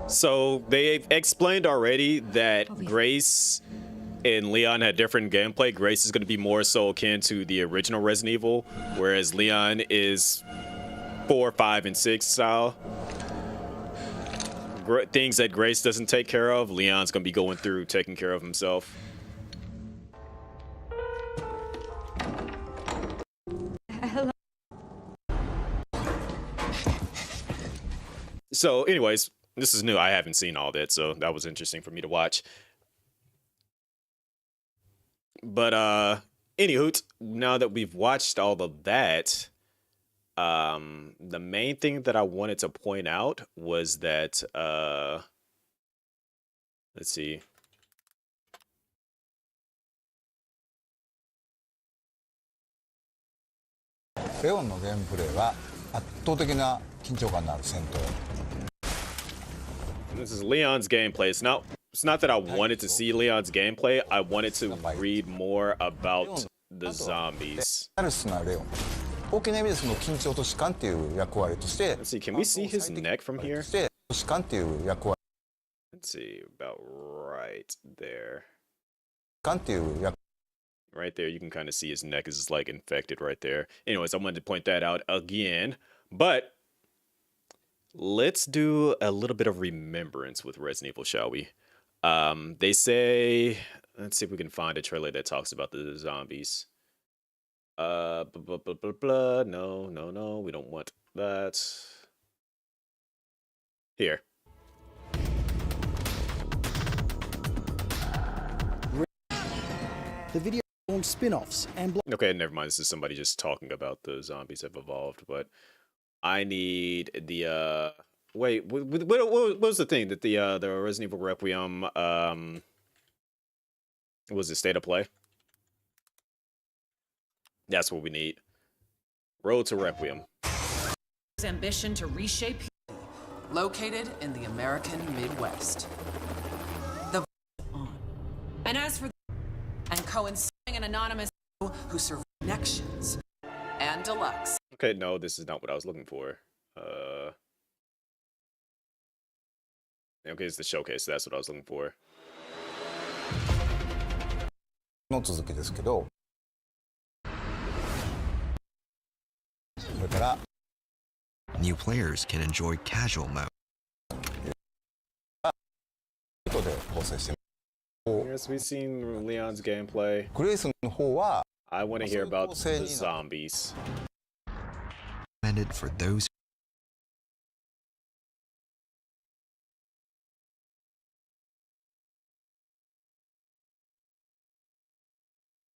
So they've explained already that Grace and Leon had different gameplay. Grace is going to be more so akin to the original Resident Evil, whereas Leon is 4, 5, and 6 style. Things that Grace doesn't take care of, Leon's going to be going through taking care of himself. Hello. So anyways, this is new. I haven't seen all that, so that was interesting for me to watch. But anywho, now that we've watched all of that, the main thing that I wanted to point out was that let's see. Leon のゲームプレイは圧倒的な緊張感のある戦闘。 This is Leon's gameplay. It's not that I wanted to see Leon's gameplay. I wanted to read more about the zombies. ナルスなレオン。大きな意味でその緊張と弛緩っていう役割として。 Let's see. Can we see his neck from here? 弛緩っていう役割。 Let's see. About right there. 弛緩っていう役。 Right there, you can kind of see his neck is like infected right there. Anyways, I wanted to point that out again. But let's do a little bit of remembrance with Resident Evil, shall we? They say, let's see if we can find a trailer that talks about the zombies. Blah, blah, blah, blah, blah. No, we don't want that. Here. The video spin-offs and okay, never mind. This is somebody just talking about the zombies have evolved, but I need the wait, what was the thing that the Resident Evil Requiem was it state of play? That's what we need. Road to Requiem. Ambition to reshape humanity, located in the American Midwest. The on. And as for and coinciding an anonymous who serve connections and deluxe. Okay, no, this is not what I was looking for. Okay, it's the showcase. That's what I was looking for. の続きですけど。それから。 New players can enjoy casual mode. Yes, we've seen Leon's gameplay. グレイスの方は I want to hear about the zombies. Recommended for those.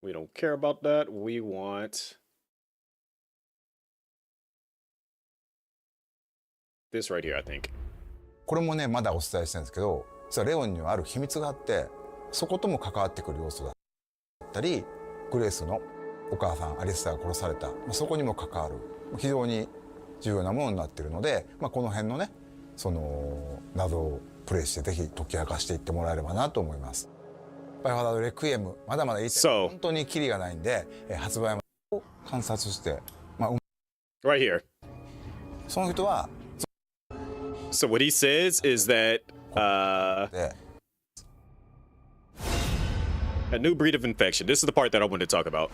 We don't care about that. We want this right here, I think. これもねまだお伝えしてるんですけど、実はレオンにはある秘密があって、そことも関わってくる要素だったり、グレースのお母さんアリスタが殺された、そこにも関わる非常に重要なものになっているので、この辺のねその謎をプレイしてぜひ解き明かしていってもらえればなと思います。バイオハザードレクイエムまだまだ言って本当にキリがないんで、発売を観察して、right here. その人は。So what he says is that a new breed of infection. This is the part that I wanted to talk about.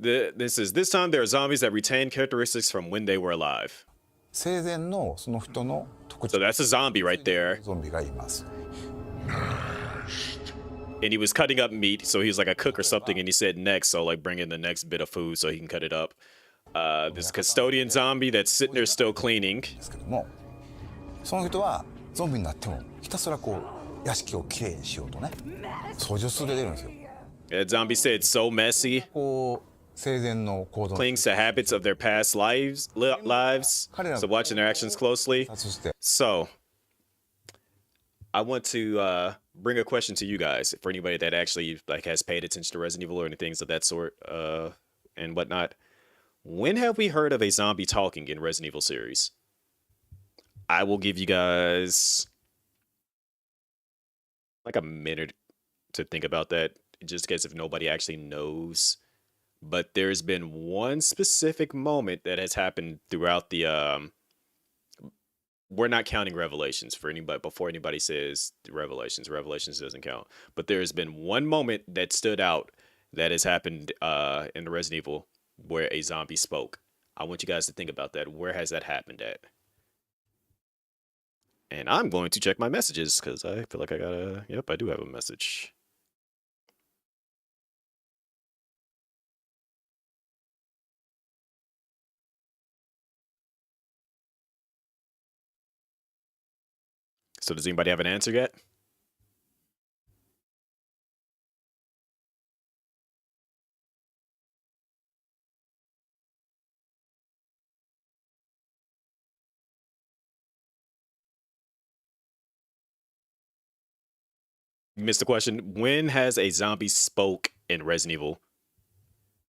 This time there are zombies that retain characteristics from when they were alive. So that's a zombie right there. and he was cutting up meat. So he was like a cook or something, and he said next, so like bring in the next bit of food so he can cut it up. This custodian zombie that's sitting there still cleaning. その人はゾンビになってもひたすらこう屋敷をきれいにしようとね操縦数で出るんですよ。 That zombie said so messy. こう生前の行動 Clings to habits of their past lives. So watching their actions closely. So I want to bring a question to you guys for anybody that actually like has paid attention to Resident Evil or any things of that sort and whatnot. When have we heard of a zombie talking in Resident Evil series? I will give you guys like a minute to think about that, just in case if nobody actually knows. But there's been one specific moment that has happened throughout the we're not counting Revelations for anybody before anybody says Revelations. Revelations doesn't count. But there's been one moment that stood out that has happened in the Resident Evil where a zombie spoke. I want you guys to think about that. Where has that happened at? And I'm going to check my messages because I feel like I gotta. Yep, I do have a message. So does anybody have an answer yet? You missed the question. When has a zombie spoke in Resident Evil?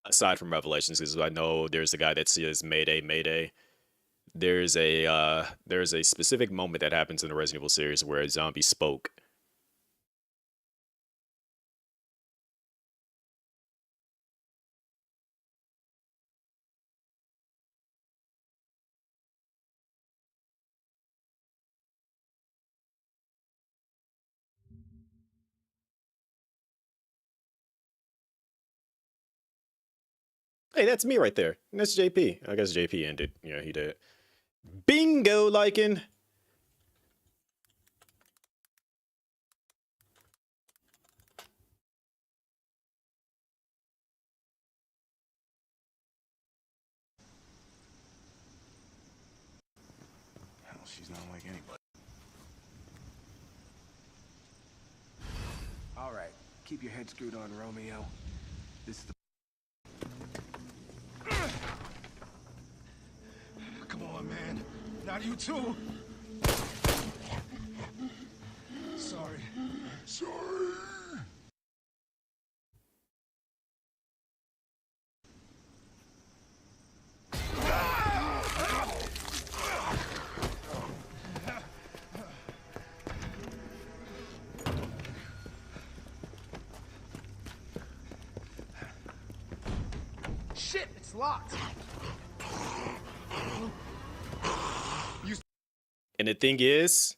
Aside from Revelations, because I know there's a guy that says Mayday, Mayday. There's a specific moment that happens in the Resident Evil series where a zombie spoke. Hey, that's me right there. And that's JP. I guess JP ended. Yeah, he did. Bingo, Lycan. Hell, she's not like anybody. All right, keep your head screwed on, Romeo. This is the... Come on, man. Not you too. Sorry. Sorry. Shit, it's locked. And the thing is,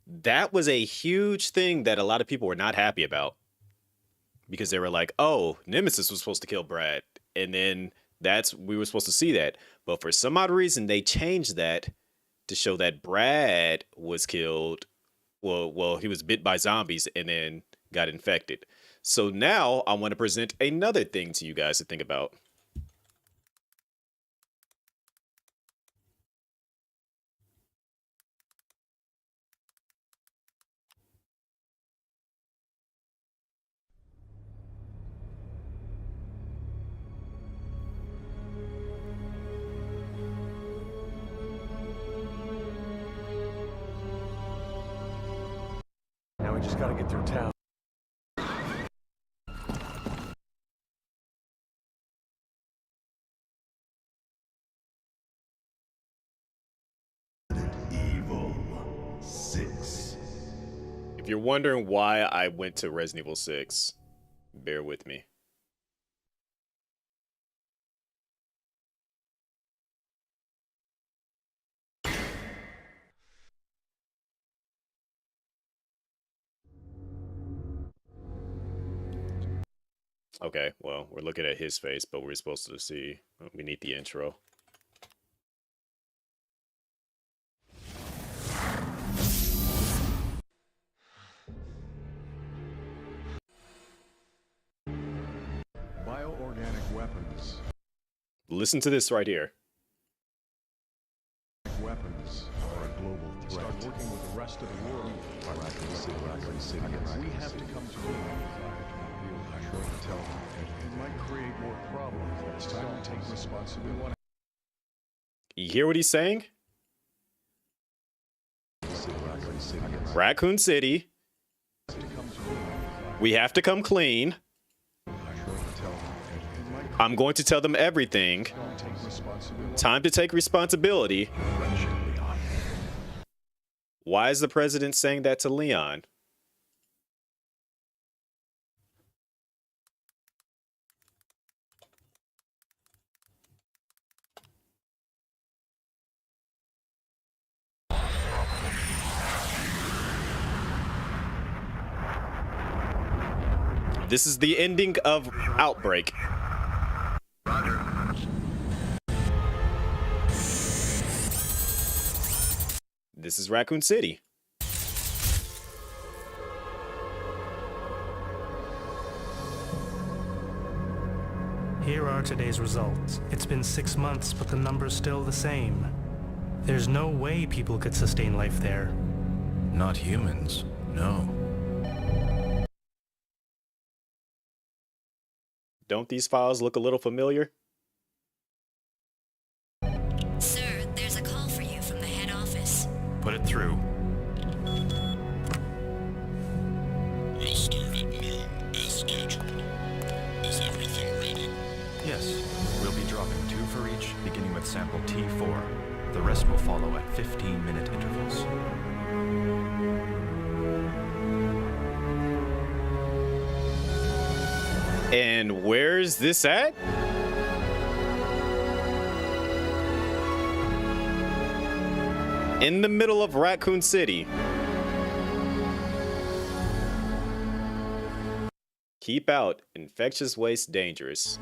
that was a huge thing that a lot of people were not happy about. Because they were like, oh, Nemesis was supposed to kill Brad. And then we were supposed to see that. But for some odd reason, they changed that to show that Brad was killed. Well, he was bit by zombies and then got infected. So now I want to present another thing to you guys to think about. Now we just gotta get through town. Evil 6. If you're wondering why I went to Resident Evil 6, bear with me. Okay, well, we're looking at his face, but we're supposed to see. We need the intro. Weapons. Listen to this right here. Weapons are a global threat. Start working with the rest of the world. We have to come to an it might create more problems. It's time to take responsibility. You hear what he's saying? Raccoon City. We have to come clean. I'm going to tell them everything. Time to take responsibility. Why is the president saying that to Leon? This is the ending of Outbreak. This is Raccoon City. Here are today's results. It's been 6 months, but the number's still the same. There's no way people could sustain life there. Not humans, no. Don't these files look a little familiar? Sir, there's a call for you from the head office. Put it through. We'll start at noon as scheduled. Is everything ready? Yes, we'll be dropping 2 for each, beginning with sample T4. The rest will follow at 15-minute intervals. And where's this at? In the middle of Raccoon City. Keep out. Infectious waste dangerous.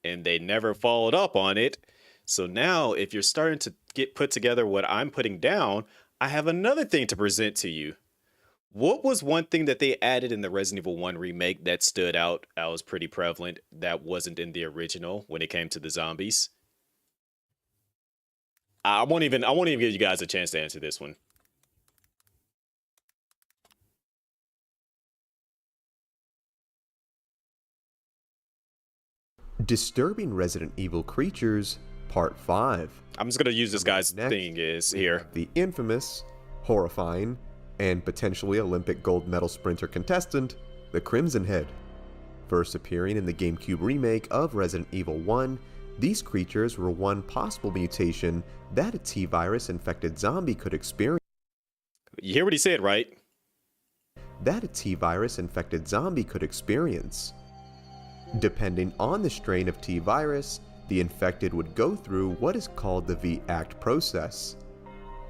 And they never followed up on it. So now, if you're starting to get put together what I'm putting down, I have another thing to present to you. What was one thing that they added in the Resident Evil 1 remake that stood out, that was pretty prevalent, that wasn't in the original when it came to the zombies? I won't even give you guys a chance to answer this one. Disturbing Resident Evil Creatures, Part 5. I'm just going to use this guy's thing is here. The infamous, horrifying, and potentially Olympic gold medal sprinter contestant, the Crimson Head. First appearing in the GameCube remake of Resident Evil 1, these creatures were one possible mutation that a T-virus infected zombie could experience. You hear what he said, right? That a T-virus infected zombie could experience. Depending on the strain of T-virus, the infected would go through what is called the V-Act process.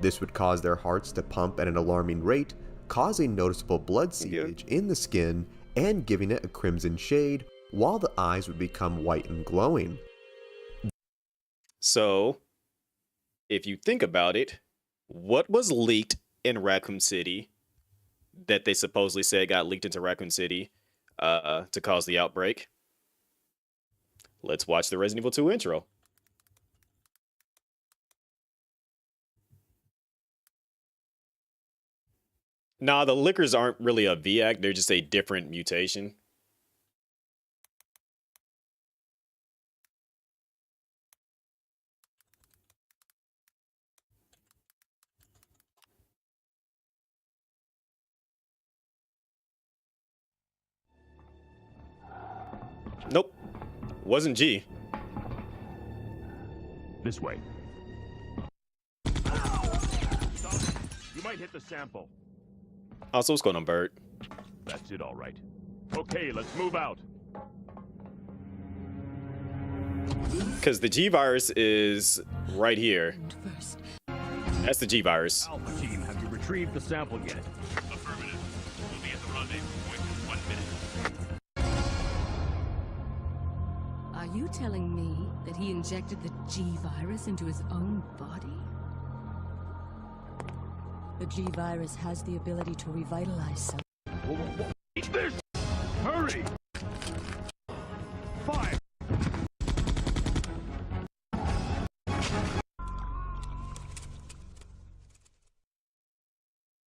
This would cause their hearts to pump at an alarming rate, causing noticeable blood seepage in the skin and giving it a crimson shade, while the eyes would become white and glowing. So, if you think about it, what was leaked in Raccoon City that they supposedly said got leaked into Raccoon City to cause the outbreak? Let's watch the Resident Evil 2 intro. Nah, the lickers aren't really a V-Act, they're just a different mutation. Nope. Wasn't G. This way. You might hit the sample. Also, what's going on, Bird? That's it, all right. Okay, let's move out. Because the G virus is right here. That's the G virus. Alpha team, have you retrieved the sample yet? Affirmative. We'll be at the rendezvous point in 1 minute. Are you telling me that he injected the G virus into his own body? The G virus has the ability to revitalize cells. Eat this! Hurry! Fire!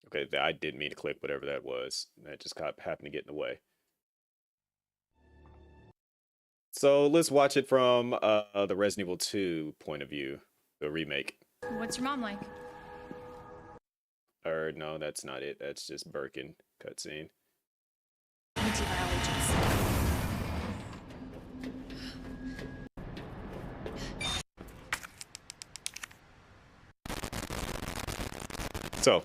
Okay, I didn't mean to click whatever that was. That just happened to get in the way. So let's watch it from the Resident Evil 2 point of view, the remake. What's your mom like? Or no, that's not it. That's just Birkin cutscene. So,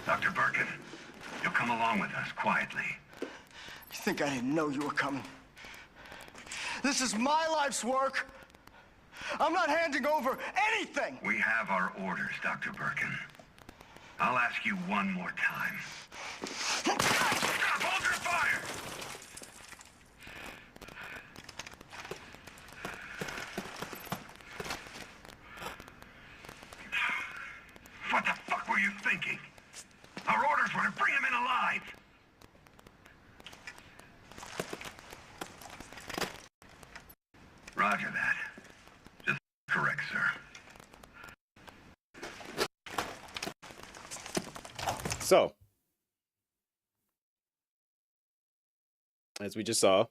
Dr. Birkin, you'll come along with us quietly. You think I didn't know you were coming? This is my life's work. I'm not handing over anything. We have our orders, Dr. Birkin. I'll ask you one more time. Stop! Hold your fire! What the fuck were you thinking? Our orders were to bring him in alive. Roger that. Just correct, sir. So, as we just saw,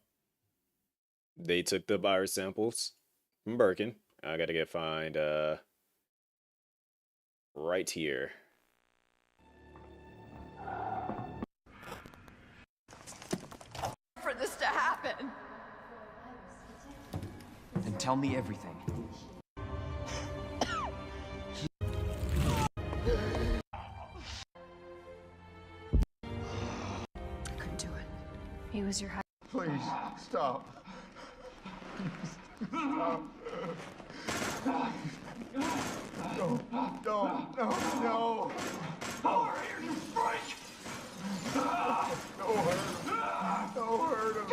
they took the virus samples from Birkin. I gotta find right here. For this to happen. Then tell me everything. I couldn't do it. He was your husband. Please, stop. Stop. No, no, no, no. How are you, freak? Don't hurt him. Don't hurt him.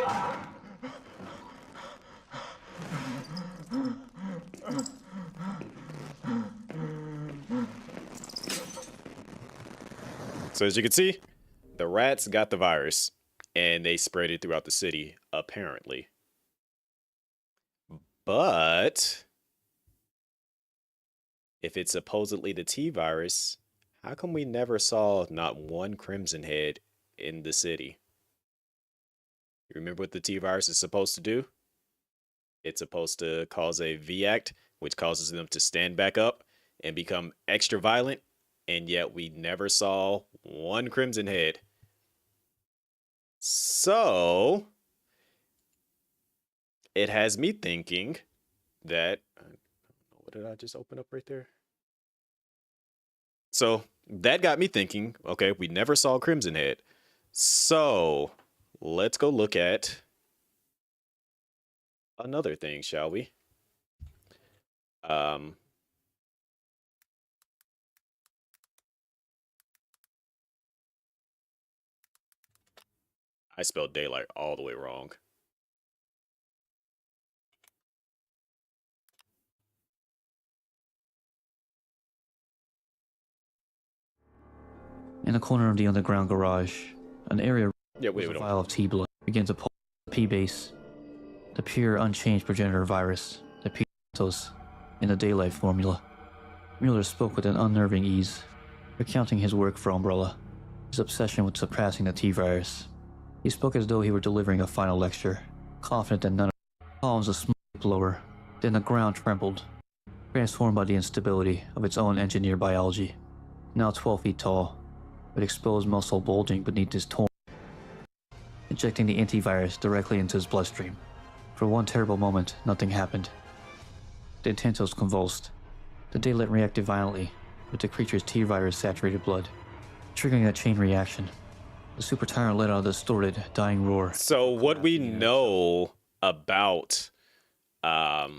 So as you can see, the rats got the virus and they spread it throughout the city, apparently. But if it's supposedly the T virus, how come we never saw not one Crimson Head in the city? You remember what the T virus is supposed to do? It's supposed to cause a V-act, which causes them to stand back up and become extra violent, and yet we never saw one Crimson Head. So, it has me thinking that... What did I just open up right there? So, that got me thinking, okay, we never saw Crimson Head. So, let's go look at another thing, shall we? I spelled daylight all the way wrong. In the corner of the underground garage, an area with a vial of T-blood begins to pull the P-base, the pure, unchanged progenitor virus, the P-tos, in the daylight formula. Mueller spoke with an unnerving ease, recounting his work for Umbrella, his obsession with suppressing the T-virus. He spoke as though he were delivering a final lecture, confident that none of the columns of smoke lower. Then the ground trembled, transformed by the instability of its own engineered biology. Now 12 feet tall, with exposed muscle bulging beneath his torn, injecting the antivirus directly into his bloodstream. For one terrible moment, nothing happened. The intentos convulsed. The daylight reacted violently with the creature's T-virus saturated blood, triggering a chain reaction. The super tyrant let out a distorted, dying roar. So what we know about the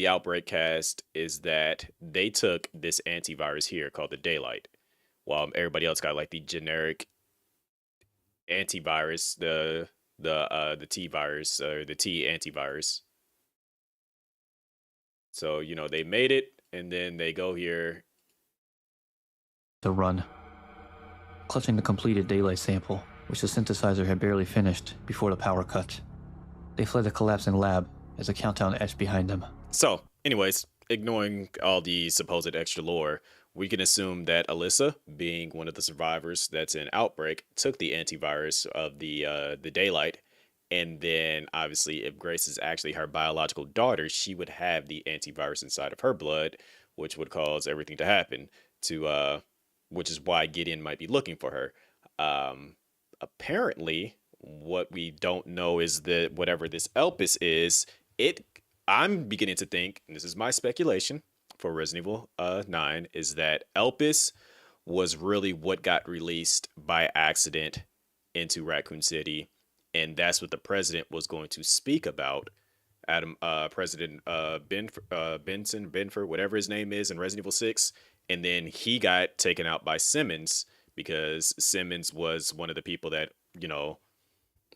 Outbreak cast is that they took this antivirus here called the Daylight, while everybody else got like the generic antivirus, the the T virus or the T antivirus. So, you know, they made it and then they go here. To run. Clutching the completed daylight sample, which the synthesizer had barely finished before the power cut. They fled the collapsing lab as a countdown etched behind them. So, anyways, ignoring all the supposed extra lore, we can assume that Alyssa, being one of the survivors that's in Outbreak, took the antivirus of the daylight. And then, obviously, if Grace is actually her biological daughter, she would have the antivirus inside of her blood, which would cause everything to happen. Which is why Gideon might be looking for her. Apparently, what we don't know is that whatever this Elpis is, I'm beginning to think, and this is my speculation for Resident Evil 9, is that Elpis was really what got released by accident into Raccoon City, and that's what the president was going to speak about. President Benford, whatever his name is in Resident Evil 6, and then he got taken out by Simmons because Simmons was one of the people that, you know,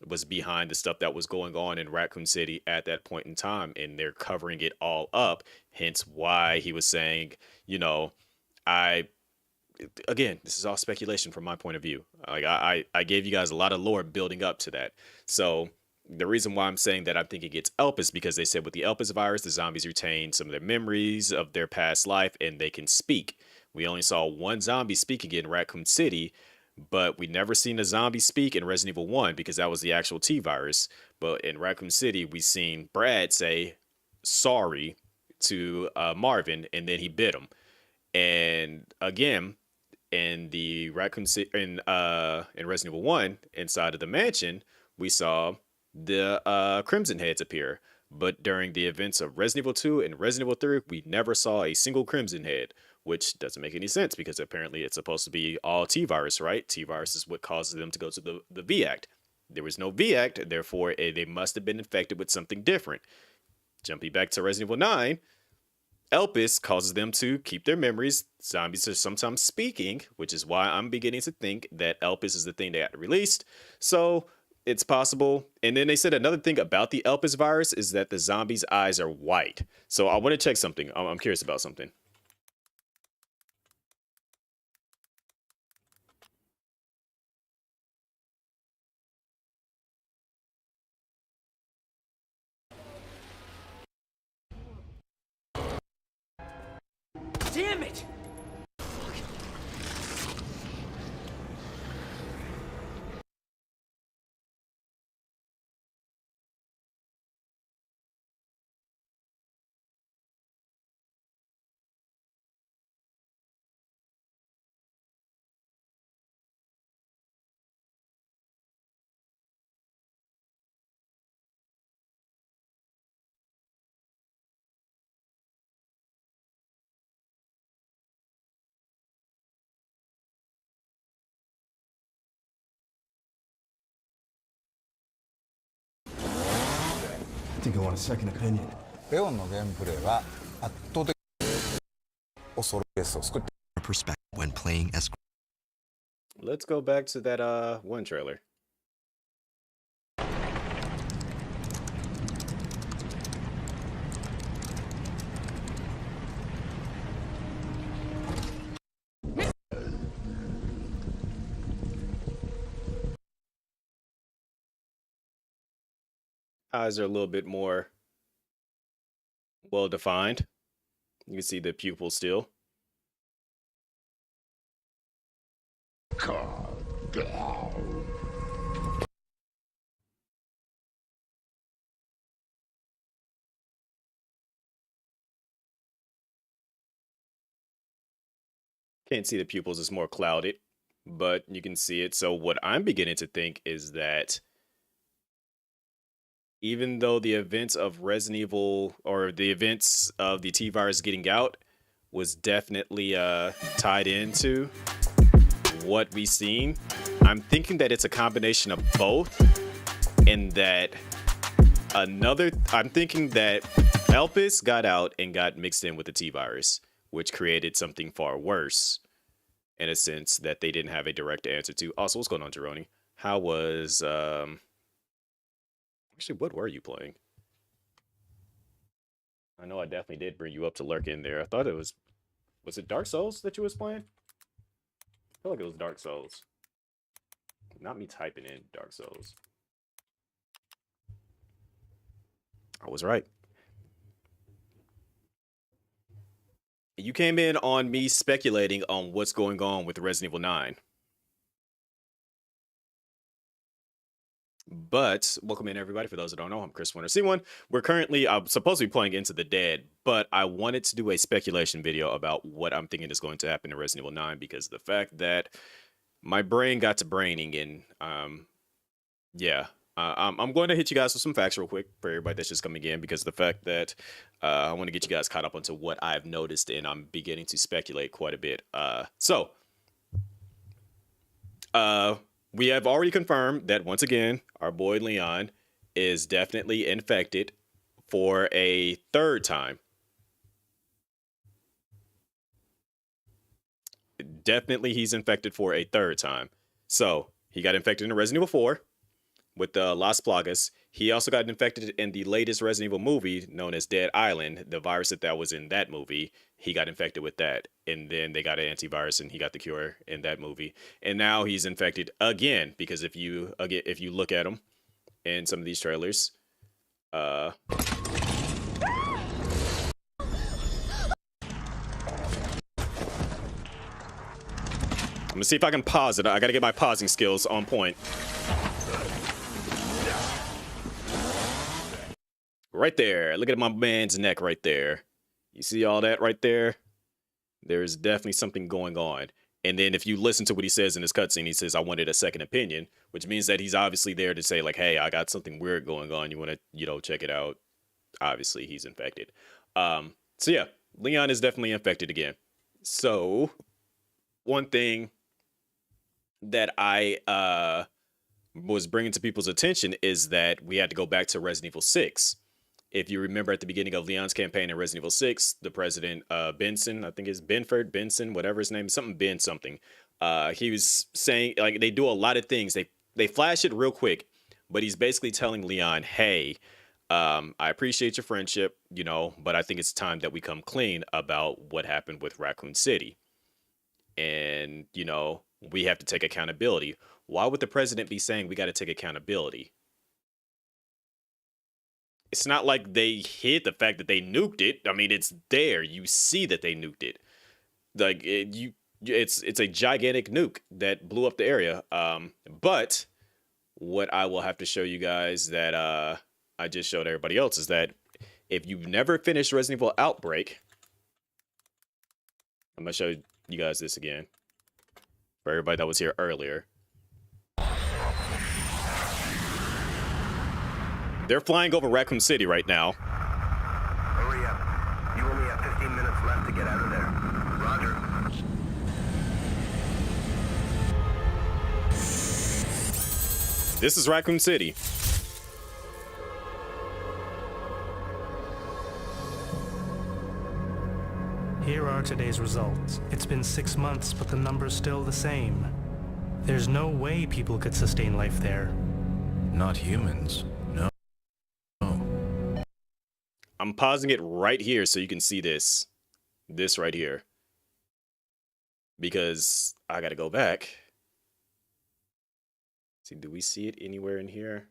was behind the stuff that was going on in Raccoon City at that point in time, and they're covering it all up. Hence why he was saying, you know, again, this is all speculation from my point of view. Like I gave you guys a lot of lore building up to that. So the reason why I'm saying that I'm thinking it's Elpis because they said with the Elpis virus, the zombies retain some of their memories of their past life and they can speak. We only saw one zombie speaking in Raccoon City, but we never seen a zombie speak in Resident Evil 1 because that was the actual T virus. But in Raccoon City, we seen Brad say sorry to Marvin, and then he bit him. And again, in the Raccoon City, in Resident Evil 1, inside of the mansion, we saw the Crimson Heads appear. But during the events of Resident Evil 2 and Resident Evil 3, we never saw a single Crimson Head, which doesn't make any sense because apparently it's supposed to be all T-Virus, right? T-Virus is what causes them to go to the V-Act. There was no V-Act, therefore they must have been infected with something different. Jumping back to Resident Evil 9, Elpis causes them to keep their memories. Zombies are sometimes speaking, which is why I'm beginning to think that Elpis is the thing they got released. So it's possible. And then they said another thing about the Elpis virus is that the zombies' eyes are white. So I want to check something. I'm curious about something. Damn it! I think I want a second opinion. レオンのゲームプレイは圧倒的に恐るベースを作って perspective when playing as. Let's go back to that one trailer. Eyes are a little bit more well defined. You can see the pupil still. Can't see the pupils, it's more clouded, but you can see it. So what I'm beginning to think is that even though the events of Resident Evil or the events of the T-Virus getting out was definitely tied into what we've seen, I'm thinking that it's a combination of both, and that I'm thinking that Elpis got out and got mixed in with the T-Virus, which created something far worse in a sense that they didn't have a direct answer to. Also, what's going on, Jeroni? How was Actually, what were you playing? I know I definitely did bring you up to lurk in there. I thought it was it Dark Souls that you was playing? I feel like it was Dark Souls. Not me typing in Dark Souls. I was right. You came in on me speculating on what's going on with Resident Evil 9. But welcome in, everybody. For those that don't know, I'm Chris Winter C1. We're currently supposed to be playing Into the Dead, but I wanted to do a speculation video about what I'm thinking is going to happen in Resident Evil 9 because of the fact that my brain got to braining, and yeah. I'm going to hit you guys with some facts real quick for everybody that's just coming in because of the fact that I want to get you guys caught up onto what I've noticed, and I'm beginning to speculate quite a bit. We have already confirmed that, once again, our boy Leon is definitely infected for a third time. Definitely he's infected for a third time. So, he got infected in Resident Evil 4 with the Las Plagas. He also got infected in the latest Resident Evil movie known as Dead Island. The virus that was in that movie, he got infected with that. And then they got an antivirus and he got the cure in that movie. And now he's infected again because if you look at him in some of these trailers, I'm gonna see if I can pause it. I gotta get my pausing skills on point. Right there. Look at my man's neck right there. You see all that right there? There's definitely something going on. And then if you listen to what he says in his cutscene, he says, I wanted a second opinion, which means that he's obviously there to say, like, hey, I got something weird going on. You want to, check it out? Obviously, he's infected. So yeah, Leon is definitely infected again. So one thing that I was bringing to people's attention is that we had to go back to Resident Evil 6. If you remember at the beginning of Leon's campaign in Resident Evil 6, the president, Benson, I think it's Benson, whatever his name is, something, he was saying, like, they do a lot of things. They flash it real quick, but he's basically telling Leon, hey, I appreciate your friendship, but I think it's time that we come clean about what happened with Raccoon City. And, we have to take accountability. Why would the president be saying we got to take accountability? It's not like they hid the fact that they nuked it. I mean, it's there. You see that they nuked it. Like it's a gigantic nuke that blew up the area. But what I will have to show you guys that I just showed everybody else is that if you've never finished Resident Evil Outbreak, I'm gonna show you guys this again for everybody that was here earlier. They're flying over Raccoon City right now. Hurry up. You only have 15 minutes left to get out of there. Roger. This is Raccoon City. Here are today's results. It's been 6 months, but the number's still the same. There's no way people could sustain life there. Not humans. No. I'm pausing it right here so you can see this. This right here. Because I gotta go back. See, do we see it anywhere in here?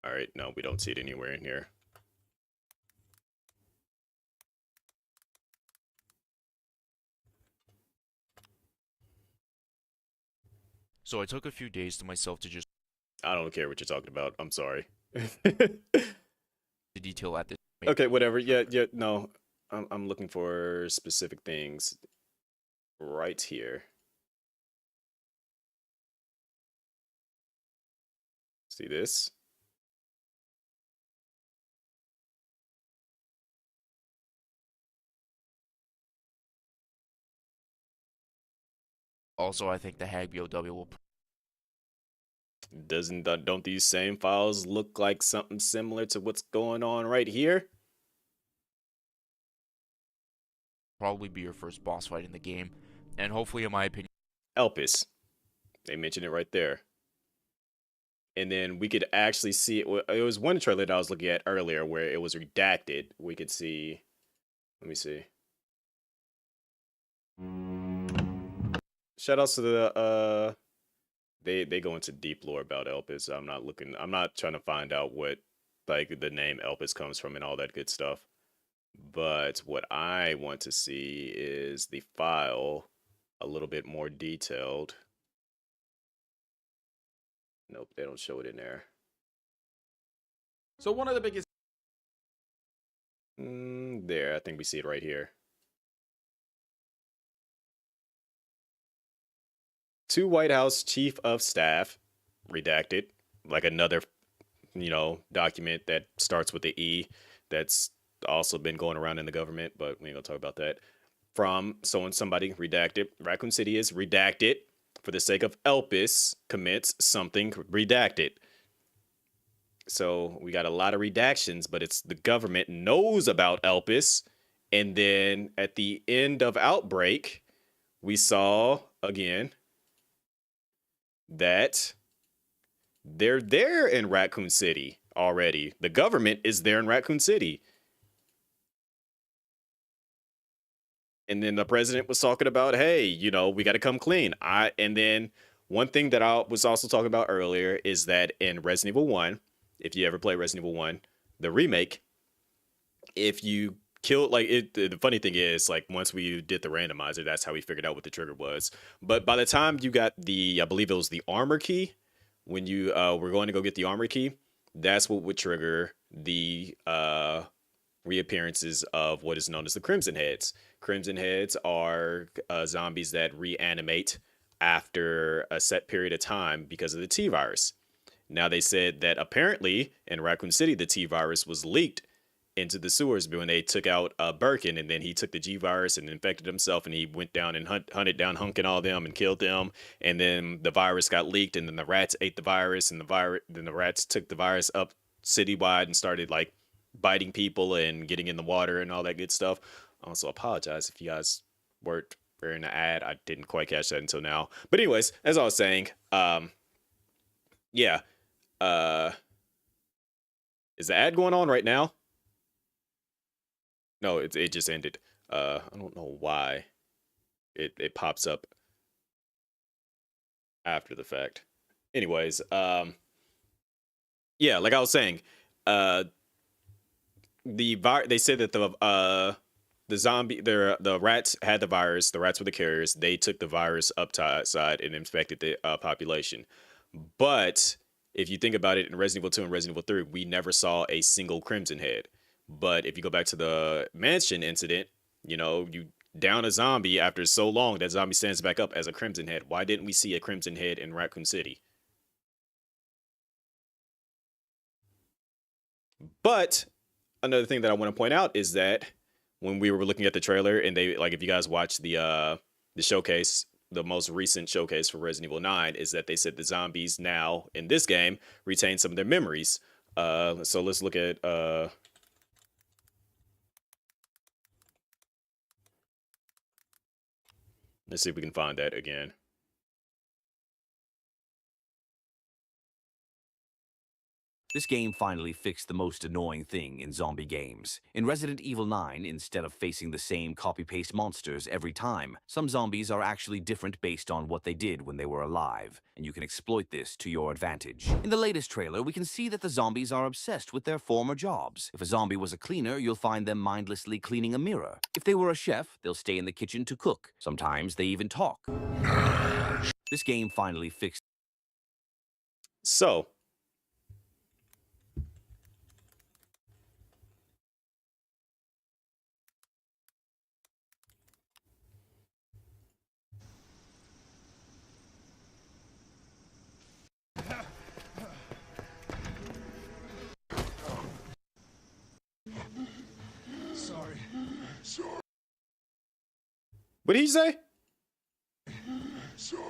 Alright, no, we don't see it anywhere in here. So I took a few days to myself to just... I don't care what you're talking about. I'm sorry. the detail at this... Okay, whatever. Yeah, no. I'm looking for specific things right here. See this? Also, I think the Hag BOW will... Don't these same files look like something similar to what's going on right here? Probably be your first boss fight in the game, and hopefully, in my opinion... Elpis. They mentioned it right there. and then we could actually see it. It was one trailer that I was looking at earlier where it was redacted. We could see. Let me see. Shout outs to the they go into deep lore about Elpis. I'm not trying to find out what like the name Elpis comes from and all that good stuff. But what I want to see is the file a little bit more detailed. Nope, they don't show it in there. So one of the biggest there, I think we see it right here. 2 White House Chief of Staff, redacted, like another, document that starts with the E that's also been going around in the government, but we ain't gonna talk about that. From somebody, redacted. Raccoon City is redacted for the sake of Elpis commits something, redacted. So we got a lot of redactions, but it's the government knows about Elpis. And then at the end of Outbreak, we saw again that they're there in Raccoon City already. The government is there in Raccoon City. And then the president was talking about, hey, we got to come clean. And then one thing that I was also talking about earlier is that in Resident Evil 1, if you ever play Resident Evil 1, the remake, if you kill, the funny thing is, once we did the randomizer, that's how we figured out what the trigger was. But by the time you got I believe it was the armor key, when you were going to go get the armor key, that's what would trigger the reappearances of what is known as the Crimson Heads. Crimson Heads are zombies that reanimate after a set period of time because of the T-virus. Now, they said that apparently in Raccoon City, the T-virus was leaked into the sewers when they took out Birkin, and then he took the G-virus and infected himself, and he went down and hunted down Hunk and all them and killed them, and then the virus got leaked, and then the rats ate the virus, and then the rats took the virus up citywide and started biting people and getting in the water and all that good stuff. I also apologize if you guys weren't hearing the ad. I didn't quite catch that until now. But anyways, as I was saying, yeah. Is the ad going on right now? No, it just ended. I don't know why it pops up after the fact. Anyways, yeah, like I was saying, they said that the rats had the virus. The rats were the carriers. They took the virus upside and infected the population. But if you think about it, in Resident Evil 2 and Resident Evil 3, we never saw a single Crimson Head. But if you go back to the mansion incident, you down a zombie after so long, that zombie stands back up as a Crimson Head. Why didn't we see a Crimson Head in Raccoon City? But another thing that I want to point out is that when we were looking at the trailer, and if you guys watched the showcase, the most recent showcase for Resident Evil 9, is that they said the zombies now in this game retain some of their memories. So let's look at let's see if we can find that again. This game finally fixed the most annoying thing in zombie games. In Resident Evil 9, instead of facing the same copy-paste monsters every time, some zombies are actually different based on what they did when they were alive, and you can exploit this to your advantage. In the latest trailer, we can see that the zombies are obsessed with their former jobs. If a zombie was a cleaner, you'll find them mindlessly cleaning a mirror. If they were a chef, they'll stay in the kitchen to cook. Sometimes they even talk. This game finally fixed... So... Sorry. What did he say? Sorry.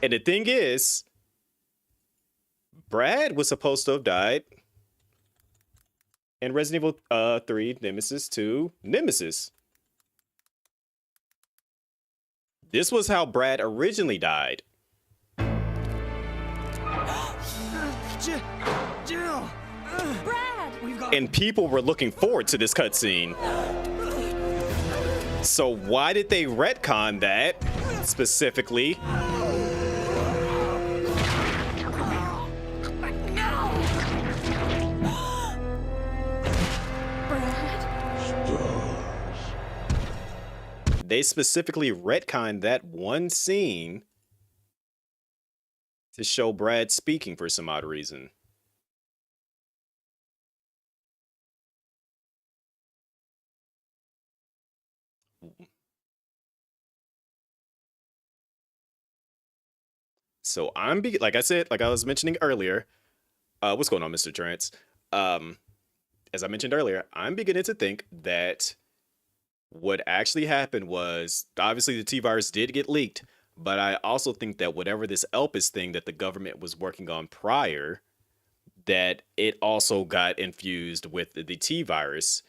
And the thing is, Brad was supposed to have died and Resident Evil 3 Nemesis 2 Nemesis. This was how Brad originally died. Jill! Brad! And people were looking forward to this cutscene. So why did they retcon that specifically? They specifically retconned that one scene to show Brad speaking for some odd reason. So like I said, like I was mentioning earlier, what's going on, Mr. Trance? As I mentioned earlier, I'm beginning to think that what actually happened was, obviously the T-Virus did get leaked, but I also think that whatever this Elpis thing that the government was working on prior, that it also got infused with the T-Virus,